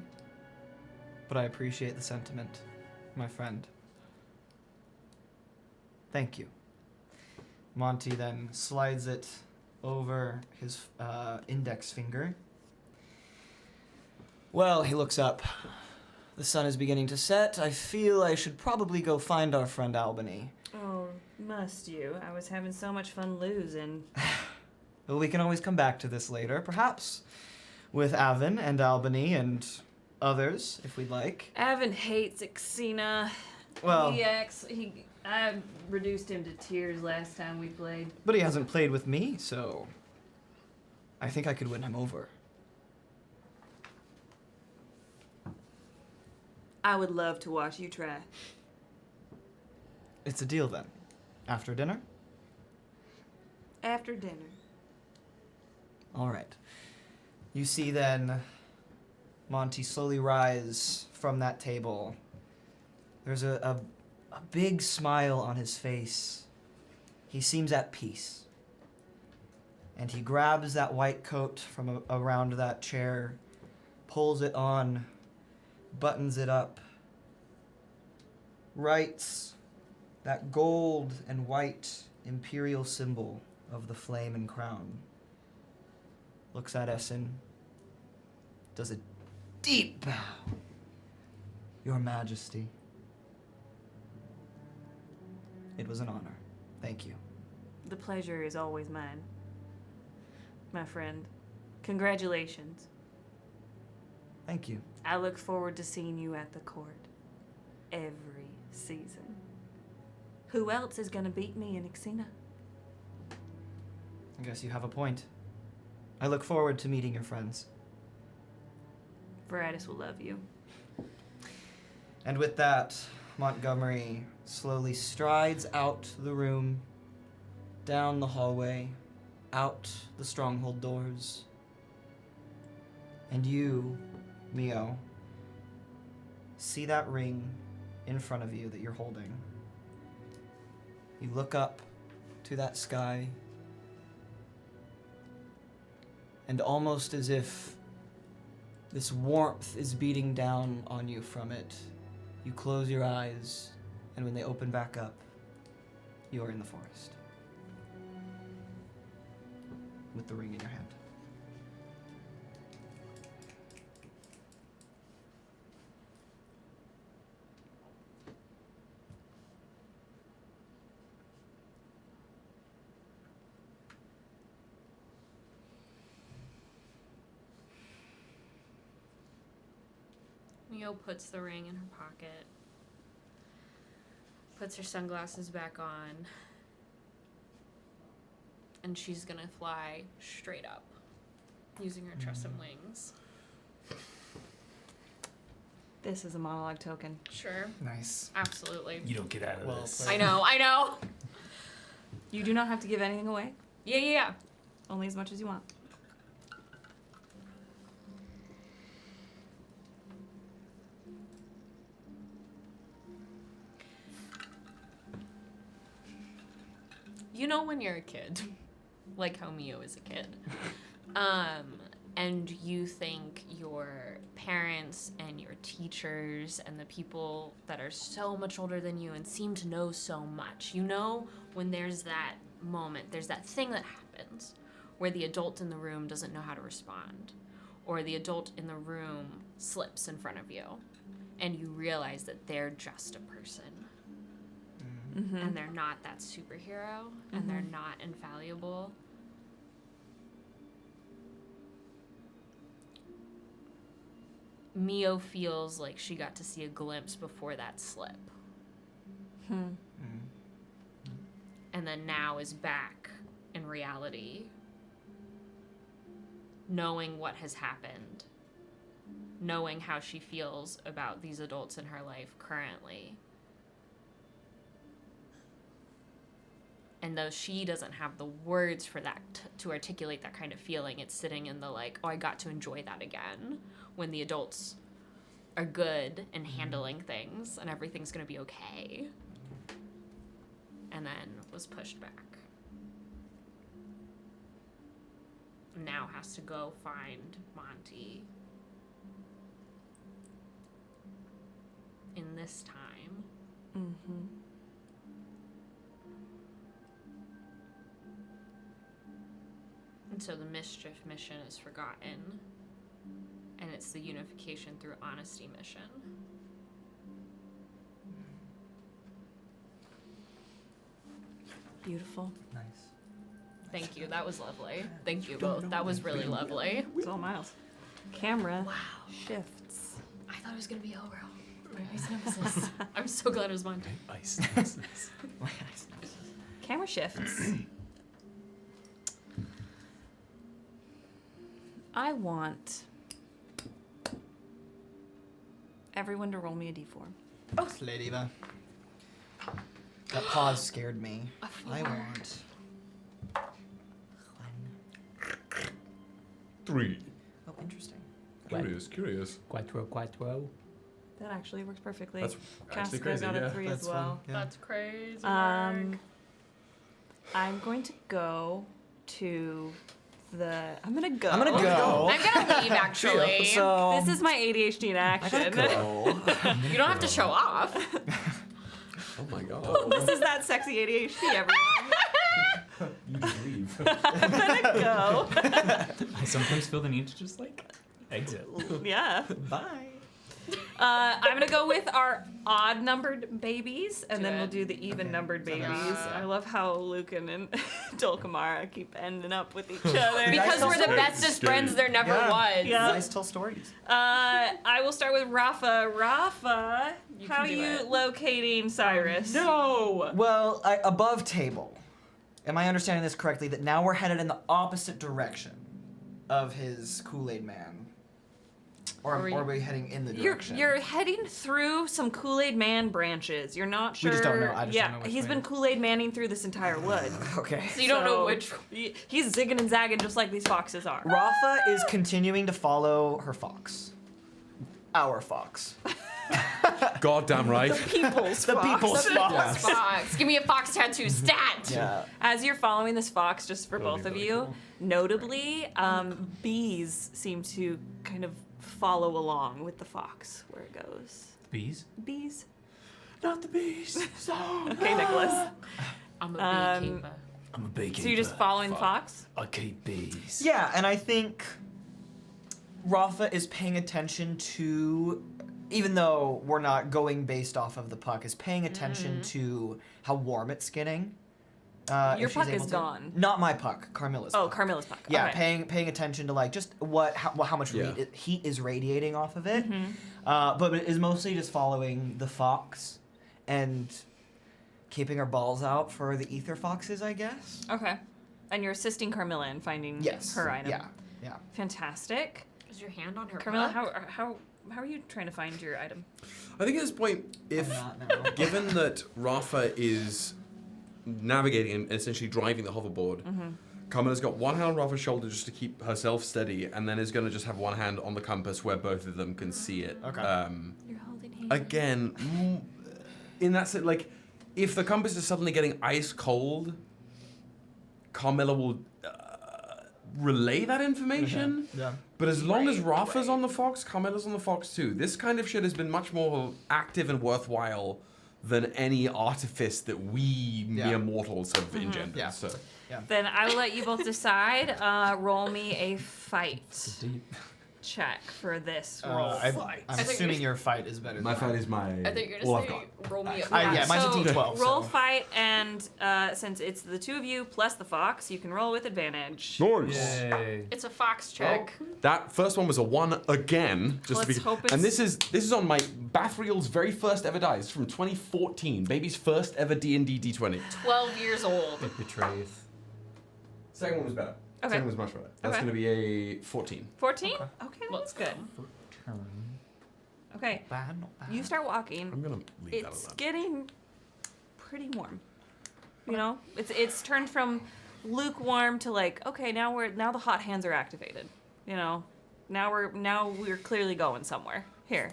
but I appreciate the sentiment, my friend. Thank you. Monty then slides it over his index finger. Well, he looks up. The sun is beginning to set. I feel I should probably go find our friend Albany. Oh, must you? I was having so much fun losing. Well, we can always come back to this later, perhaps with Avon and Albany and others, if we'd like. Avon hates Xena. Well, I reduced him to tears last time we played. but he hasn't played with me, so I think I could win him over. I would love to watch you try. It's a deal then. After dinner? After dinner. All right. You see then Monty slowly rise from that table. There's a big smile on his face. He seems at peace. And he grabs that white coat from around that chair, pulls it on, buttons it up, writes that gold and white imperial symbol of the flame and crown. Looks at Essen, does a deep bow. Your Majesty. It was an honor. Thank you. The pleasure is always mine. My friend, congratulations. Thank you. I look forward to seeing you at the court every season. Who else is gonna beat me in Xena? I guess you have a point. I look forward to meeting your friends. Veratus will love you. And with that, Montgomery slowly strides out the room, down the hallway, out the stronghold doors. And you, Mio, see that ring in front of you that you're holding. You look up to that sky, and almost as if this warmth is beating down on you from it, you close your eyes, and when they open back up, you are in the forest with the ring in your hand. Mio puts the ring in her pocket, puts her sunglasses back on, and she's gonna fly straight up using her Tressum wings. This is a monologue token. Sure, Nice. absolutely. You don't get out of Well this. played. I know. You do not have to give anything away. Yeah. Only as much as you want. You know when you're a kid, like how Mio is a kid, and you think your parents and your teachers and the people that are so much older than you and seem to know so much. You know when there's that moment, there's that thing that happens where the adult in the room doesn't know how to respond, or the adult in the room slips in front of you, and you realize that they're just a person. And they're not that superhero, and they're not infallible. Mio feels like she got to see a glimpse before that slip. And then now is back in reality, knowing what has happened, knowing how she feels about these adults in her life currently. And though she doesn't have the words for that to articulate that kind of feeling, it's sitting in the like, oh, I got to enjoy that again when the adults are good and handling things and everything's gonna be okay. And then was pushed back. Now has to go find Monty in this time. And so the mischief mission is forgotten, and it's the unification through honesty mission. Beautiful. Nice. Thank you, that was lovely. Thank you both, that was really lovely. It's all Miles. Camera shifts. I thought it was gonna be Elro. My ice nemesis. I'm so glad it was Monty. Ice nemesis. Camera shifts. I want everyone to roll me a d4. Slay diva. That pause scared me. I want 1. 3. Oh, interesting. Curious. Quattro. That actually works perfectly. That's actually Casca crazy, got a yeah. 3 That's as well. fun. Yeah. That's crazy. I'm going to go to the. I'm gonna go. I'm gonna go. I'm gonna leave actually. So This is my ADHD in I action. gotta go. You don't have to show off. Oh my god. This is that sexy ADHD, everyone. You just leave. I'm gonna go. I sometimes feel the need to just like exit. Yeah. Bye. I'm gonna go with our odd-numbered babies, and Do then it. we'll do the even-numbered babies. Yeah. I love how Lücan and Dulcamara keep ending up with each other. Because we're the Scary. bestest friends there never was. Yeah. Guys tell stories. I will start with Rafa. Rafa, You how can are do you it. locating Cyrus? No! Well, above table. Am I understanding this correctly? That now we're headed in the opposite direction of his Kool-Aid Man, or are we heading in the direction? You're heading through some Kool-Aid Man branches. You're not sure. We just don't know. I just yeah, don't know which he's way. been Kool-Aid Manning through this entire wood. Okay. So you don't know So, which. He's zigging and zagging just like these foxes are. Rafa is continuing to follow her fox. Our fox. Goddamn right. People's The people's fox. Fox. Give me a fox tattoo. Stat. Yeah. As you're following this fox, just for That'll both be of really you, cool. notably, bees seem to kind of follow along with the fox where it goes. Bees? Bees. Not the bees. Okay, Nicholas. I'm a beekeeper. I'm a beekeeper. So you're just following the fox? I keep bees. Yeah, and I think Rafa is paying attention to, even though we're not going based off of the puck, is paying attention to how warm it's getting. Your if she's puck able is to. Gone. Not my puck, Carmilla's Oh, puck. Carmilla's puck. Yeah, Okay. paying attention to like just how much Yeah. heat is radiating off of it. Mm-hmm. But it is mostly just following the fox and keeping her balls out for the ether foxes, I guess. Okay. And you're assisting Carmilla in finding Yes. her item. Yeah. Fantastic. Is your hand on her Carmilla, butt? how are you trying to find your item? I think at this point, if I'm not now. given that Rafa is navigating and essentially driving the hoverboard, Carmilla's got one hand on Rafa's shoulder just to keep herself steady, and then is going to just have one hand on the compass where both of them can see it. Okay. You're holding hands. Again, in that sense, like, if the compass is suddenly getting ice cold, Carmilla will relay that information. Yeah. But as long as Rafa's on the fox, Carmilla's on the fox too. This kind of shit has been much more active and worthwhile than any artifice that we mere mortals have engendered. Yeah. So. Then I will let you both decide. Roll me a fight check for this roll. I'm assuming your fight is better. My than fight is my. I think you're all gonna I've say got. roll me a mine's a so D12. Roll so. fight, and since it's the two of you plus the fox, you can roll with advantage. Nice. Yay. It's a fox check. That first one was a 1 again. Just Let's to be, hope it's- and this is on my Bathriel's very first ever dice from 2014. Baby's first ever D&D D20. 12 years old. It betrays. Second one was better. Okay. Second was much better. That's Okay. going to be a 14. 14? Okay, that's good. Turn. Okay, Bad, not bad. you start walking. I'm going to leave that It's alone. getting pretty warm. You know, it's turned from lukewarm to like, okay, now the hot hands are activated. You know, now we're clearly going somewhere. Here.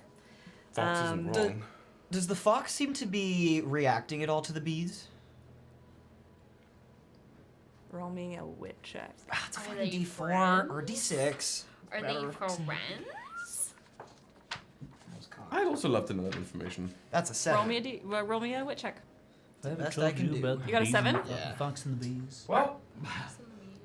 Fox isn't wrong. Does the fox seem to be reacting at all to the bees? Roll me a wit check. It's a Are fucking they D4 or D6. Are Better. they friends? I'd also love to know that information. That's a 7. Roll me a wit check. the best I can do. You got a 7? Yeah. Fox and the bees. Well,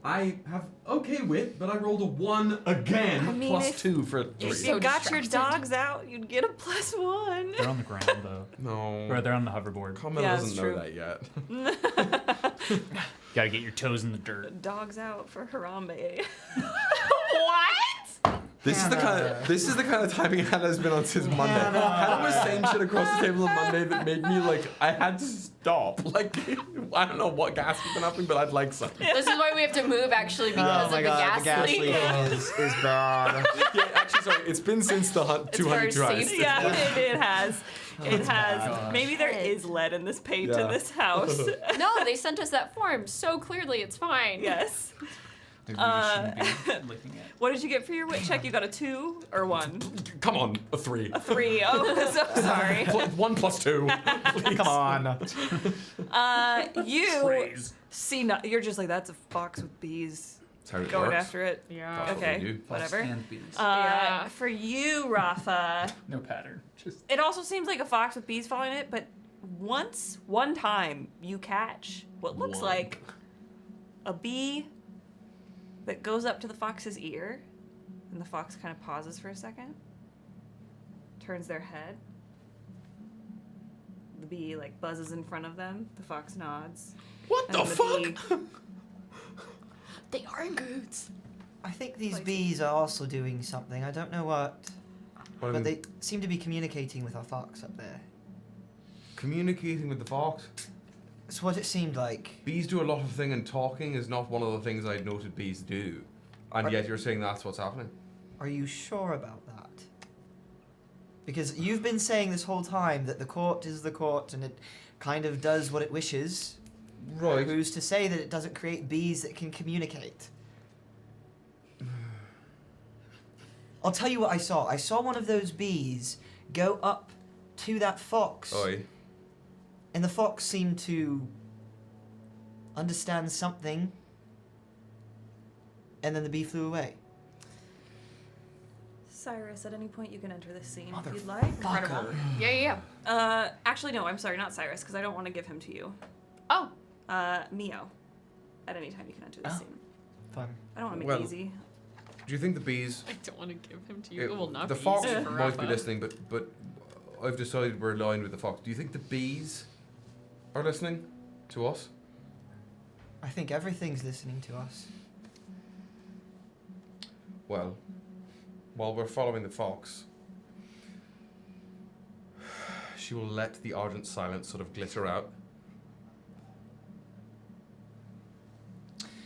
I have okay wit, but I rolled a 1 again, I mean, plus if- 2 for a If 3. you So got your distracted. dogs out, you'd get a +1. They're on the ground though. No. Or they're on the hoverboard. Carmilla Yeah, doesn't that's know true. that yet. Gotta get your toes in the dirt. Dogs out for Harambe. What? This is the kind of timing Hannah's been on since Monday. Hannah was saying shit across the table on Monday that made me like I had to stop. Like I don't know what gas has been happening, but I'd like some. This is why we have to move actually because of the gas leak. is bad. Yeah, actually, sorry. It's been since the It's 200 very tries. safe. Yeah, it has. It has. gosh. Maybe there is lead in this paint Yeah. in this house. No, they sent us that form so clearly. It's fine. Yes. Maybe we shouldn't be looking at. What did you get for your wit check? You got a 2 or 1? Come on, a 3. A 3. Oh, so sorry. 1 plus 2. Please. Come on. You Phrase. see, you're just like, that's a fox with bees That's how it going works. after it. Yeah. That's what we Okay, do. whatever. And bees. Yeah. For you, Rafa, No pattern. Just it also seems like a fox with bees following it, but one time, you catch what looks One. like a bee that goes up to the fox's ear, and the fox kind of pauses for a second, turns their head. The bee like buzzes in front of them. The fox nods. What And the then fuck? They are goods. I think these bees are also doing something. I don't know what, but they seem to be communicating with our fox up there. Communicating with the fox. It's what it seemed like. Bees do a lot of thing, and talking is not one of the things I'd noted bees do. And yet you're saying that's what's happening. Are you sure about that? Because you've been saying this whole time that the court is the court and it kind of does what it wishes. Right. Who's to say that it doesn't create bees that can communicate? I'll tell you what I saw. I saw one of those bees go up to that fox. Oi. And the fox seemed to understand something. And then the bee flew away. Cyrus, at any point you can enter this scene if you'd like. Fucker. Yeah. Actually, no, I'm sorry, not Cyrus, because I don't want to give him to you. Oh. Mio. At any time you can enter this Oh. scene. Fun. I don't want to make Well, it easy. Do you think the bees? I don't want to give him to you. It will not the be fox easy for might be Rafa. listening, but I've decided we're aligned with the fox. Do you think the bees are listening to us? I think everything's listening to us. Well, while we're following the fox, she will let the ardent silence sort of glitter out.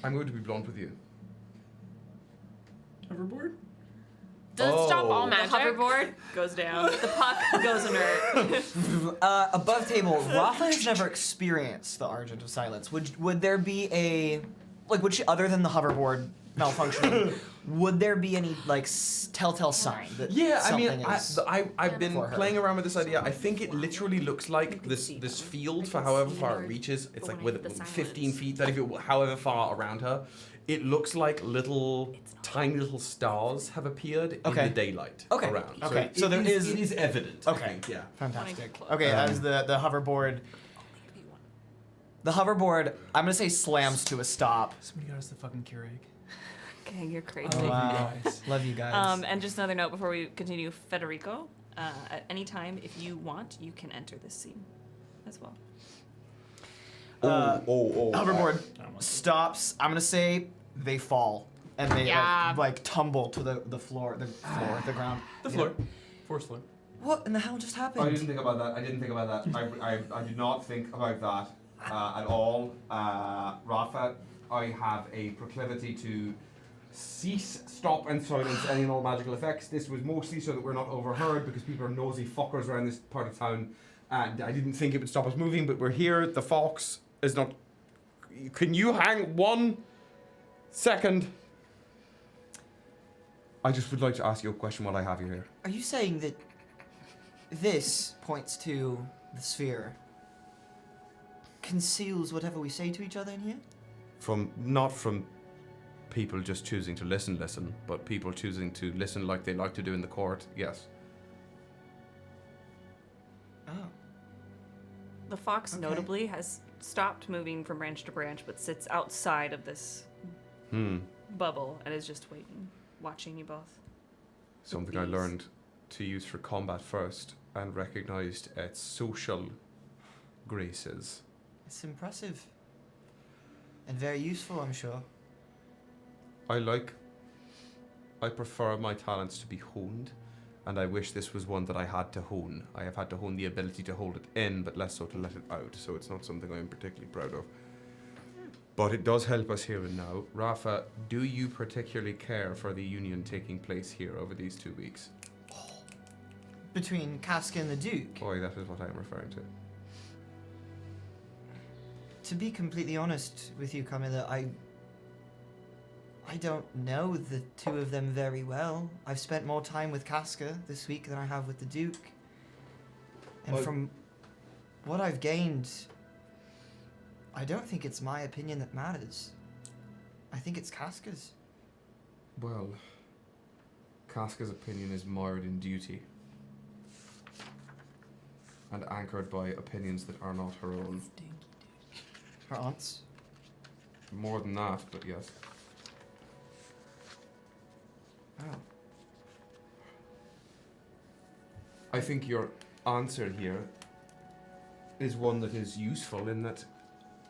I'm going to be blunt with you. hoverboard. Does it stop all Oh. magic? The hoverboard goes down. The puck goes inert. Above table, Rafa has never experienced the Argent of Silence. Would there be a, like, would she, other than the hoverboard malfunctioning, would there be any, like, telltale sign that Yeah, I something mean, is... I've been For her. playing around with this idea. I think it literally looks like this field for however far it reaches. It's like with 15 feet, that if it however far around her, It looks like tiny little stars have appeared in the daylight around. Okay. So it is evident. Okay. I think, yeah. Fantastic. Okay, as the hoverboard. The hoverboard, I'm gonna say slams to a stop. Somebody got us the fucking Keurig. Okay, you're crazy. Oh, wow. Love you guys. And just another note before we continue, Federico, at any time, if you want, you can enter this scene as well. Hoverboard stops. I'm gonna say they fall and they like tumble to the floor, the ground. The floor. Force floor. What in the hell just happened? I didn't think about that. I did not think about that at all. Rafa, I have a proclivity to cease, stop, and silence any and all magical effects. This was mostly so that we're not overheard because people are nosy fuckers around this part of town. And I didn't think it would stop us moving, but we're here. The fox is not. Can you hang 1 second? I just would like to ask you a question while I have you here. Are you saying that this points to the sphere? Conceals whatever we say to each other in here? Not from people just choosing to listen, but people choosing to listen like they like to do in the court, yes. Oh. The fox notably has stopped moving from branch to branch, but sits outside of this bubble and is just waiting, watching you both. Something I learned to use for combat first and recognized its social graces. It's impressive. And very useful, I'm sure. I prefer my talents to be honed, and I wish this was one that I had to hone. I have had to hone the ability to hold it in, but less so to let it out, so it's not something I'm particularly proud of. But it does help us here and now. Rafa, do you particularly care for the union taking place here over these 2 weeks? Between Casca and the Duke? Boy, that is what I'm referring to. To be completely honest with you, Carmilla, I don't know the two of them very well. I've spent more time with Casca this week than I have with the Duke. And from what I've gained, I don't think it's my opinion that matters. I think it's Casca's. Well, Casca's opinion is mired in duty and anchored by opinions that are not her own. Her aunt's? More than that, but yes. Oh. I think your answer here is one that is useful in that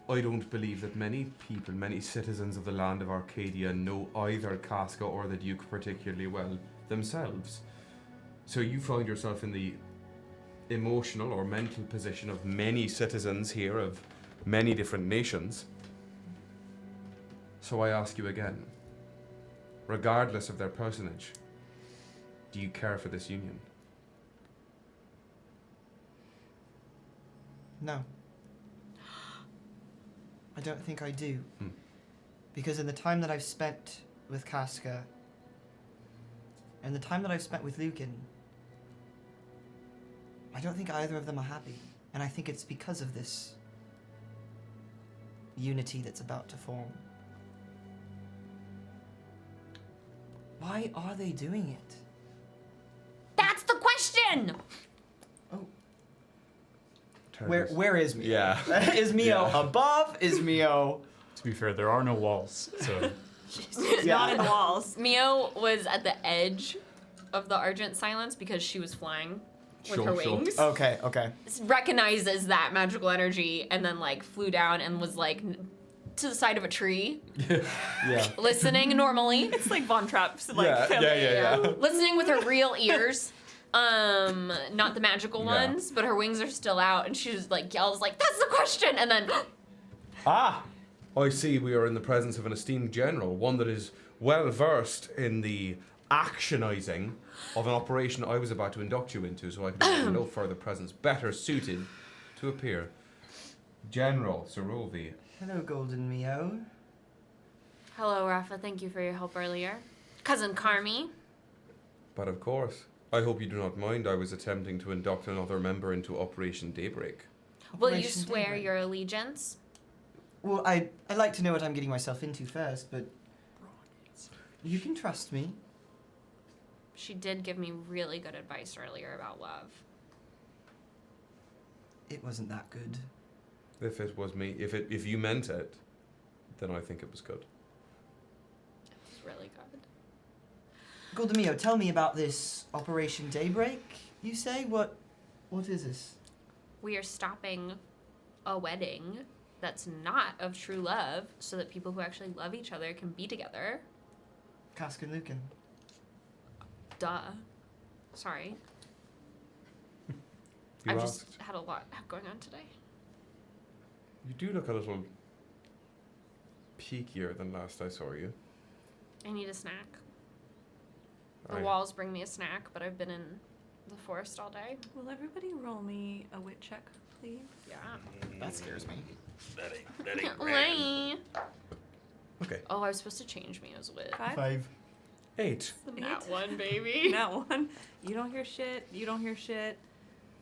I don't believe that many people, many citizens of the land of Arcadia know either Casca or the Duke particularly well themselves. So you find yourself in the emotional or mental position of many citizens here of many different nations. So I ask you again, regardless of their personage, do you care for this union? No. I don't think I do. Because in the time that I've spent with Casca and the time that I've spent with Lücan, I don't think either of them are happy. And I think it's because of this unity that's about to form. Why are they doing it? That's the question! Where is Mio? Yeah. Is Mio above? Is Mio... To be fair, there are no walls, so... She's not in walls. Mio was at the edge of the Argent Silence because she was flying with her wings. Okay. Recognizes that magical energy and then like flew down and was like to the side of a tree. Yeah. Listening normally. It's like Von Trapp's like Yeah. Listening with her real ears. Not the magical ones, but her wings are still out, and she just like yells like, "That's the question!" And then I see we are in the presence of an esteemed general, one that is well versed in the actionizing of an operation I was about to induct you into, so I could have no further presence better suited to appear. General Sarovei. Hello, Golden Mio. Hello, Rafa. Thank you for your help earlier. Cousin Carmi. But of course, I hope you do not mind. I was attempting to induct another member into Operation Daybreak. Will you Operation swear Daybreak. your allegiance? Well, I'd like to know what I'm getting myself into first, but You can trust me. She did give me really good advice earlier about love. It wasn't that good. If it was me, if you meant it, then I think it was good. It was really good. Goldemio, tell me about this Operation Daybreak, you say? What is this? We are stopping a wedding that's not of true love so that people who actually love each other can be together. Cask and Lücan. Duh. Sorry. I've just had a lot going on today. You do look a little peakier than last I saw you. I need a snack. The walls bring me a snack, but I've been in the forest all day. Will everybody roll me a wit check, please? Yeah. That scares me. Wait. Okay. Oh, I was supposed to change me as wit. 5. 8. That one, baby. That one. You don't hear shit. You don't hear shit.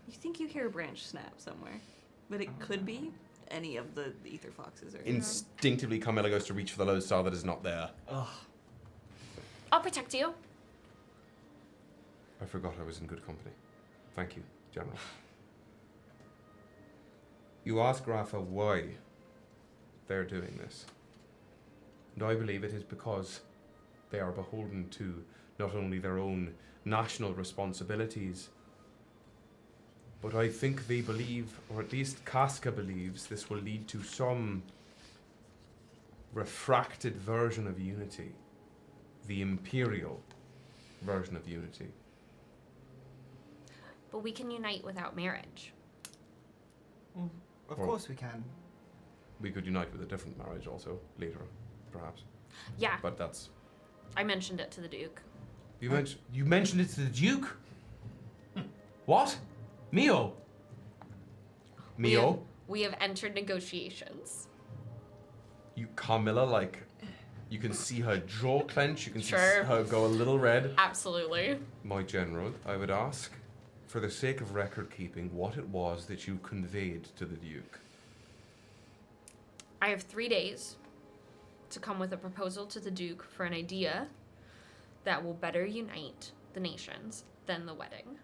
You think you hear a branch snap somewhere, but it could be any of the ether foxes. Or Instinctively, Carmilla goes to reach for the lodestar that is not there. Ugh. I'll protect you. I forgot I was in good company. Thank you, General. You ask Rafa why they're doing this. And I believe it is because they are beholden to not only their own national responsibilities, but I think they believe, or at least Casca believes, this will lead to some refracted version of unity. The imperial version of unity. But we can unite without marriage. Of Or- course we can. We could unite with a different marriage also, later, perhaps. Yeah, But that's... I mentioned it to the Duke. You mentioned it to the Duke? What? Mio? Mio? We have entered negotiations. You, Carmilla, like, you can see her jaw clench, you can see Sure. her go a little red. Absolutely. My general, I would ask, for the sake of record keeping, what it was that you conveyed to the Duke. I have 3 days to come with a proposal to the Duke for an idea that will better unite the nations than the wedding.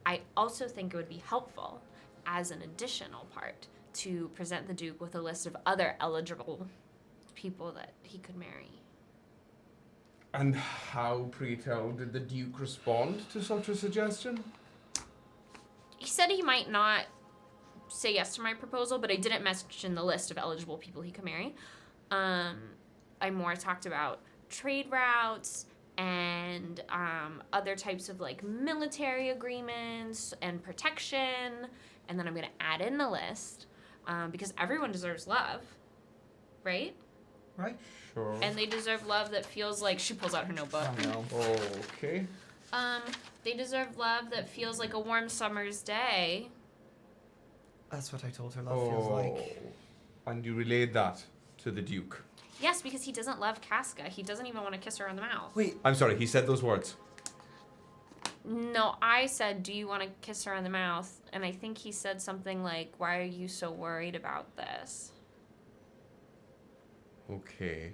I also think it would be helpful as an additional part to present the Duke with a list of other eligible people that he could marry. And how, pray tell, did the Duke respond to such a suggestion? He said he might not say yes to my proposal, but I didn't mention the list of eligible people he could marry. I more talked about trade routes and other types of like military agreements and protection, and then I'm gonna add in the list because everyone deserves love, right? Right? Sure. And they deserve love that feels like she pulls out her notebook. Oh no. Okay. They deserve love that feels like a warm summer's day. That's what I told her love feels like. And you relayed that to the Duke. Yes, because he doesn't love Casca. He doesn't even want to kiss her on the mouth. Wait, I'm sorry, he said those words. No, I said, do you want to kiss her on the mouth? And I think he said something like, why are you so worried about this? Okay.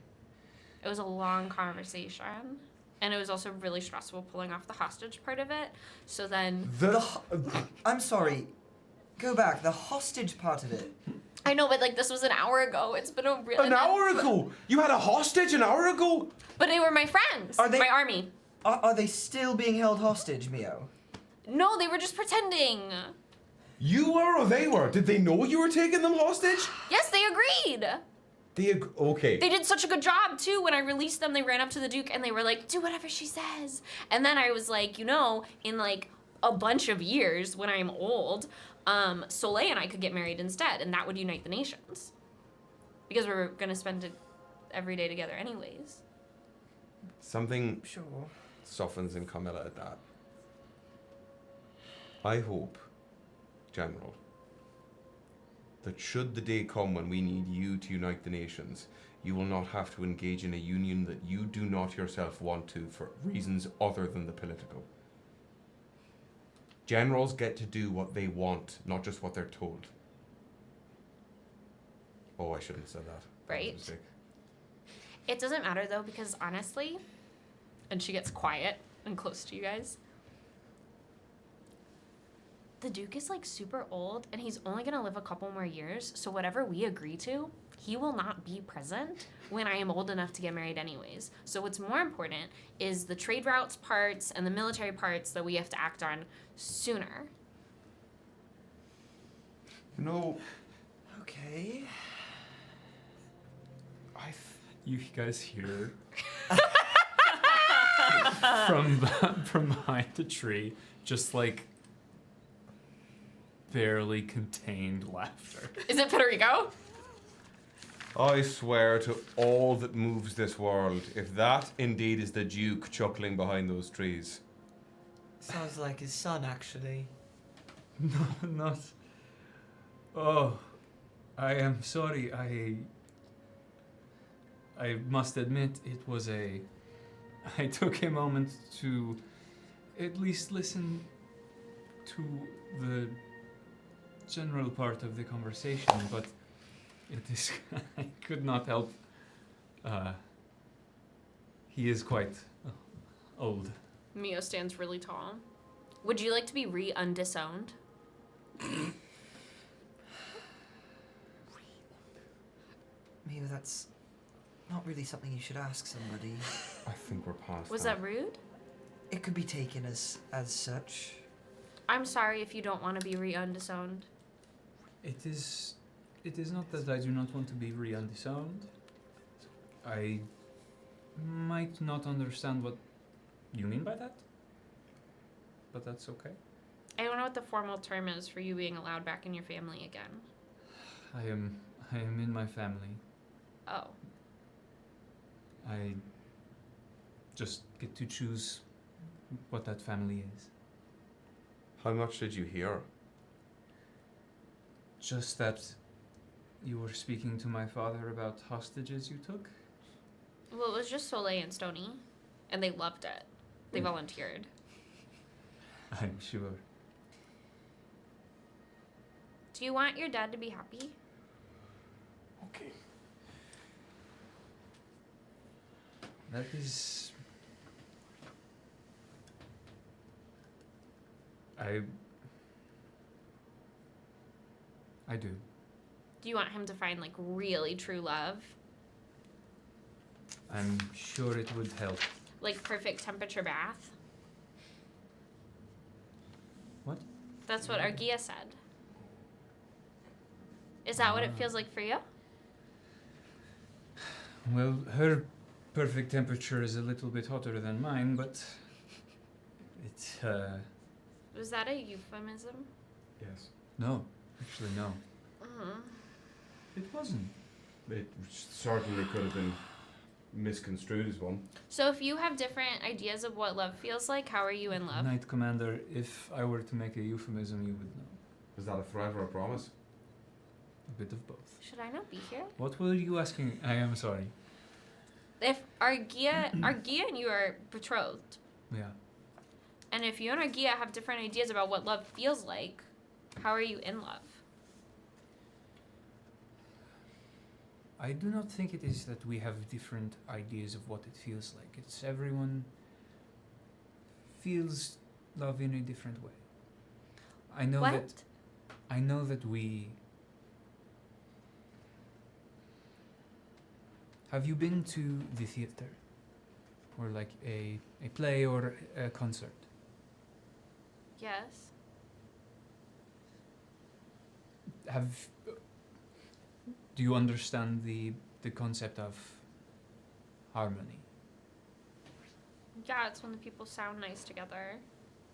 It was a long conversation. And it was also really stressful pulling off the hostage part of it. So then... I'm sorry. Go back. The hostage part of it. I know, but like this was an hour ago. It's been a really... An hour ago? You had a hostage an hour ago? But they were my friends. Are they- My army. Are they still being held hostage, Mio? No, they were just pretending. You were or they were? Did they know you were taking them hostage? Yes, they agreed. Okay. They did such a good job, too. When I released them, they ran up to the Duke and they were like, do whatever she says. And then I was like, you know, in like a bunch of years when I'm old, Soleil and I could get married instead, and that would unite the nations. Because we're going to spend it every day together anyways. Something Sure. softens in Carmilla at that. I hope, General, that should the day come when we need you to unite the nations, you will not have to engage in a union that you do not yourself want to for reasons other than the political. Generals get to do what they want, not just what they're told. Oh, I shouldn't have said that. That was a Right. mistake. It doesn't matter though, because honestly, and she gets quiet and close to you guys. The Duke is like super old and he's only gonna live a couple more years, so whatever we agree to, he will not be present when I am old enough to get married anyways. So what's more important is the trade routes parts and the military parts that we have to act on sooner. No. Okay. You guys hear from behind the tree, just like barely contained laughter. Is it Federico? I swear to all that moves this world, if that indeed is the Duke chuckling behind those trees. Sounds like his son, actually. No, not. Oh, I am sorry. I must admit it was I took a moment to at least listen to the general part of the conversation, but it is I could not help. He is quite old. Mio stands really tall. Would you like to be re-undisowned? Maybe that's not really something you should ask somebody. I think we're past Was that rude? It could be taken as such. I'm sorry if you don't want to be re-undisowned. It is not that I do not want to be re-undisowned. I might not understand what you mean by that, but that's okay. I don't know what the formal term is for you being allowed back in your family again. I am in my family. Oh. I just get to choose what that family is. How much did you hear? Just that you were speaking to my father about hostages you took? Well, it was just Soleil and Stony, and they loved it. They volunteered. I'm sure. Do you want your dad to be happy? Okay. That is... I do. Do you want him to find, like, really true love? I'm sure it would help. Like, perfect temperature bath? What? That's what Argia said. Is that what it feels like for you? Well, her perfect temperature is a little bit hotter than mine, but it's, Was that a euphemism? Yes. No, actually no. It wasn't. It certainly could have been misconstrued as one. So if you have different ideas of what love feels like, how are you in love? Knight Commander, if I were to make a euphemism, you would know. Is that a threat or a promise? A bit of both. Should I not be here? What were you asking? I am sorry. If Argia and you are betrothed, Yeah. and if you and Argia have different ideas about what love feels like, how are you in love? I do not think it is that we have different ideas of what it feels like. It's everyone feels love in a different way. I know that we... Have you been to the theater? Or like a play or a concert? Yes. Do you understand the concept of harmony? Yeah, it's when the people sound nice together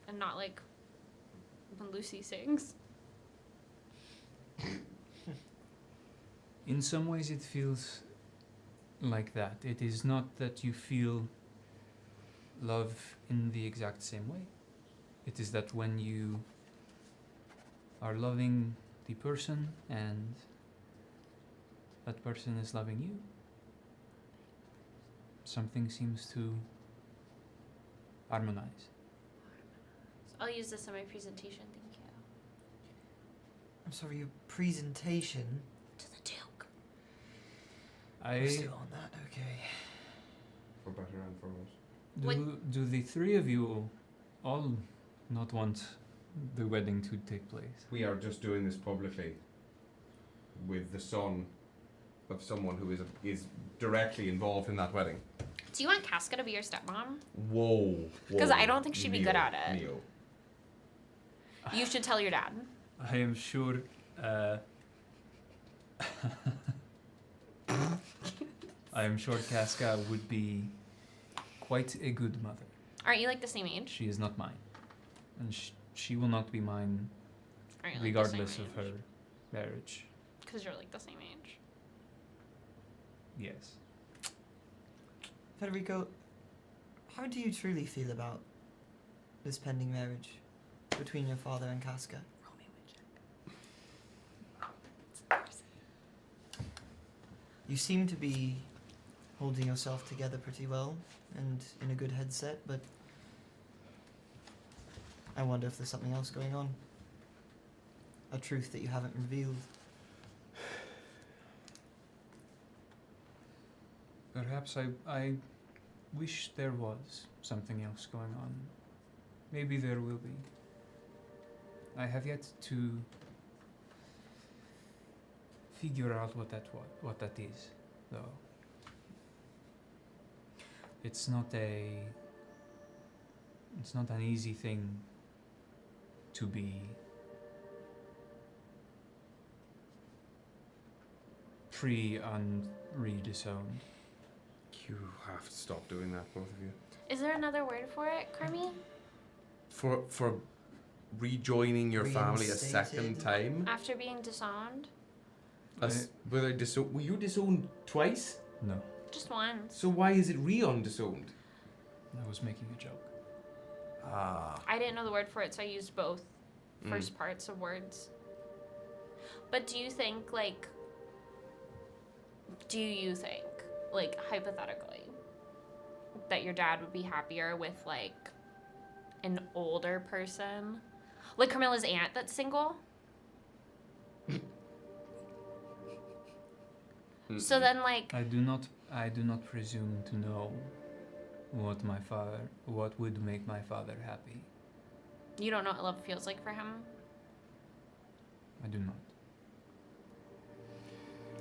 and not like when Lucy sings. In some ways it feels like that. It is not that you feel love in the exact same way. It is that when you are loving the person and that person is loving you, something seems to harmonize. I'll use this in my presentation, thank you. I'm sorry, your presentation? To the Duke. We're still on that, okay. For better and for worse. Do the three of you all not want the wedding to take place? We are just doing this publicly with the son of someone who is directly involved in that wedding. Do you want Casca to be your stepmom? Whoa. Because I don't think she'd be good at it. Neo. You should tell your dad. I am sure. I am sure Casca would be quite a good mother. Aren't you like the same age? She is not mine, and she will not be mine, Aren't you regardless like of her marriage. Because you're like the same age. Yes. Federico, how do you truly feel about this pending marriage between your father and Casca? You seem to be holding yourself together pretty well and in a good headset, but I wonder if there's something else going on. A truth that you haven't revealed. Perhaps I wish there was something else going on. Maybe there will be. I have yet to figure out what that is, though. It's not an easy thing to be free and redisowned. You have to stop doing that, both of you. Is there another word for it, Carmi? For rejoining your family a second Reinstated. time? After being disowned? Were you disowned twice? No, Just once. So why is it disowned? I was making a joke. Ah. I didn't know the word for it, so I used both first parts of words. But do you think, like, hypothetically, that your dad would be happier with, like, an older person? Like Carmilla's aunt that's single? So then, like... I do not presume to know what would make my father happy. You don't know what love feels like for him? I do not.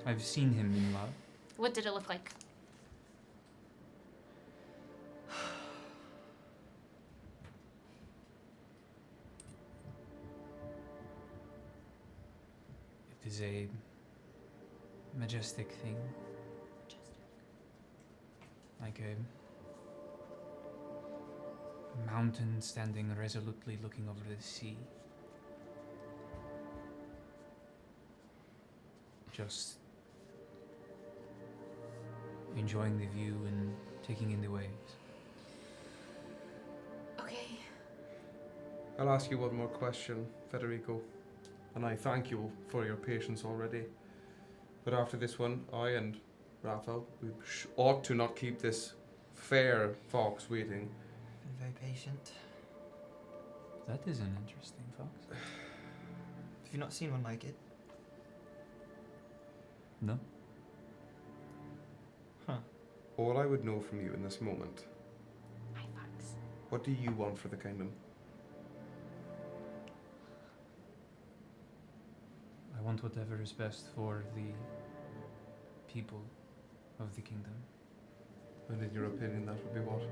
I've seen him in love. What did it look like? It is a majestic thing. Like a mountain standing resolutely looking over the sea. Just enjoying the view and taking in the waves. Okay. I'll ask you one more question, Federico. And I thank you for your patience already. But after this one, I and Rafa, we ought to not keep this fair fox waiting. Been very patient. That is an interesting fox. Have you not seen one like it? No? Huh. All I would know from you in this moment, Hi, Fox. what do you want for the kingdom? I want whatever is best for the people of the kingdom. And in your opinion, that would be what?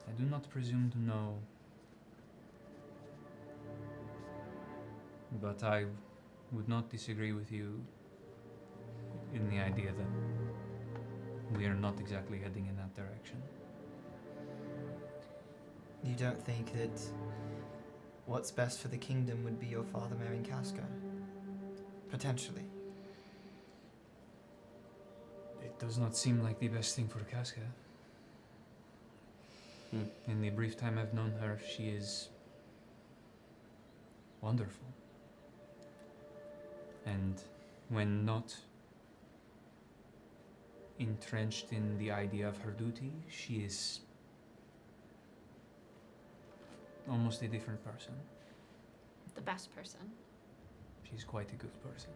I do not presume to know, but I would not disagree with you in the idea that we are not exactly heading in that direction. You don't think that what's best for the kingdom would be your father marrying Casca? Potentially. It does not seem like the best thing for Casca. In the brief time I've known her, she is wonderful. And when not entrenched in the idea of her duty, she is almost a different person. The best person. she's quite a good person.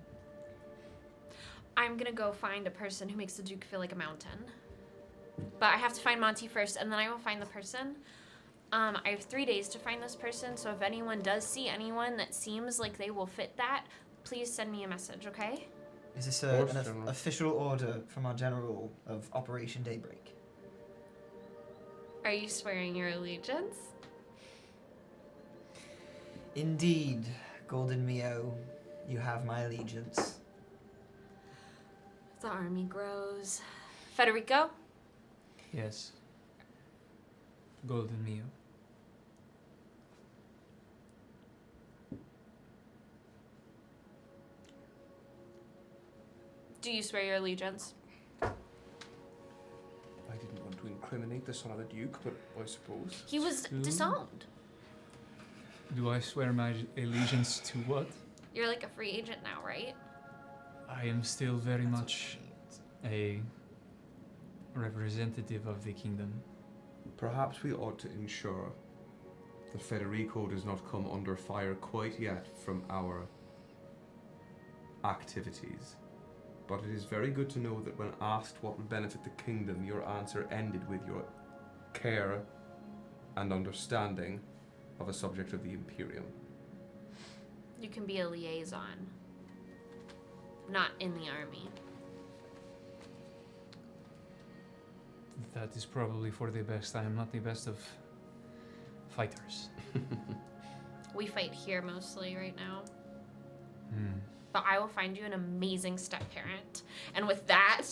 I'm gonna go find a person who makes the Duke feel like a mountain. But I have to find Monty first, and then I will find the person. I have 3 days to find this person, so if anyone does see anyone that seems like they will fit that, please send me a message, okay? Is this an official order from our general of Operation Daybreak? Are you swearing your allegiance? Indeed, Golden Mio, you have my allegiance. The army grows. Federico? Yes. Golden Mio. Do you swear your allegiance? I didn't want to incriminate the son of the Duke, but I suppose. He was disowned. Do I swear my allegiance to what? You're like a free agent now, right? I am still very much a representative of the kingdom. Perhaps we ought to ensure that Federico does not come under fire quite yet from our activities. But it is very good to know that when asked what would benefit the kingdom, your answer ended with your care and understanding of a subject of the Imperium. You can be a liaison. Not in the army. That is probably for the best. I am not the best of fighters. We fight here mostly right now. Hmm. But I will find you an amazing step-parent. And with that,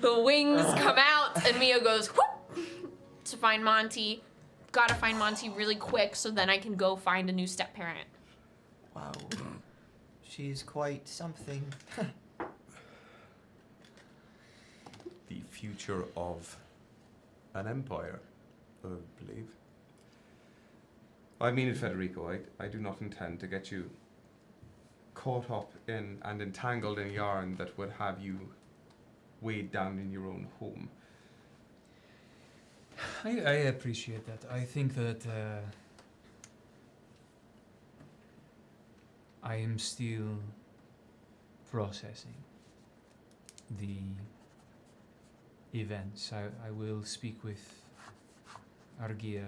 the wings come out and Mio goes, whoop, to find Monty. Gotta find Monty really quick so then I can go find a new step-parent. Wow. She's quite something. The future of an empire, I believe. I mean it, Federico. I do not intend to get you caught up in and entangled in yarn that would have you weighed down in your own home. I appreciate that. I think that I am still processing the events. I will speak with Argia.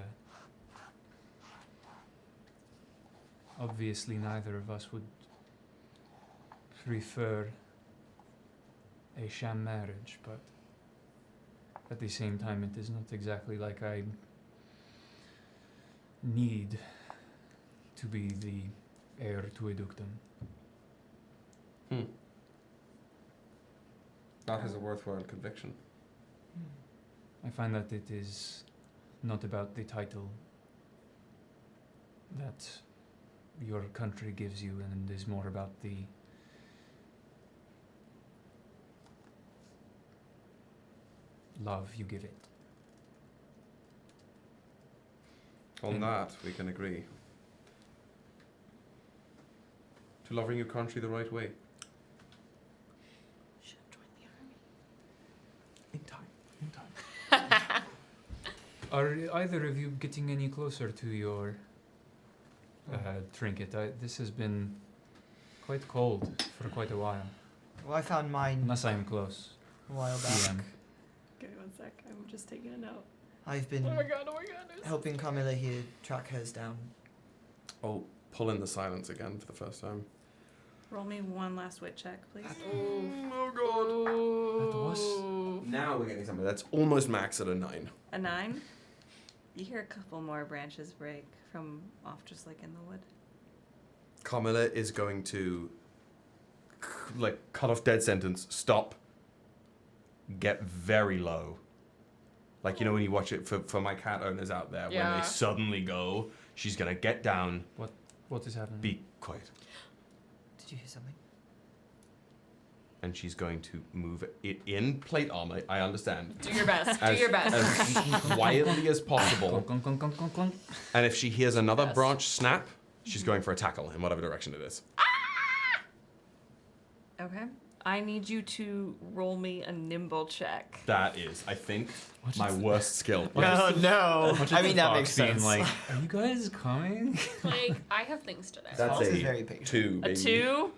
Obviously, neither of us would prefer a sham marriage, but at the same time, it is not exactly like I need to be the heir to a dukedom. That is a worthwhile conviction. I find that it is not about the title that your country gives you, and is more about the love you give it. On that, we can agree. To loving your country the right way. Should have joined the army. In time. Are either of you getting any closer to your trinket? This has been quite cold for quite a while. Well, I found mine Unless I am close. a while back. PM. Give me 1 sec. I'm just taking a note. I've been Oh my god. helping Carmilla here track hers down. I'll pull in the silence again for the first time. Roll me one last wit check, please. Oh god. That was Now we're getting something. That's almost max at a 9. A 9. You hear a couple more branches break from off just like in the wood. Carmilla is going to cut off dead sentence, stop, get very low. Like, you know when you watch it for my cat owners out there, when Yeah. they suddenly go, she's gonna get down, what is happening? be quiet. Did you hear something? And she's going to move it in plate armor, I understand. Do your best. Do As, your best. as quietly as possible. Clunk, clunk, clunk, clunk, clunk. And if she hears another Yes. branch snap, she's going for a tackle in whatever direction it is. Okay. I need you to roll me a nimble check. That is, I think, my worst skill. No, no. I mean, that makes Being sense. like, are you guys coming? Like, I have things to do. That's Fox is a very patient. 2, A baby. 2?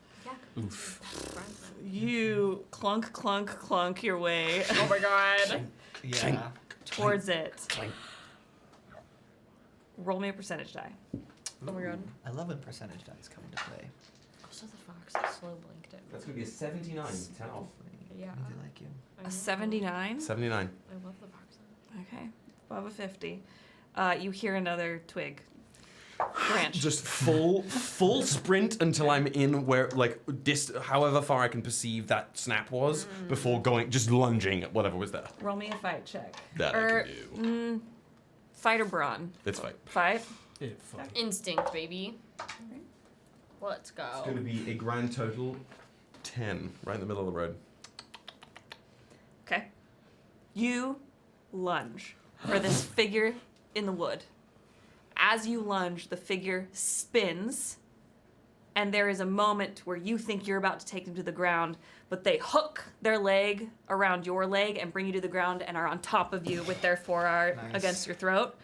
Oof. You clunk, clunk, clunk your way Oh my god. Yeah. towards it. Clink. Roll me a percentage die. Oh my god. I love when percentage dice come into play. Also, the fox slow blinked it. That's going to be a 79. 10 off. Yeah. I do like you. A 79? 79. I love the fox. Okay. Above a 50. You hear another twig. Branch. Just full sprint until I'm in where, like, however far I can perceive that snap was before just lunging at whatever was there. Roll me a fight check. That I can do. Fight or brawn? It's fine. Fight? Yeah, fuck. Instinct, baby. Let's go. It's going to be a grand total 10, right in the middle of the road. Okay. You lunge for this figure in the wood. As you lunge, the figure spins, and there is a moment where you think you're about to take them to the ground, but they hook their leg around your leg and bring you to the ground and are on top of you with their forearm Nice. against your throat.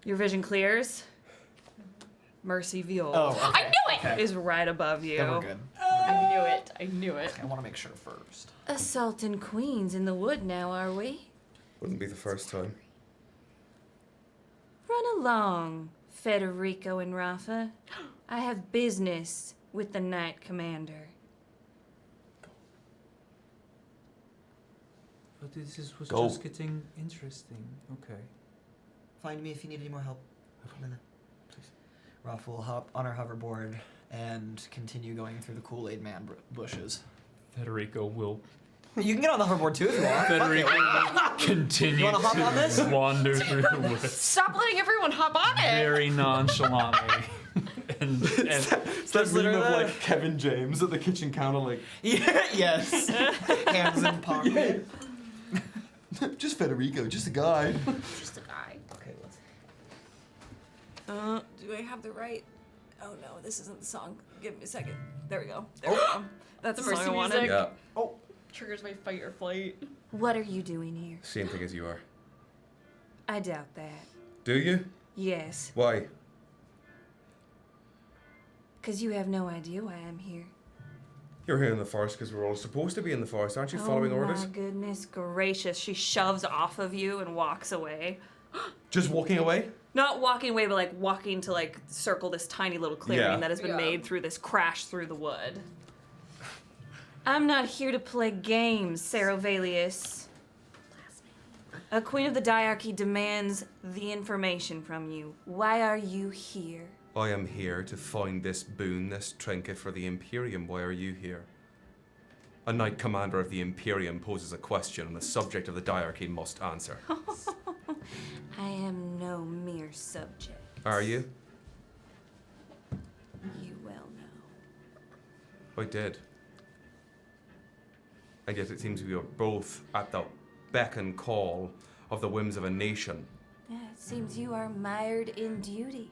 Your vision clears. Mercy Viol Oh, okay. I knew it! Okay. is right above you. Then we're good. I knew it. I knew it. I want to make sure first. Assaulting queens in the wood now, are we? Wouldn't be the first time. Run along, Federico and Rafa. I have business with the Knight Commander. But this was Go. just getting interesting. Okay. Find me if you need any more help. Carmilla, please. Rafa will hop on our hoverboard and continue going through the Kool-Aid Man bushes. Federico will You can get on the hoverboard too if you want. Federico will continue You wanna hop on this? to wander through the woods Stop letting everyone hop on it! very nonchalantly. and It's that meme literally of, that. like, Kevin James at the kitchen counter, like, Yeah, yes. Hands in pocket. just Federico, just a guy. Just a guy. Okay, let's. Do I have the right? Oh no, this isn't the song. Give me a second. There we go. There we go. That's the The song I Mercy wanted. music. Yeah, Triggers my fight or flight. What are you doing here? same thing as you are. I doubt that. Do you? Yes, Why? 'cause you have no idea why I'm here. You're here in the forest because we're all supposed to be in the forest, aren't you? Following Oh orders? my goodness gracious. She shoves off of you and walks away. Just walking away? Not walking away, but like walking to like circle this tiny little clearing Yeah. that has been Yeah. made through this crash through the wood. I'm not here to play games, Sarovei. A queen of the diarchy demands the information from you. Why are you here? I am here to find this boon, this trinket for the Imperium. Why are you here? A knight commander of the Imperium poses a question, and the subject of the diarchy must answer. I am no mere subject. Are you? You well know. I did. And yet it seems we are both at the beck and call of the whims of a nation. Yeah, it seems you are mired in duty.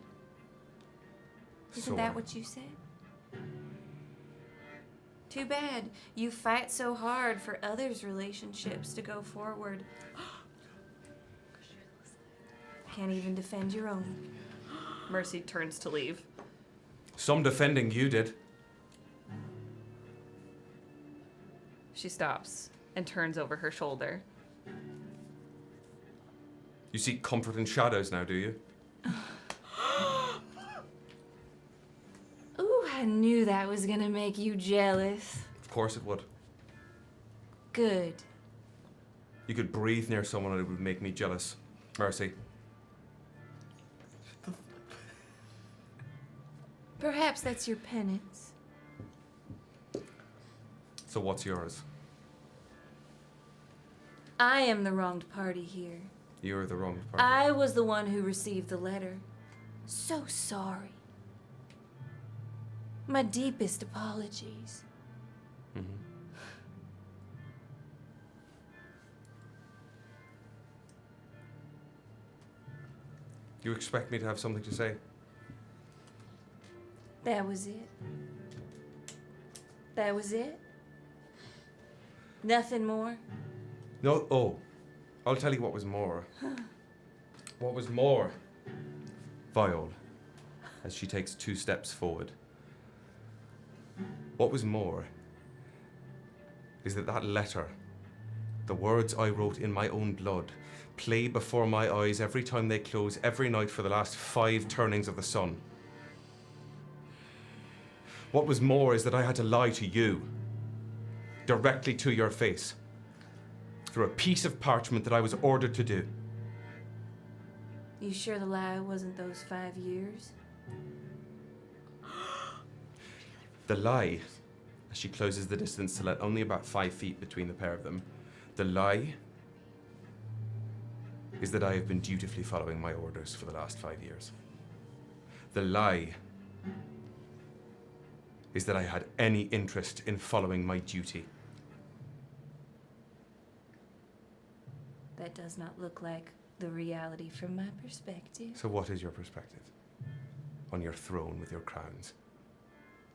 Isn't So that what you said? Too bad. You fight so hard for others' relationships to go forward. Can't even defend your own. Mercy turns to leave. Some defending you did. She stops and turns over her shoulder. You seek comfort in shadows now, do you? Ooh, I knew that was gonna make you jealous. Of course it would. Good. You could breathe near someone and it would make me jealous. Mercy. Perhaps that's your penance. So what's yours? I am the wronged party here. You're the wrong party. I was the one who received the letter. So sorry. My deepest apologies. Mhm. You expect me to have something to say? That was it. That was it? Nothing more? No, oh, I'll tell you what was more. What was more? Viol, as she takes 2 steps forward. What was more is that letter, the words I wrote in my own blood, play before my eyes every time they close every night for the last 5 turnings of the sun. What was more is that I had to lie to you, directly to your face, through a piece of parchment that I was ordered to do. You sure the lie wasn't those 5 years? The lie, as she closes the distance to let only about 5 feet between the pair of them, the lie is that I have been dutifully following my orders for the last 5 years. The lie is that I had any interest in following my duty. That does not look like the reality from my perspective. So what is your perspective? On your throne with your crowns?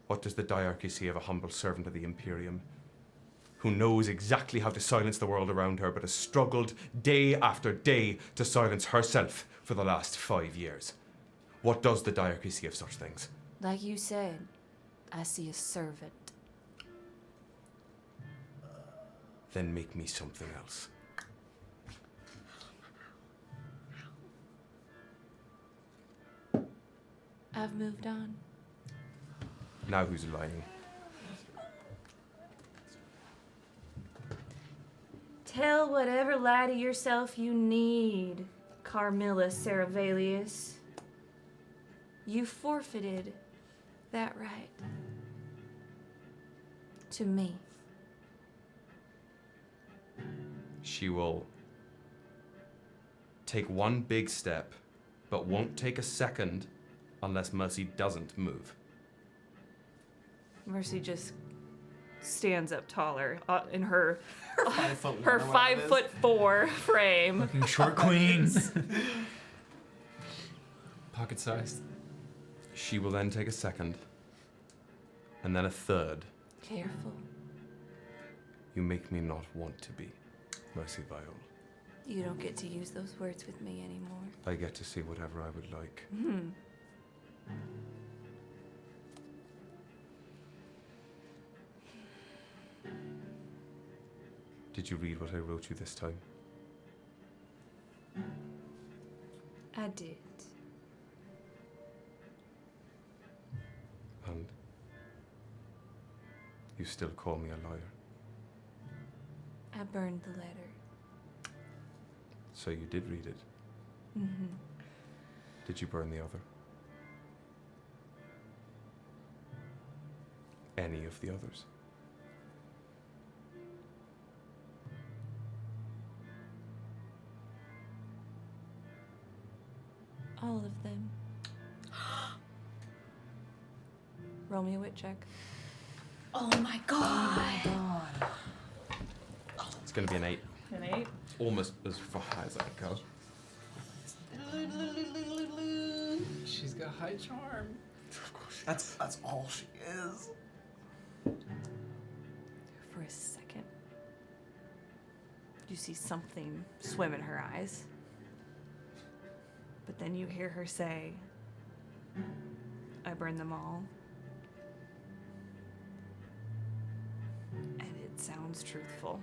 What does the diarchy see of a humble servant of the Imperium, who knows exactly how to silence the world around her, but has struggled day after day to silence herself for the last 5 years? What does the diarchy see of such things? Like you said, I see a servant. Then make me something else. I've moved on. Now who's lying? Tell whatever lie to yourself you need, Carmilla Sarovelius. You forfeited that right. To me. She will take one big step, but won't take a second unless Mercy doesn't move. Mercy just stands up taller in her 5 foot her 5'4" frame. Fucking short queen. Pocket sized. She will then take a second, and then a third. Careful. You make me not want to be, Mercy Viol. You don't get to use those words with me anymore. I get to say whatever I would like. Did you read what I wrote you this time? I did. And you still call me a liar. I burned the letter. So you did read it. Did you burn the other? Any of the others? All of them. Roll me a wit check. Oh my god. It's going to be an 8. An 8. Almost as far as I go. She's got high charm. That's all she is. For a second, you see something swim in her eyes. But then you hear her say, I burned them all. And it sounds truthful.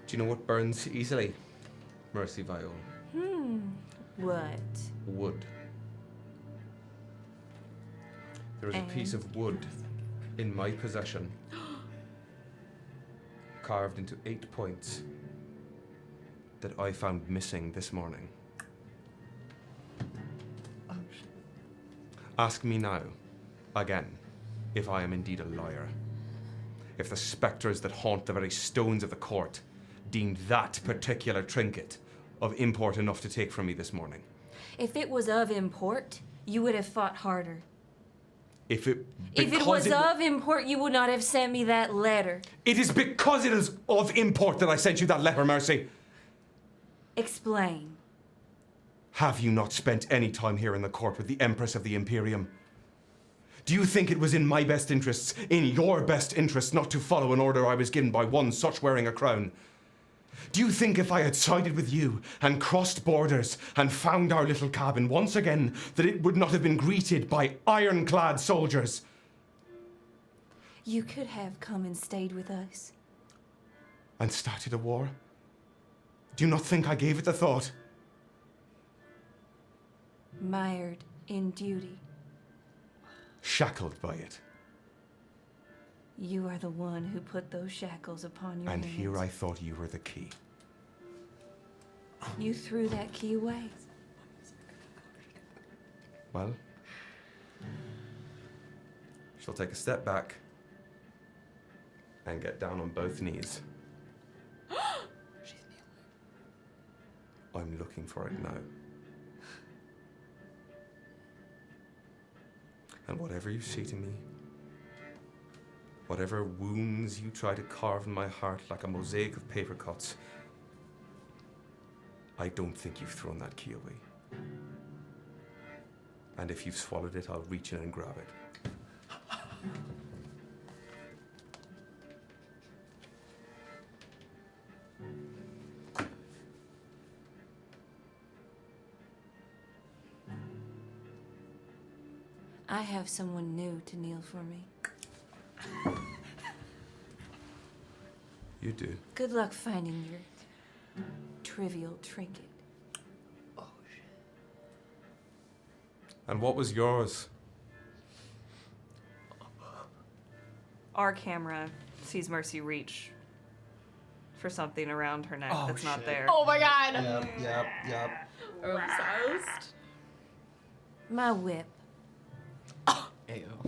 Do you know what burns easily? Mercy Viol. What? Wood. There is a piece of wood in my possession, carved into 8 points, that I found missing this morning. Ask me now, again, if I am indeed a liar. If the spectres that haunt the very stones of the court deemed that particular trinket of import enough to take from me this morning. If it was of import, you would have fought harder. If it was of import, you would not have sent me that letter. It is because it is of import that I sent you that letter, Mercy. Explain. Have you not spent any time here in the court with the Empress of the Imperium? Do you think it was in my best interests, in your best interests, not to follow an order I was given by one such wearing a crown? Do you think if I had sided with you and crossed borders and found our little cabin once again, that it would not have been greeted by ironclad soldiers? You could have come and stayed with us. And started a war? Do you not think I gave it a thought? Mired in duty. Shackled by it. You are the one who put those shackles upon your And hands. here I thought you were the key. You threw that key away. Well, she'll take a step back and get down on both knees. I'm looking for it now. And whatever you say to me, whatever wounds you try to carve in my heart like a mosaic of paper cuts, I don't think you've thrown that key away. And if you've swallowed it, I'll reach in and grab it. I have someone new to kneel for me. You do. Good luck finding your trivial trinket. And what was yours? Our camera sees Mercy reach for something around her neck Oh, that's not shit. there. Oh my god. Yep. I'm obsessed. My whip.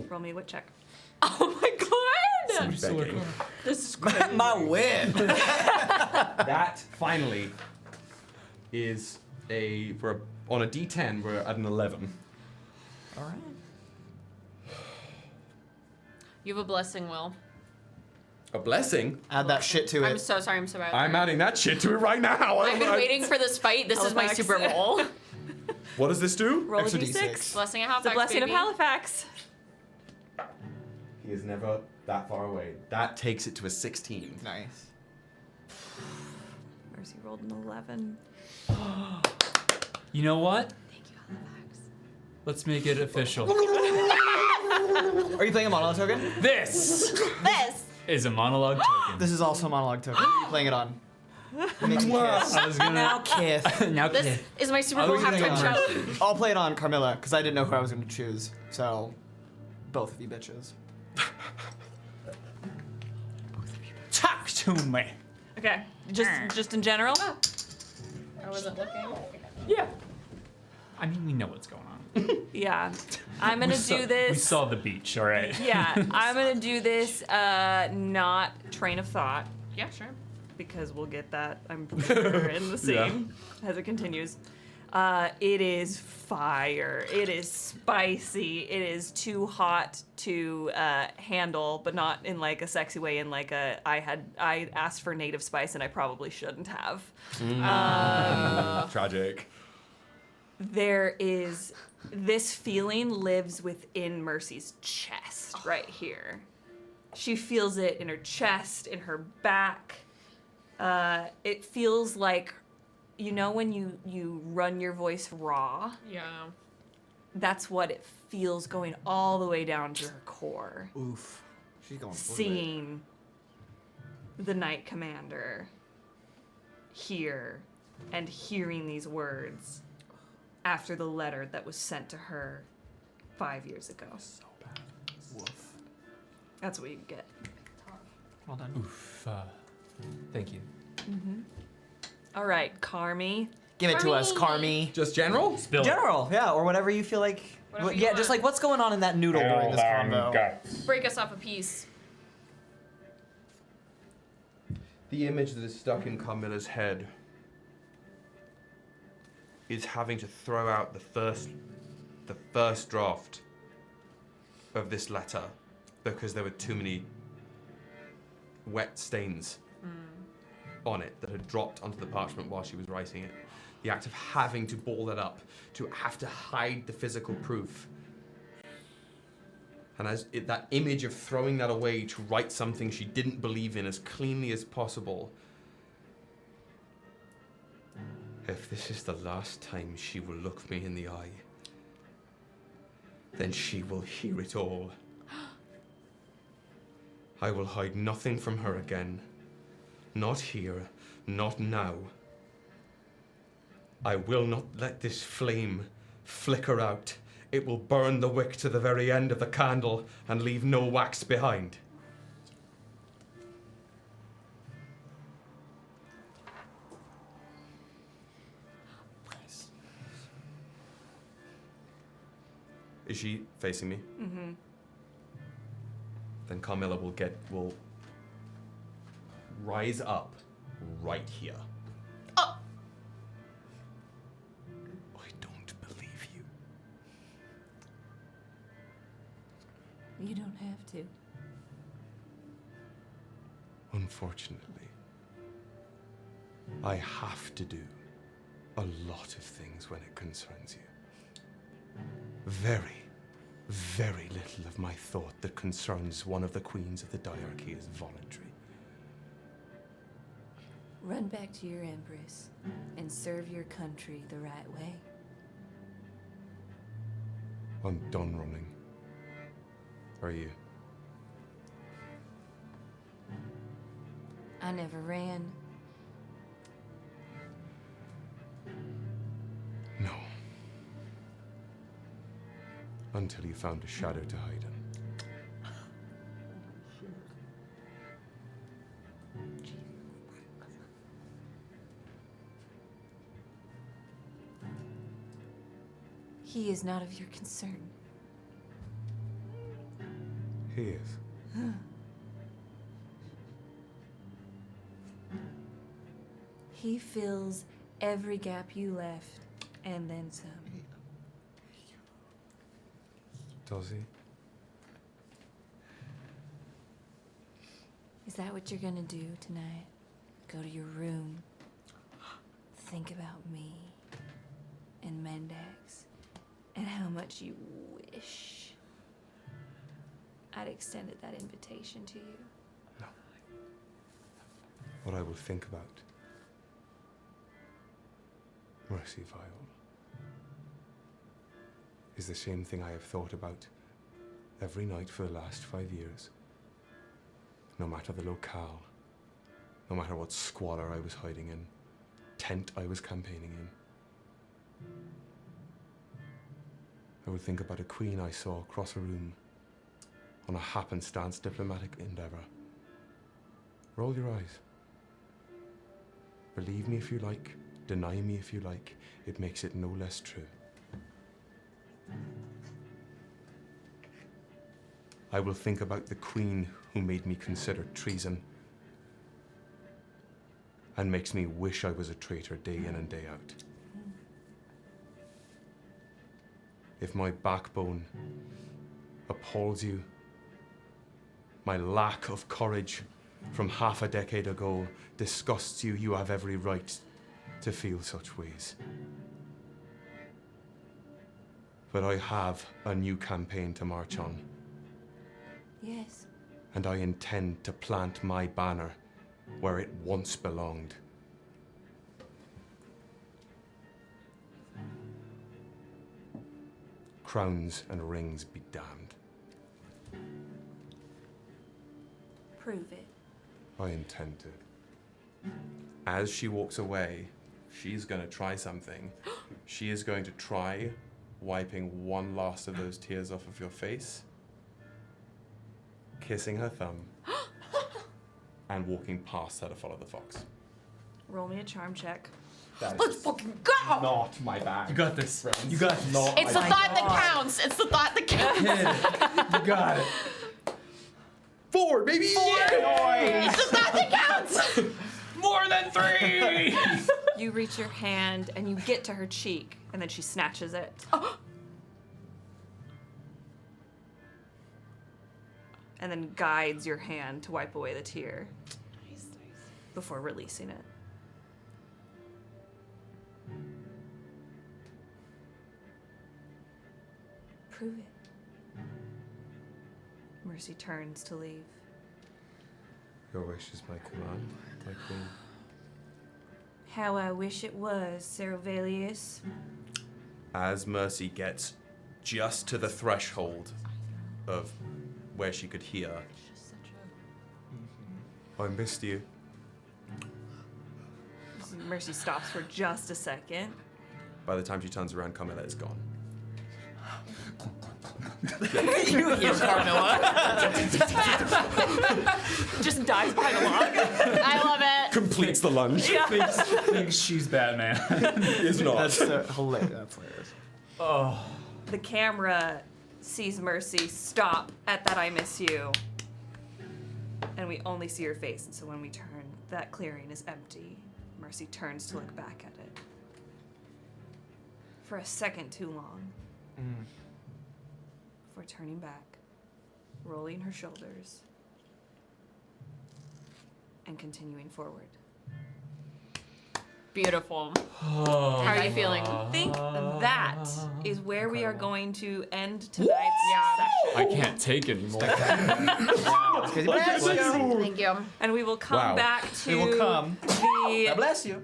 Roll me a wit check. Oh my god. Begging. This is crazy. My win. That finally is on a D10, we're at an 11. All right. You have a blessing, Will. A blessing? Add that shit to it. I'm so sorry. I'm so bad. I'm adding that shit to it right now. I've been waiting for this fight. This is my Halifax. super roll. What does this do? Roll a Extra d6. D6. Blessing of It's a Halifax, blessing baby. of Halifax. He is never that far away. That takes it to a 16. Nice. Mercy rolled an 11. You know what? Thank you, Halifax. Let's make it official. Are you playing a monologue token? This is a monologue token. This is also a monologue token. What are you playing it on? It makes me kiss. I was gonna. Now kiss. Now, This kid. is my super I roll was gonna halftime go show. I'll play it on Carmilla, because I didn't know who I was going to choose. So, both of you bitches. Talk to me. Okay, just in general. I wasn't looking. Yeah. I mean, we know what's going on. Yeah, I'm gonna do this. We saw the beach, all right? Yeah, I'm gonna do this. Not train of thought, Yeah, sure. because we'll get that. I'm sure in the scene as it continues. It is fire. It is spicy. It is too hot to handle, but not in like a sexy way. In like a I asked for native spice and I probably shouldn't have. Tragic. There is this feeling lives within Mercy's chest right here. She feels it in her chest, in her back. It feels like, you know, when you run your voice raw. Yeah. That's what it feels going all the way down to her core. Oof. She's going for it. Seeing the Knight Commander here and hearing these words after the letter that was sent to her 5 years ago. So bad. Woof. That's what you get. Well done. Oof. Thank you. All right, Carmi. Give it to us, Carmi. Just general? Spill it. General, yeah, or whatever you feel like. Whatever you Yeah, want. just like what's going on in that noodle during this convo. Break us off a piece. The image that is stuck in Carmilla's head is having to throw out the first draft of this letter because there were too many wet stains on it that had dropped onto the parchment while she was writing it. The act of having to ball that up, to have to hide the physical proof, And that image of throwing that away to write something she didn't believe in as cleanly as possible. If this is the last time she will look me in the eye, then she will hear it all. I will hide nothing from her again. Not here, not now. I will not let this flame flicker out. It will burn the wick to the very end of the candle and leave no wax behind. Is she facing me? Mm-hmm. Then Carmilla will rise up right here. Oh. I don't believe you. You don't have to. Unfortunately, I have to do a lot of things when it concerns you. Very, very little of my thought that concerns one of the queens of the diarchy is voluntary. Run back to your empress and serve your country the right way. I'm done running. Are you? I never ran. No. Until you found a shadow to hide in. He is not of your concern. He is. He fills every gap you left, and then some. Does he? Is that what you're gonna do tonight? Go to your room, think about me and Mendax, and how much you wish I'd extended that invitation to you? No. What I will think about, mercy, Viola, is the same thing I have thought about every night for the last 5 years. No matter the locale, no matter what squalor I was hiding in, tent I was campaigning in. I would think about a queen I saw across a room on a happenstance diplomatic endeavor. Roll your eyes. Believe me if you like, deny me if you like, it makes it no less true. I will think about the queen who made me consider treason and makes me wish I was a traitor day in and day out. If my backbone appalls you, my lack of courage from half a decade ago disgusts you, you have every right to feel such ways. But I have a new campaign to march on. Yes. And I intend to plant my banner where it once belonged. Crowns and rings be damned. Prove it. I intend to. As she walks away, she's going to try something. She is going to try wiping one last of those tears off of your face, kissing her thumb, and walking past her to follow the fox. Roll me a charm check. Let's fucking go! Not my bag. You got this. Friends. You got this. Not It's the my thought that counts. It's the thought that counts. You got it. 4, baby! It's the thought that counts. More than 3! You reach your hand and you get to her cheek, and then she snatches it. And then guides your hand to wipe away the tear before releasing it. Prove it. Mercy turns to leave. Your wish is my command, my queen. How I wish it was, Sarovelius. As Mercy gets just to the threshold of where she could hear, I missed you. Mercy stops for just a second. By the time she turns around, Carmilla is gone. You hear Carmilla. Just dies behind a log. I love it. Completes the lunge. Thinks she's Batman. Is not. That's hilarious. That's hilarious. Oh. The camera sees Mercy stop at that I miss you. And we only see her face, and so when we turn, that clearing is empty. Mercy turns to look back at it. For a second too long. Before turning back, rolling her shoulders, and continuing forward. Beautiful. Oh. How are you feeling? I think that is where we are going to end tonight's I session. can't take anymore. Thank you. And we will come Wow. back to We will come. the God bless you.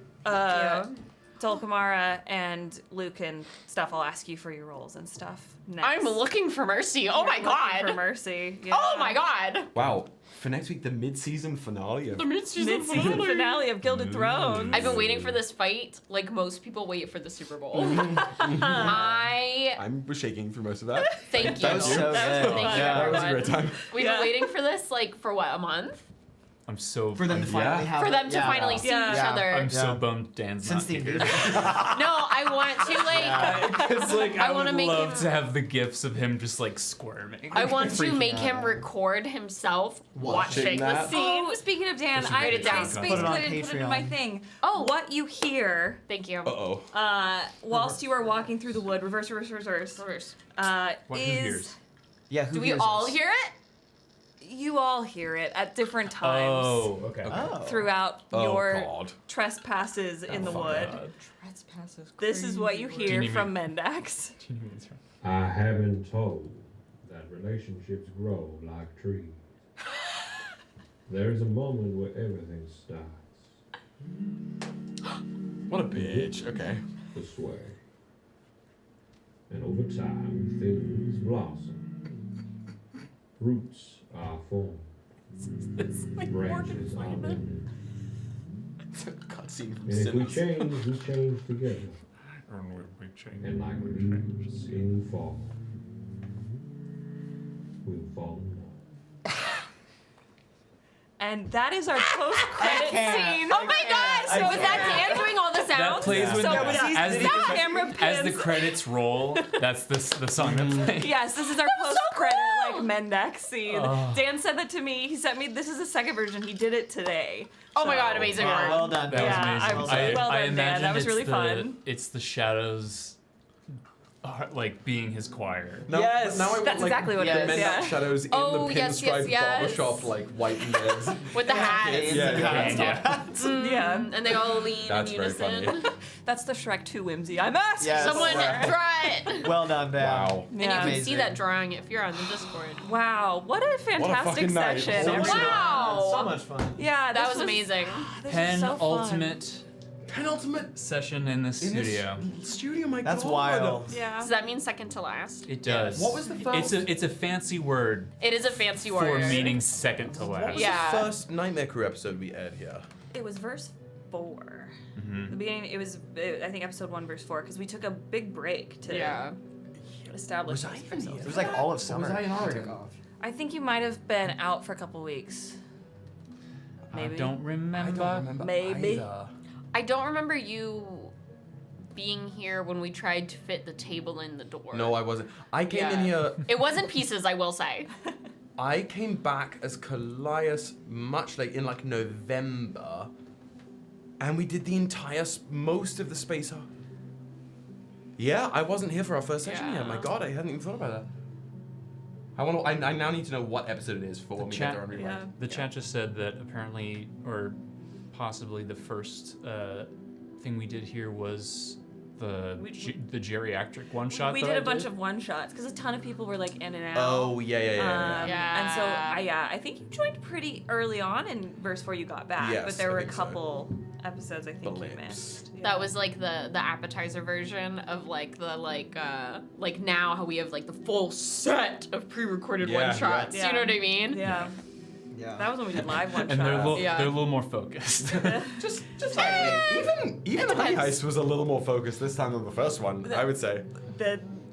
Dulcamara and Lücan stuff. I'll ask you for your roles and stuff next. I'm looking for mercy. Oh my You're looking god. for mercy. Yeah. Oh my god. Wow. For next week, the mid-season finale of... Mid-season finale of Gilded Thrones. I've been waiting for this fight like most people wait for the Super Bowl. I'm shaking for most of that. Thank you. That was so good. Thank you, That was a everyone. great time. We've been waiting for this like for what, a month? I'm so For them to finally have For them it. to finally see Yeah. each Yeah. other. I'm so Yeah. bummed Dan's Since not the here. engagement. No, I want to like It's like I wanna would make love him- to have the gifs of him just like squirming. I want to Freaking make out. him record himself Watching watching the that. scene. Oh, speaking of Dan, Push I it down. basically Put it on didn't put it in Patreon. my thing. Oh. What you hear Thank you. Uh-oh. whilst you are walking through the wood, reverse, What, who is hears? Yeah, who Do we hears all us? hear it? you all hear it at different times Oh, okay. Oh. throughout Oh, your God. trespasses in the fuck wood. God. This is what you Do hear you need from me- Mendax. I have been told that relationships grow like trees. There's a moment where everything starts What a bitch. Okay. to sway. And over time, things blossom. Roots are formed. Branches are bended. It's a cutscene from And if we Sinners. change, we change together. And like leaves in fall, we'll fall in love. And that is our post-credit scene. Oh my god! So is that Dan doing all the That sounds? plays when So as the camera as the pans. credits roll. That's the song that plays. Yes, this is our post-credit like Mendax scene. Oh. Dan said that to me. He sent me. This is the second version. He did it today. Oh my god, amazing work. Well done. That Yeah, was amazing. well I done, Dan. imagine That was it's really the, fun. It's the shadows, like being his choir. Now, Yes, now I want, that's like, exactly what it the is, men yeah. up shadows in Oh, the yes, pinstripe yes. barbershop, like white and red. With the hats. Yeah, And they all lean That's in very unison. funny. that's the Shrek 2 whimsy. I'm asking. Yes. Someone Yeah. draw it. Well done, Dan. Wow. And you Yeah. can see Amazing. that drawing if you're on the Discord. Wow, what a fantastic fucking night. session. So much everyone. Wow. So much fun. Yeah, That this was amazing. This was so fun. Penultimate Session in the studio. In this studio, my That's God. wild. Yeah. Does that mean second to last? It does. What was the first? It's a fancy word It is a fancy for word. meaning second to What last. was Yeah. the first Nightmare Crew episode we aired here? It was verse 4. Mhm. The beginning, it was, I think, episode 1, verse 4, because we took a big break to Yeah. establish Was I even ourselves. It was like all of summer. Was I in we Oregon? took off. I think you might have been out for a couple weeks. Maybe. I don't remember. I don't remember Maybe. either. I don't remember you being here when we tried to fit the table in the door. No, I wasn't. I came in Yeah. here. It was in pieces, I will say. I came back as Callias much late in like November, and we did the entire most of the space. Yeah, I wasn't here for our first session yet. My Yeah. God, I hadn't even thought about that. I now need to know what episode it is for when we get chat- there on rewrite. Yeah. The chat just said that apparently, or possibly the first thing we did here was the geriatric one shot. We did a bunch of one shots because a ton of people were like in and out. Oh yeah. And so I think you joined pretty early on in verse 4 you got back, Yes, but there I were a think so. couple episodes I think you Blips. missed. Yeah. That was like the appetizer version of like the like now how we have like the full set of pre-recorded Yeah, one shots. yeah. You know what I mean? Yeah. Yeah. That was when we did live one And they're shots. they're a little more focused. Just even the honey heist was a little more focused this time than the first one. I would say.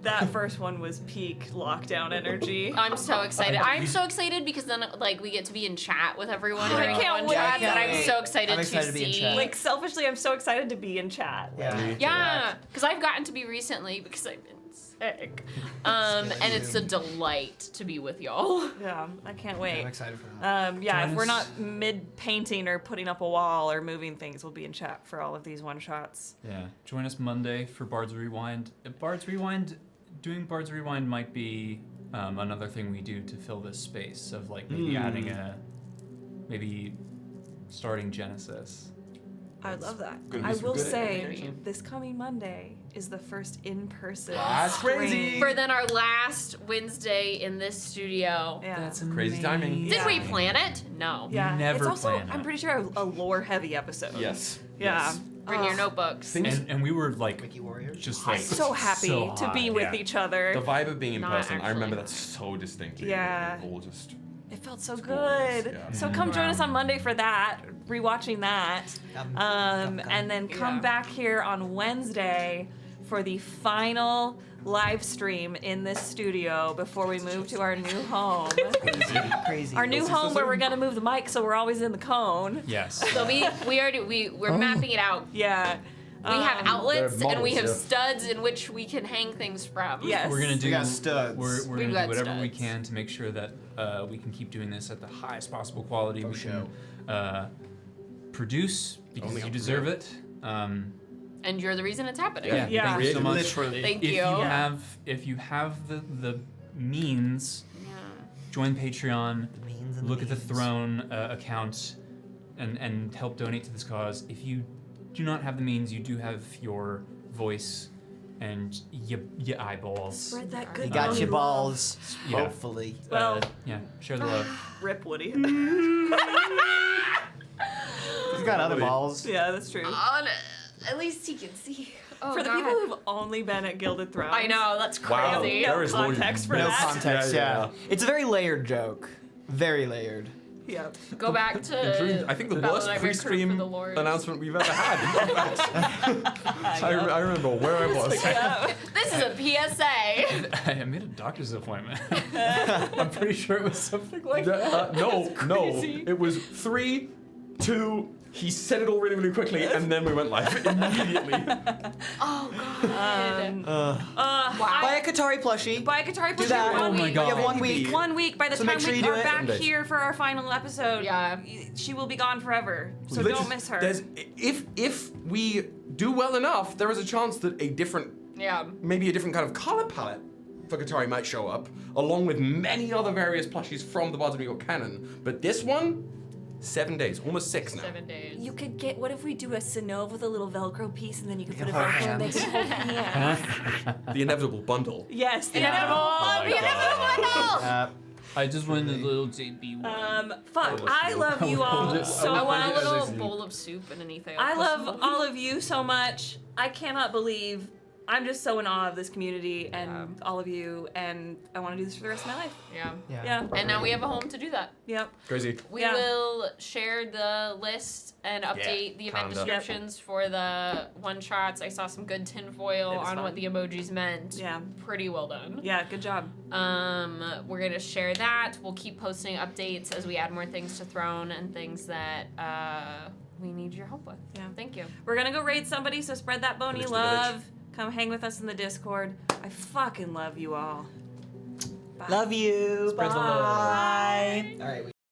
That first one was peak lockdown energy. I'm so excited. I'm so excited because then like we get to be in chat with everyone during can't one wait. shot that I'm wait. so excited, I'm excited to be in see. chat. Like selfishly, I'm so excited to be in chat. Yeah. Yeah, because I've gotten to be recently because I've been sick. And it's a delight to be with y'all. Yeah, I can't wait. I'm excited for that. Yeah, Join if we're us- not mid painting or putting up a wall or moving things, we'll be in chat for all of these one shots. Yeah, join us Monday for Bards Rewind. Doing Bards Rewind might be another thing we do to fill this space of like maybe adding maybe starting Genesis. I would love that. Gonna be I some will good say, information. this coming Monday is the first in-person. That's crazy. For then our last Wednesday in this studio. Yeah. Crazy timing. Did we plan it? No. Yeah. never it's also, plan I'm it. pretty sure, a lore-heavy episode. Yes. Yeah. Yes. Bring your notebooks. And we were like Wiki Warriors. just like So happy so to be high. with each other. The vibe of being in Not person, I actually. remember that so distinctly. Yeah. All just. It felt so glorious, good. yeah. So come join us on Monday for that, rewatching that. And then come back here on Wednesday for the final live stream in this studio before we move to our new home. Crazy. Our new home where we're gonna move the mic so we're always in the cone. Yes. So we're mapping it out. Yeah. We have outlets They're and we have models, studs in which we can hang things from. Yes. We're gonna do. got studs. We're We've gonna got do whatever we studs. can to make sure that we can keep doing this at the highest possible quality we show. can produce because Only you up deserve to it. And you're the reason it's happening. Yeah. Yeah. Thank you so much. Literally. Thank If you. you have the means, join Patreon. The means and Look at the means. Throne account and help donate to this cause. If you do not have the means, you do have your voice and your eyeballs. Spread that good You got your love. balls. Yeah. Hopefully. Well- Yeah, share the love. Rip Woody. He's got other balls. Yeah, that's true. At least he can see. Oh, For the God. people who've only been at Gilded Thrones. I know, that's Wow. crazy. No There is more context for No that. context, Yeah. It's a very layered joke. Very layered. Yeah. Go back to. Including, I think the Battle worst Nightmare Crew pre-stream for the Lords. announcement we've ever had. I remember where I was. This is a PSA. I made a doctor's appointment. I'm pretty sure it was something like that. No, crazy. it was 3, 2. He said it all really, really quickly, and then we went live immediately. Oh, God. Buy Wow. a Katari plushie. Buy a guitar Do that. Oh my God. You have 1 week. 1 week. By the So time make sure we you do are it. back Mondays. here for our final episode, Yeah. she will be gone forever. So Literally, don't miss her. There's, if we do well enough, there is a chance that Yeah. maybe a different kind of color palette for Katari might show up, along with many other various plushies from the Bards of New York canon. But this one, 7 days, almost 6 now. 7 days. You could get. What if we do a Sinove with a little Velcro piece, and then you could put a hold Velcro and they hands. can hold hands? The inevitable bundle. Yes, the Inevitable. my The inevitable bundle. I just wanted a little JB one. Fuck. I love you all so I want a much. little bowl of soup and anything. I love all of you so much. I cannot believe. I'm just so in awe of this community and all of you, and I want to do this for the rest of my life. Yeah. Yeah. And now we have a home to do that. Yep. Crazy. We Yeah. will share the list and update the event calendar. descriptions for the one shots. I saw some good tinfoil It was on fun. what the emojis meant. Yeah. Pretty well done. Yeah. Good job. We're gonna share that. We'll keep posting updates as we add more things to Throne and things that we need your help with. Yeah. Thank you. We're gonna go raid somebody, so spread that bony Village to love. Come hang with us in the Discord. I fucking love you all. Bye. Love you. Spread the love. Bye. All right.